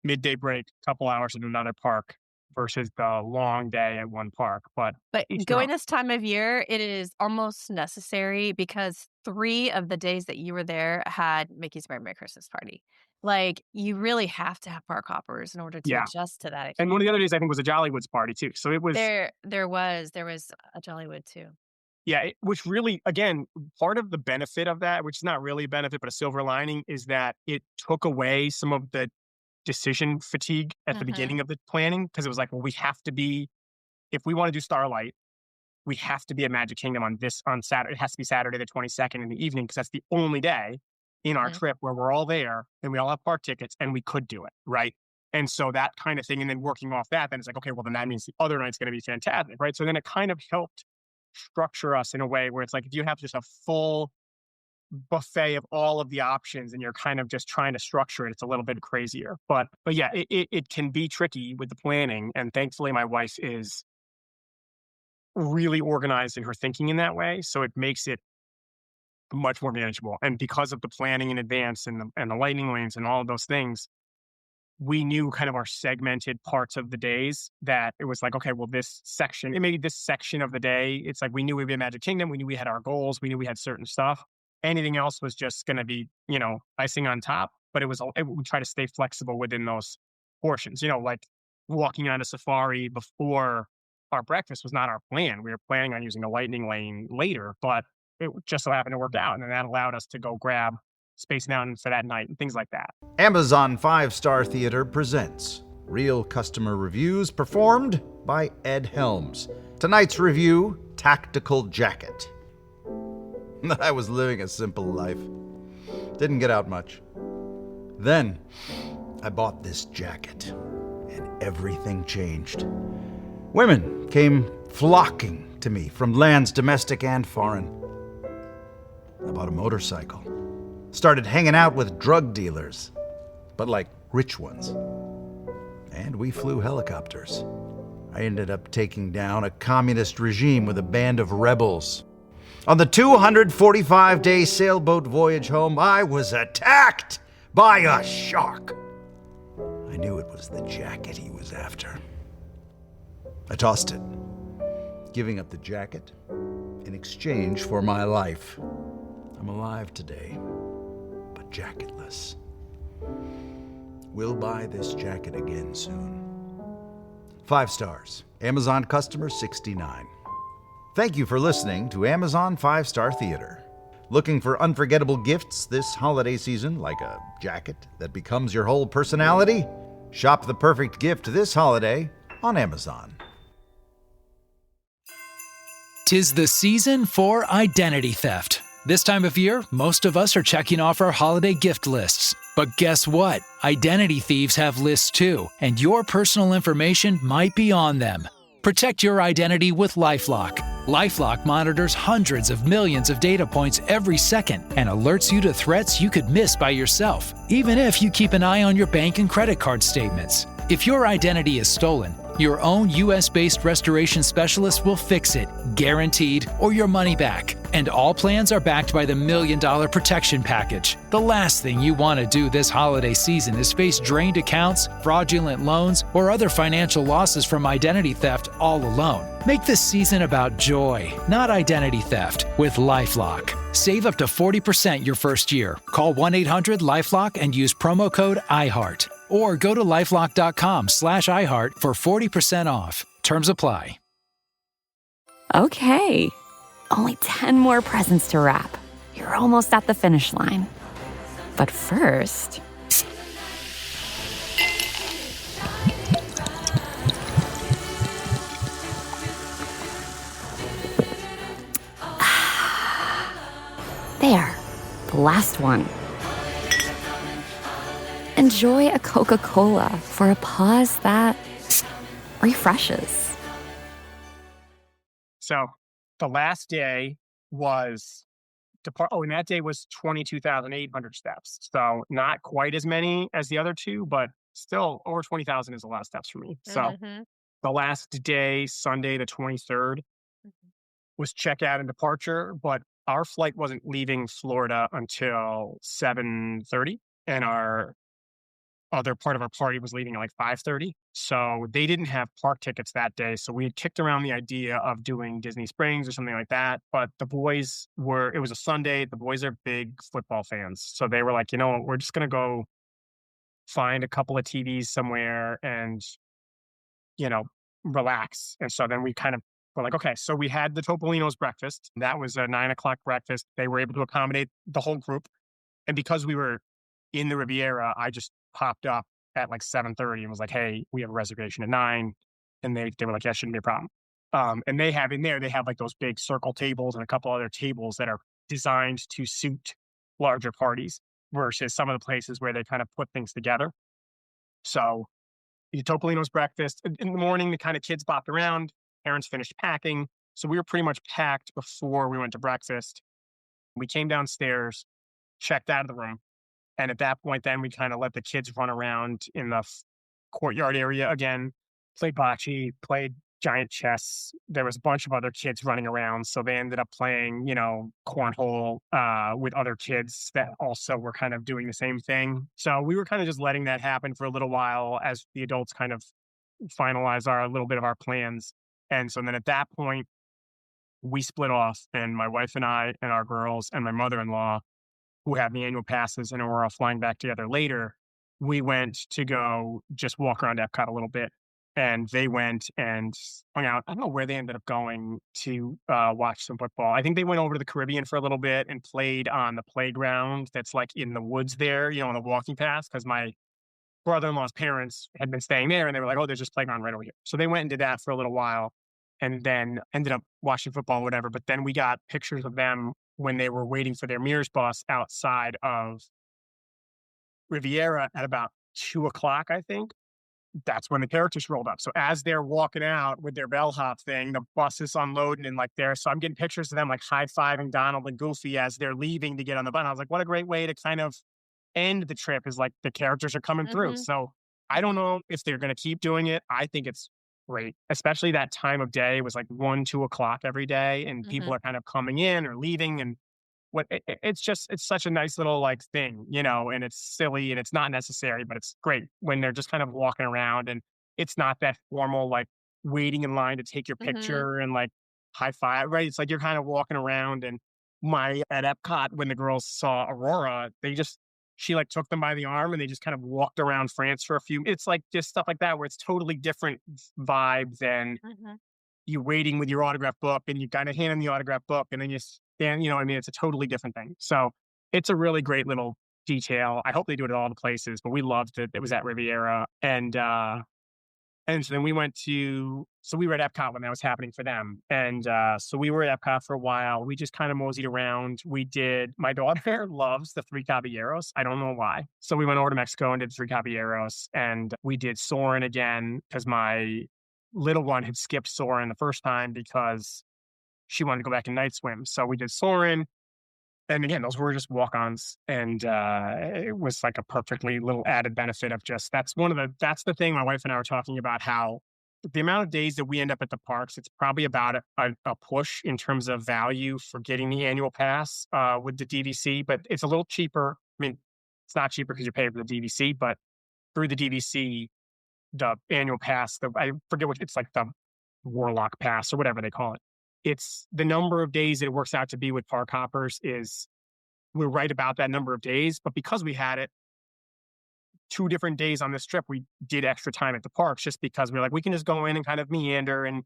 midday break, couple hours at another park, versus the long day at one park. But But each their going own. this time of year, it is almost necessary because 3 of the days that you were there had Mickey's Very Merry Christmas Party. Like, you really have to have park hoppers in order to Yeah. adjust to that. And one of the other days I think was a Jollywoods party too. So it was, There was a Jollywood too. yeah, which really, again, part of the benefit of that, which is not really a benefit, but a silver lining, is that it took away some of the decision fatigue at the Mhm. beginning of the planning because it was like, well, we have to be, if we want to do Starlight, we have to be at Magic Kingdom on Saturday. It has to be Saturday the 22nd in the evening because that's the only day in our Mhm. trip where we're all there and we all have park tickets and we could do it, right? And so that kind of thing, and then working off that, then it's like, okay, well, then that means the other night's going to be fantastic, right? So then it kind of helped structure us in a way where it's like if you have just a full buffet of all of the options and you're kind of just trying to structure it, it's a little bit crazier. But yeah, it can be tricky with the planning. And thankfully my wife is really organized in her thinking in that way. So it makes it much more manageable. And because of the planning in advance and the lightning lanes and all of those things, we knew kind of our segmented parts of the days that it was like, okay, well, this section, it maybe this section of the day, it's like we knew we'd be in Magic Kingdom. We knew we had our goals. We knew we had certain stuff. Anything else was just going to be, icing on top. But we try to stay flexible within those portions. Like walking on a safari before our breakfast was not our plan. We were planning on using a lightning lane later, but it just so happened to work out. And that allowed us to go grab Space Mountain for that night and things like that. Amazon 5-Star Theater presents real customer reviews performed by Ed Helms. Tonight's review, Tactical Jacket. I was living a simple life. Didn't get out much. Then, I bought this jacket, and everything changed. Women came flocking to me from lands domestic and foreign. I bought a motorcycle. Started hanging out with drug dealers, but like rich ones. And we flew helicopters. I ended up taking down a communist regime with a band of rebels. On the 245-day sailboat voyage home, I was attacked by a shark. I knew it was the jacket he was after. I tossed it, giving up the jacket in exchange for my life. I'm alive today, but jacketless. We'll buy this jacket again soon. 5 stars. Amazon customer 69. Thank you for listening to Amazon 5-Star Theater. Looking for unforgettable gifts this holiday season, like a jacket that becomes your whole personality? Shop the perfect gift this holiday on Amazon. 'Tis the season for identity theft. This time of year, most of us are checking off our holiday gift lists. But guess what? Identity thieves have lists too, and your personal information might be on them. Protect your identity with LifeLock. LifeLock monitors hundreds of millions of data points every second and alerts you to threats you could miss by yourself, even if you keep an eye on your bank and credit card statements. If your identity is stolen, your own US-based restoration specialist will fix it, guaranteed, or your money back. And all plans are backed by the $1 Million Protection Package. The last thing you want to do this holiday season is face drained accounts, fraudulent loans, or other financial losses from identity theft all alone. Make this season about joy, not identity theft, with LifeLock. Save up to 40% your first year. Call 1-800-LifeLock and use promo code IHEART. Or go to lifelock.com/iHeart for 40% off. Terms apply. Okay, only 10 more presents to wrap. You're almost at the finish line. But first... There, the last one. Enjoy a Coca-Cola for a pause that refreshes. So the last day was and that day was 22,800 steps. So not quite as many as the other two, but still over 20,000 is a lot of steps for me. So Mhm. the last day, Sunday, the 23rd, was checkout and departure, but our flight wasn't leaving Florida until 7:30, and our other part of our party was leaving at like 5:30. So they didn't have park tickets that day. So we had kicked around the idea of doing Disney Springs or something like that. But the boys it was a Sunday. The boys are big football fans. So they were like, you know what, we're just going to go find a couple of TVs somewhere and, you know, relax. And so then we kind of were like, okay, so we had the Topolino's breakfast. That was a 9 o'clock breakfast. They were able to accommodate the whole group. And because we were in the Riviera, I just popped up at like 7:30 and was like, hey, we have a reservation at 9. And they were like, yeah, shouldn't be a problem. And they have like those big circle tables and a couple other tables that are designed to suit larger parties versus some of the places where they kind of put things together. So the Topolino's breakfast in the morning, the kind of kids bopped around, parents finished packing. So we were pretty much packed before we went to breakfast. We came downstairs, checked out of the room. And at that point, then we kind of let the kids run around in the courtyard area again, played bocce, played giant chess. There was a bunch of other kids running around. So they ended up playing, cornhole with other kids that also were kind of doing the same thing. So we were kind of just letting that happen for a little while as the adults kind of finalized a little bit of our plans. And so then at that point, we split off, and my wife and I and our girls and my mother-in-law, who have the annual passes and we're all flying back together later, we went to go just walk around Epcot a little bit. And they went and hung out. I don't know where they ended up going to watch some football. I think they went over to the Caribbean for a little bit and played on the playground that's like in the woods there, on the walking path, because my brother-in-law's parents had been staying there and they were like, oh, there's just playground right over here. So they went and did that for a little while and then ended up watching football or whatever. But then we got pictures of them when they were waiting for their Mears bus outside of Riviera at about 2 o'clock, I think. That's when the characters rolled up. So as they're walking out with their bellhop thing, the bus is unloading and like there. So I'm getting pictures of them like high-fiving Donald and Goofy as they're leaving to get on the bus. I was like, what a great way to kind of end the trip, is like the characters are coming through. So I don't know if they're going to keep doing it. I think it's great, especially that time of day. It was like 1-2 o'clock every day and people are kind of coming in or leaving, and it's such a nice little like thing, and it's silly and it's not necessary, but it's great when they're just kind of walking around and it's not that formal, like waiting in line to take your picture and like high five, right? It's like you're kind of walking around. And at Epcot, when the girls saw Aurora, she like took them by the arm and they just kind of walked around France for a few. It's like just stuff like that where it's totally different vibe than you waiting with your autograph book and you kind of hand them the autograph book and then you stand, it's a totally different thing. So it's a really great little detail. I hope they do it at all the places, but we loved it. It was at Riviera. And so then we were at Epcot when that was happening for them. And so we were at Epcot for a while. We just kind of moseyed around. My daughter loves the Three Caballeros. I don't know why. So we went over to Mexico and did Three Caballeros, and we did Soarin' again because my little one had skipped Soarin' the first time because she wanted to go back and night swim. So we did Soarin'. And again, those were just walk-ons. And it was like a perfectly little added benefit of just, that's the thing my wife and I were talking about, how the amount of days that we end up at the parks, it's probably about a push in terms of value for getting the annual pass with the DVC, but it's a little cheaper. I mean, it's not cheaper because you're paying for the DVC, but through the DVC, the annual pass, I forget it's like the Warlock Pass or whatever they call it. It's the number of days that it works out to be with park hoppers we're right about that number of days. But because we had it 2 different days on this trip, we did extra time at the parks just because we were like, we can just go in and kind of meander and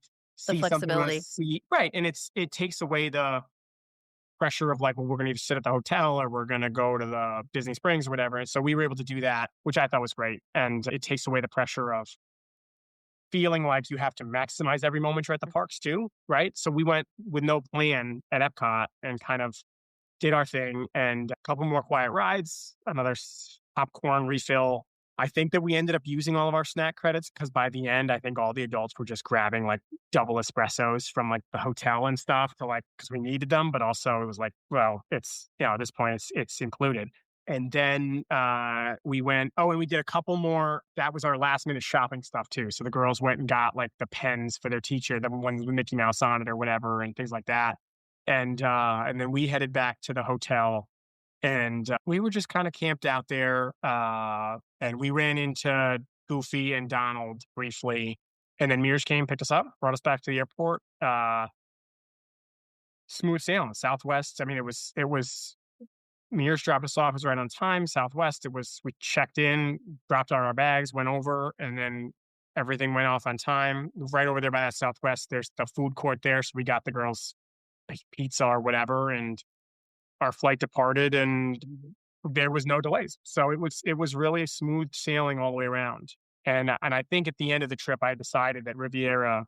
The see something we wanna flexibility. see. Right. And it takes away the pressure of like, well, we're going to either sit at the hotel or we're going to go to the Disney Springs or whatever. And so we were able to do that, which I thought was great. And it takes away the pressure of feeling like you have to maximize every moment you're at the parks too, right? So we went with no plan at Epcot and kind of did our thing, and a couple more quiet rides, another popcorn refill. I think that we ended up using all of our snack credits because by the end, I think all the adults were just grabbing like double espressos from like the hotel and stuff because we needed them, but also it was like, well, it's, at this point it's included. And then we went, and we did a couple more. That was our last minute shopping stuff too. So the girls went and got like the pens for their teacher, the ones with Mickey Mouse on it or whatever, and things like that. And then we headed back to the hotel And we were just kind of camped out there. And we ran into Goofy and Donald briefly. And then Mears came, picked us up, brought us back to the airport. Smooth sailing. Southwest. I mean, it was Mears dropped us off. It was right on time. Southwest. We checked in, dropped all our bags, went over, and then everything went off on time. Right over there by that Southwest, there's the food court there. So we got the girls like pizza or whatever, and our flight departed, and there was no delays. So it was really smooth sailing all the way around. And I think at the end of the trip, I decided that Riviera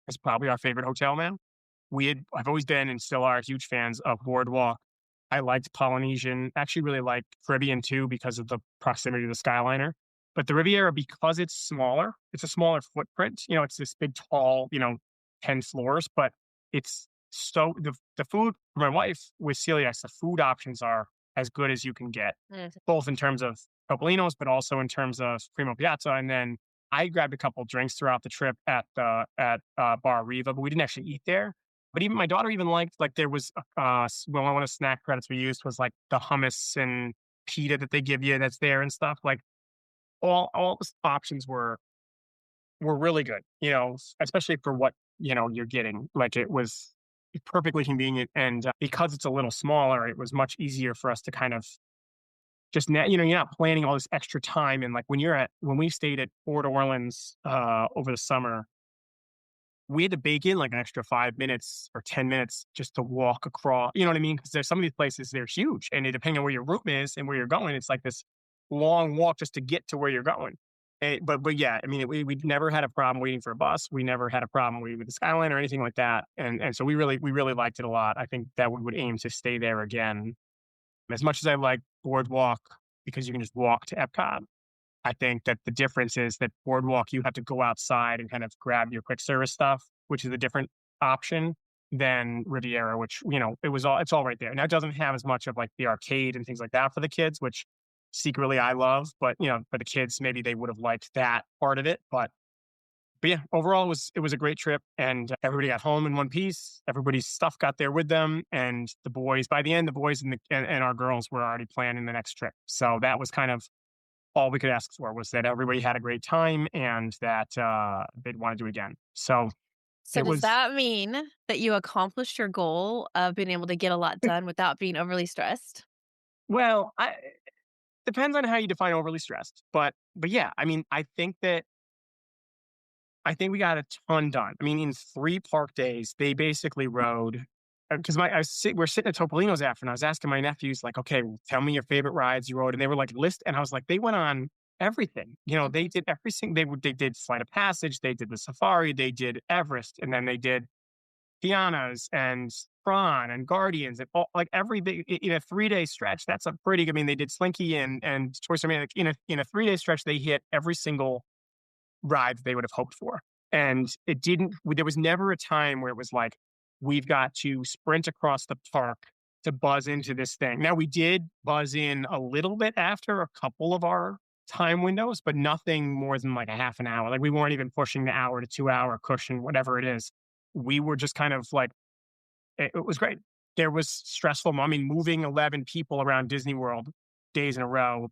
is probably our favorite hotel now. I've always been and still are huge fans of Boardwalk. I liked Polynesian, actually really liked Caribbean too because of the proximity to the Skyliner. But the Riviera, because it's smaller, it's a smaller footprint. It's this big, tall, 10 floors, but it's so the food for my wife with celiac, the food options are as good as you can get, both in terms of Topolino's, but also in terms of Primo Piazza. And then I grabbed a couple drinks throughout the trip at Bar Riva, but we didn't actually eat there. But even my daughter even liked, like, there was one of the snack credits we used was like the hummus and pita that they give you that's there and stuff. Like all the options were really good, especially for what, you're getting. Like it was perfectly convenient. And because it's a little smaller, it was much easier for us to kind of just, you're not planning all this extra time. And like when we stayed at Port Orleans over the summer, we had to bake in like an extra 5 minutes or 10 minutes just to walk across, you know what I mean? Because there's some of these places, they're huge. And depending on where your room is and where you're going, it's like this long walk just to get to where you're going. But yeah, I mean, we never had a problem waiting for a bus. We never had a problem waiting with the Skyline or anything like that. And so we really liked it a lot. I think that we would aim to stay there again. As much as I like Boardwalk because you can just walk to Epcot, I think that the difference is that Boardwalk, you have to go outside and kind of grab your quick service stuff, which is a different option than Riviera, which, it's all right there. Now, it doesn't have as much of like the arcade and things like that for the kids, which secretly I love, but, for the kids, maybe they would have liked that part of it. But yeah, overall, it was a great trip, and everybody got home in one piece. Everybody's stuff got there with them, and by the end, the boys and our girls were already planning the next trip. So that was kind of all we could ask for, was that everybody had a great time and that they'd want to do it again. So does that mean that you accomplished your goal of being able to get a lot done without being overly stressed? Well, depends on how you define overly stressed, but yeah, I mean, I think we got a ton done. I mean, in 3 park days, they basically rode. Because we're sitting at Topolino's after, and I was asking my nephews, like, okay, tell me your favorite rides you rode. And they were like, list. And I was like, they went on everything. They did everything. They did Flight of Passage. They did the Safari. They did Everest. And then they did Tiana's and Tron and Guardians and all, like every big, in a 3-day stretch. That's a pretty, I mean, they did Slinky and Toy Story. Like in a 3-day stretch, they hit every single ride they would have hoped for. And there was never a time where it was like, we've got to sprint across the park to buzz into this thing. Now, we did buzz in a little bit after a couple of our time windows, but nothing more than like a half an hour. Like we weren't even pushing the hour to 2-hour cushion, whatever it is. We were just kind of like, it was great. There was stressful. I mean, moving 11 people around Disney World days in a row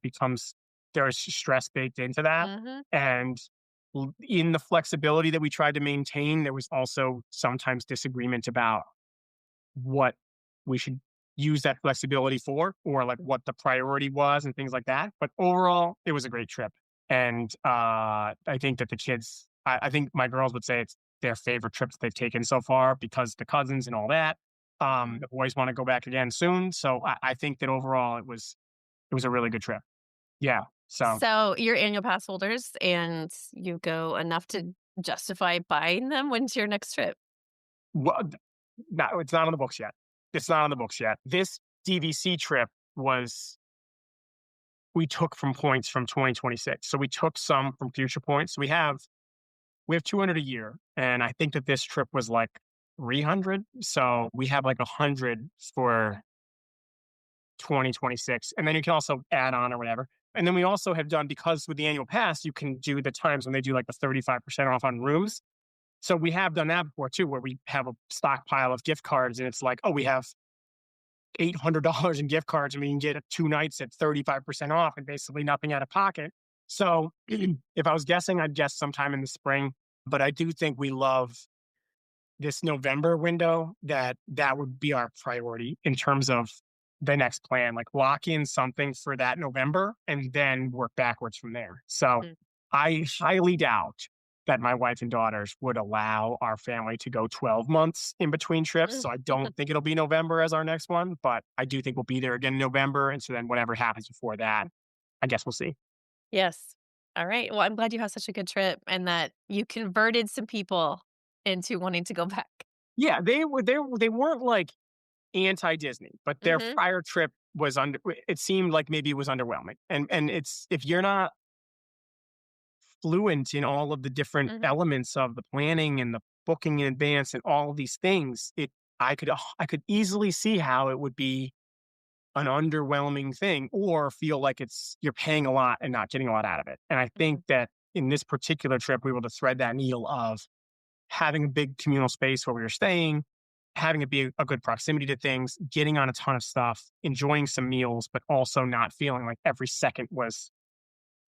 there's stress baked into that. Mm-hmm. And in the flexibility that we tried to maintain, there was also sometimes disagreement about what we should use that flexibility for, or like what the priority was and things like that. But overall, it was a great trip. And I think that the kids, I think my girls would say it's their favorite trips they've taken so far because the cousins and all that. The boys want to go back again soon. So I think that overall it was a really good trip. Yeah. So you're annual pass holders and you go enough to justify buying them. When's your next trip? Well, no, it's not on the books yet. This DVC trip we took from points from 2026. So we took some from future points. We have 200 a year. And I think that this trip was like 300. So we have like 100 for 2026. And then you can also add on or whatever. And then we also have done, because with the annual pass, you can do the times when they do like the 35% off on rooms. So we have done that before too, where we have a stockpile of gift cards and it's like, oh, we have $800 in gift cards and we can get 2 nights at 35% off and basically nothing out of pocket. So if I was guessing, I'd guess sometime in the spring. But I do think we love this November window, that would be our priority in terms of the next plan, like lock in something for that November and then work backwards from there. So Mm. I highly doubt that my wife and daughters would allow our family to go 12 months in between trips. So I don't think it'll be November as our next one, but I do think we'll be there again in November. And so then whatever happens before that, I guess we'll see. Yes. All right. Well, I'm glad you had such a good trip and that you converted some people into wanting to go back. Yeah, they weren't like anti-Disney, but their Mhm. prior trip was it seemed like maybe it was underwhelming. And it's if you're not fluent in all of the different Mhm. elements of the planning and the booking in advance and all of these things, I could easily see how it would be an underwhelming thing or feel like you're paying a lot and not getting a lot out of it. And I think Mhm. that in this particular trip, we were able to thread that needle of having a big communal space where we were staying, having it be a good proximity to things, getting on a ton of stuff, enjoying some meals, but also not feeling like every second was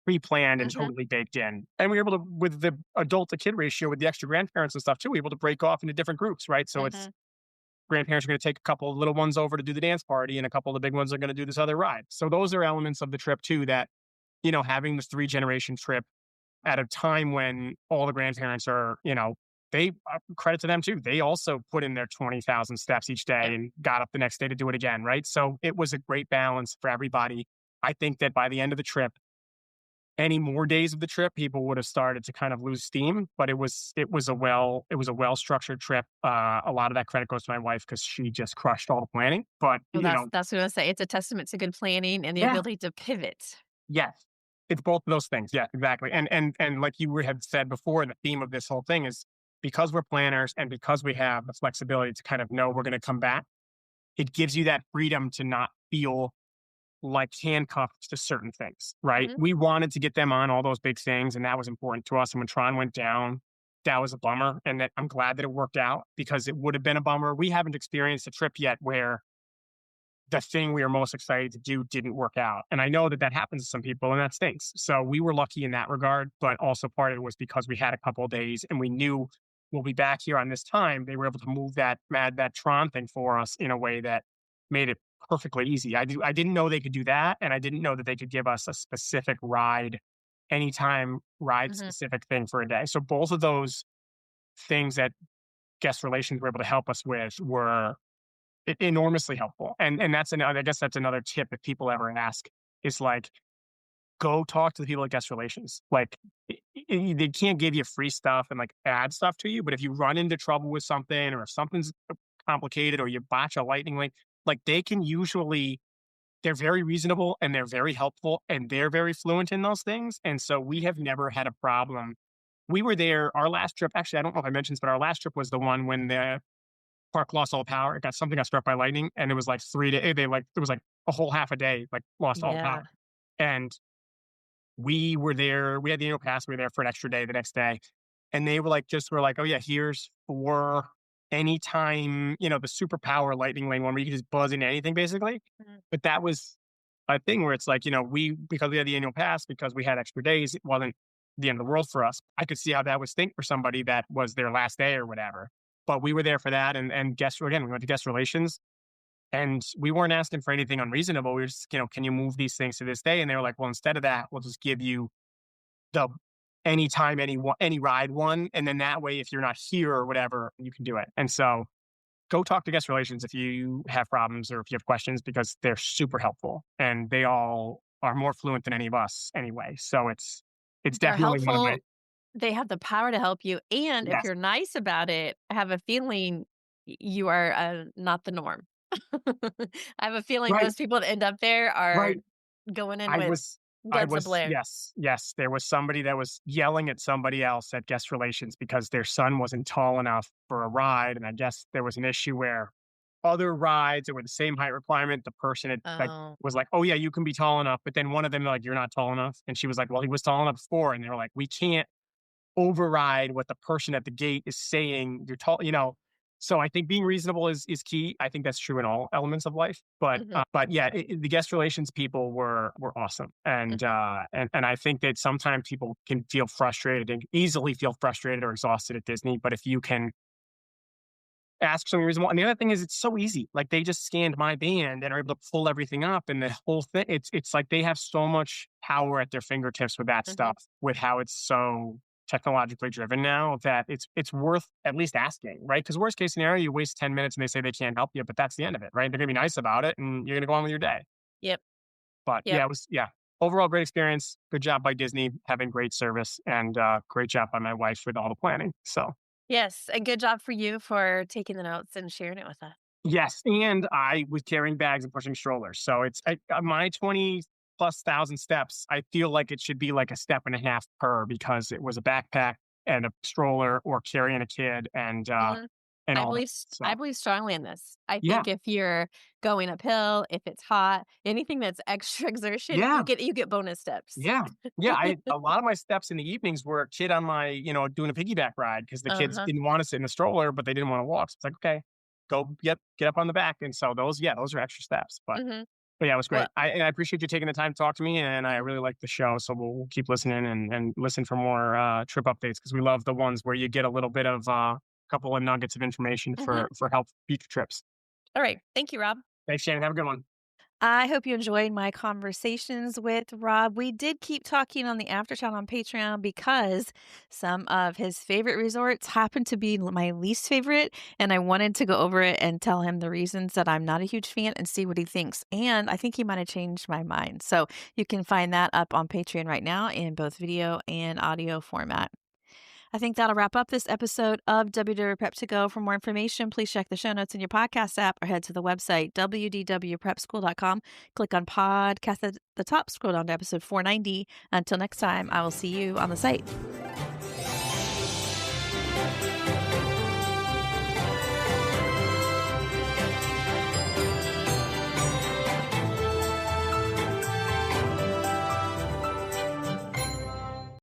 pre-planned and Mhm. totally baked in. And we were able to, with the adult to kid ratio, with the extra grandparents and stuff too, we were able to break off into different groups, right? So it's Mhm. grandparents are going to take a couple of little ones over to do the dance party, and a couple of the big ones are going to do this other ride. So those are elements of the trip too that, having this 3 generation trip at a time when all the grandparents are, they credit to them too. They also put in their 20,000 steps each day Yep. and got up the next day to do it again. Right. So it was a great balance for everybody. I think that by the end of the trip, any more days of the trip, people would have started to kind of lose steam, but it was a well structured trip. A lot of that credit goes to my wife because she just crushed all the planning. But Well, that's what I was say. It's a testament to good planning and the yeah, ability to pivot. yes, it's both of those things. Yeah, exactly. And like you had said before, the theme of this whole thing is because we're planners and because we have the flexibility to kind of know we're going to come back, it gives you that freedom to not feel like handcuffed to certain things, right? Mhm. We wanted to get them on all those big things, and that was important to us. And when Tron went down, that was a bummer. And that I'm glad that it worked out because it would have been a bummer. We haven't experienced a trip yet where the thing we were most excited to do didn't work out. And I know that that happens to some people and that stinks. So we were lucky in that regard, but also part of it was because we had a couple of days and we knew we'll be back here on this time. They were able to move that Tron thing for us in a way that made it perfectly easy. I didn't know they could do that. And I didn't know that they could give us a specific ride, anytime ride Mhm. specific thing for a day. So both of those things that guest relations were able to help us with were enormously helpful. And that's another, I guess that's another tip if people ever ask is like, go talk to the people at guest relations. Like they can't give you free stuff and like add stuff to you, but if you run into trouble with something or if something's complicated or you botch a lightning link, like they can usually, they're very reasonable and they're very helpful and they're very fluent in those things. And so we have never had a problem. We were there, our last trip, actually, I don't know if I mentioned this, but our last trip was the one when the park lost all power. It got something got struck by lightning, and it was like 3 days. It was like a whole half a day, like lost all Yeah. power. And we were there. We had the annual pass. We were there for an extra day the next day, and they were like, oh yeah, here's for anytime the superpower lightning lane one where you can just buzz into anything basically. Mhm. But that was a thing where it's like we because we had the annual pass because we had extra days. It wasn't the end of the world for us. I could see how that would stink for somebody that was their last day or whatever. But we were there for that, and guest again, we went to guest relations, and we weren't asking for anything unreasonable. We were just, can you move these things to this day? And they were like, well, instead of that, we'll just give you the anytime, any ride one, and then that way, if you're not here or whatever, you can do it. And so, go talk to guest relations if you have problems or if you have questions because they're super helpful, and they all are more fluent than any of us anyway. So it's They're definitely one of my helpful. They have the power to help you. And if yes, you're nice about it, I have a feeling you are not the norm. I have a feeling right, most people that end up there are right. going in I with was I guns was a-blare. yes, there was somebody that was yelling at somebody else at guest relations because their son wasn't tall enough for a ride, and I guess there was an issue where other rides that were the same height requirement, the person had Oh. was like, "Oh yeah, you can be tall enough," but then one of them like, "You're not tall enough," and she was like, "Well, he was tall enough before," and they were like, "We can't override what the person at the gate is saying. You're tall," So I think being reasonable is key. I think that's true in all elements of life. But Mhm. but yeah, the guest relations people were awesome, and I think that sometimes people can feel frustrated and easily feel frustrated or exhausted at Disney. But if you can ask something reasonable, and the other thing is it's so easy. Like they just scanned my band and are able to pull everything up, and the whole thing. It's like they have so much power at their fingertips with that Mhm. stuff, with how it's so technologically driven now that it's worth at least asking, right? Because worst case scenario, you waste 10 minutes and they say they can't help you, but that's the end of it, right? They're gonna be nice about it and you're gonna go on with your day. Yep. But Yep. yeah, it was overall great experience. Good job by Disney having great service, and great job by my wife with all the planning. So Yes, and good job for you for taking the notes and sharing it with us. yes, and I was carrying bags and pushing strollers. So my 20 plus thousand steps. I feel like it should be like a step and a half per, because it was a backpack and a stroller or carrying a kid Mhm. and I all that. believe I So believe strongly in this. I yeah, think if you're going uphill, if it's hot, anything that's extra exertion, yeah. you get bonus steps. Yeah. Yeah, a lot of my steps in the evenings were a kid on my, doing a piggyback ride because the kids Uh-huh. didn't wanna sit in the stroller, but they didn't wanna walk. So it's like, "Okay, go get up on the back." And so those are extra steps, Mhm. but yeah, it was Well, great. I appreciate you taking the time to talk to me, and I really like the show, so we'll keep listening and listen for more, trip updates because we love the ones where you get a little bit of, couple of nuggets of information mhm. for help future trips. All right. Thank you, Rob. Thanks, Shannon. Have a good one. I hope you enjoyed my conversations with Rob. We did keep talking on the after chat on Patreon because some of his favorite resorts happen to be my least favorite. And I wanted to go over it and tell him the reasons that I'm not a huge fan and see what he thinks. And I think he might have changed my mind. So you can find that up on Patreon right now in both video and audio format. I think that'll wrap up this episode of WDW Prep to Go. For more information, please check the show notes in your podcast app or head to the website, wdwprepschool.com. Click on podcast at the top, scroll down to episode 490. Until next time, I will see you on the site.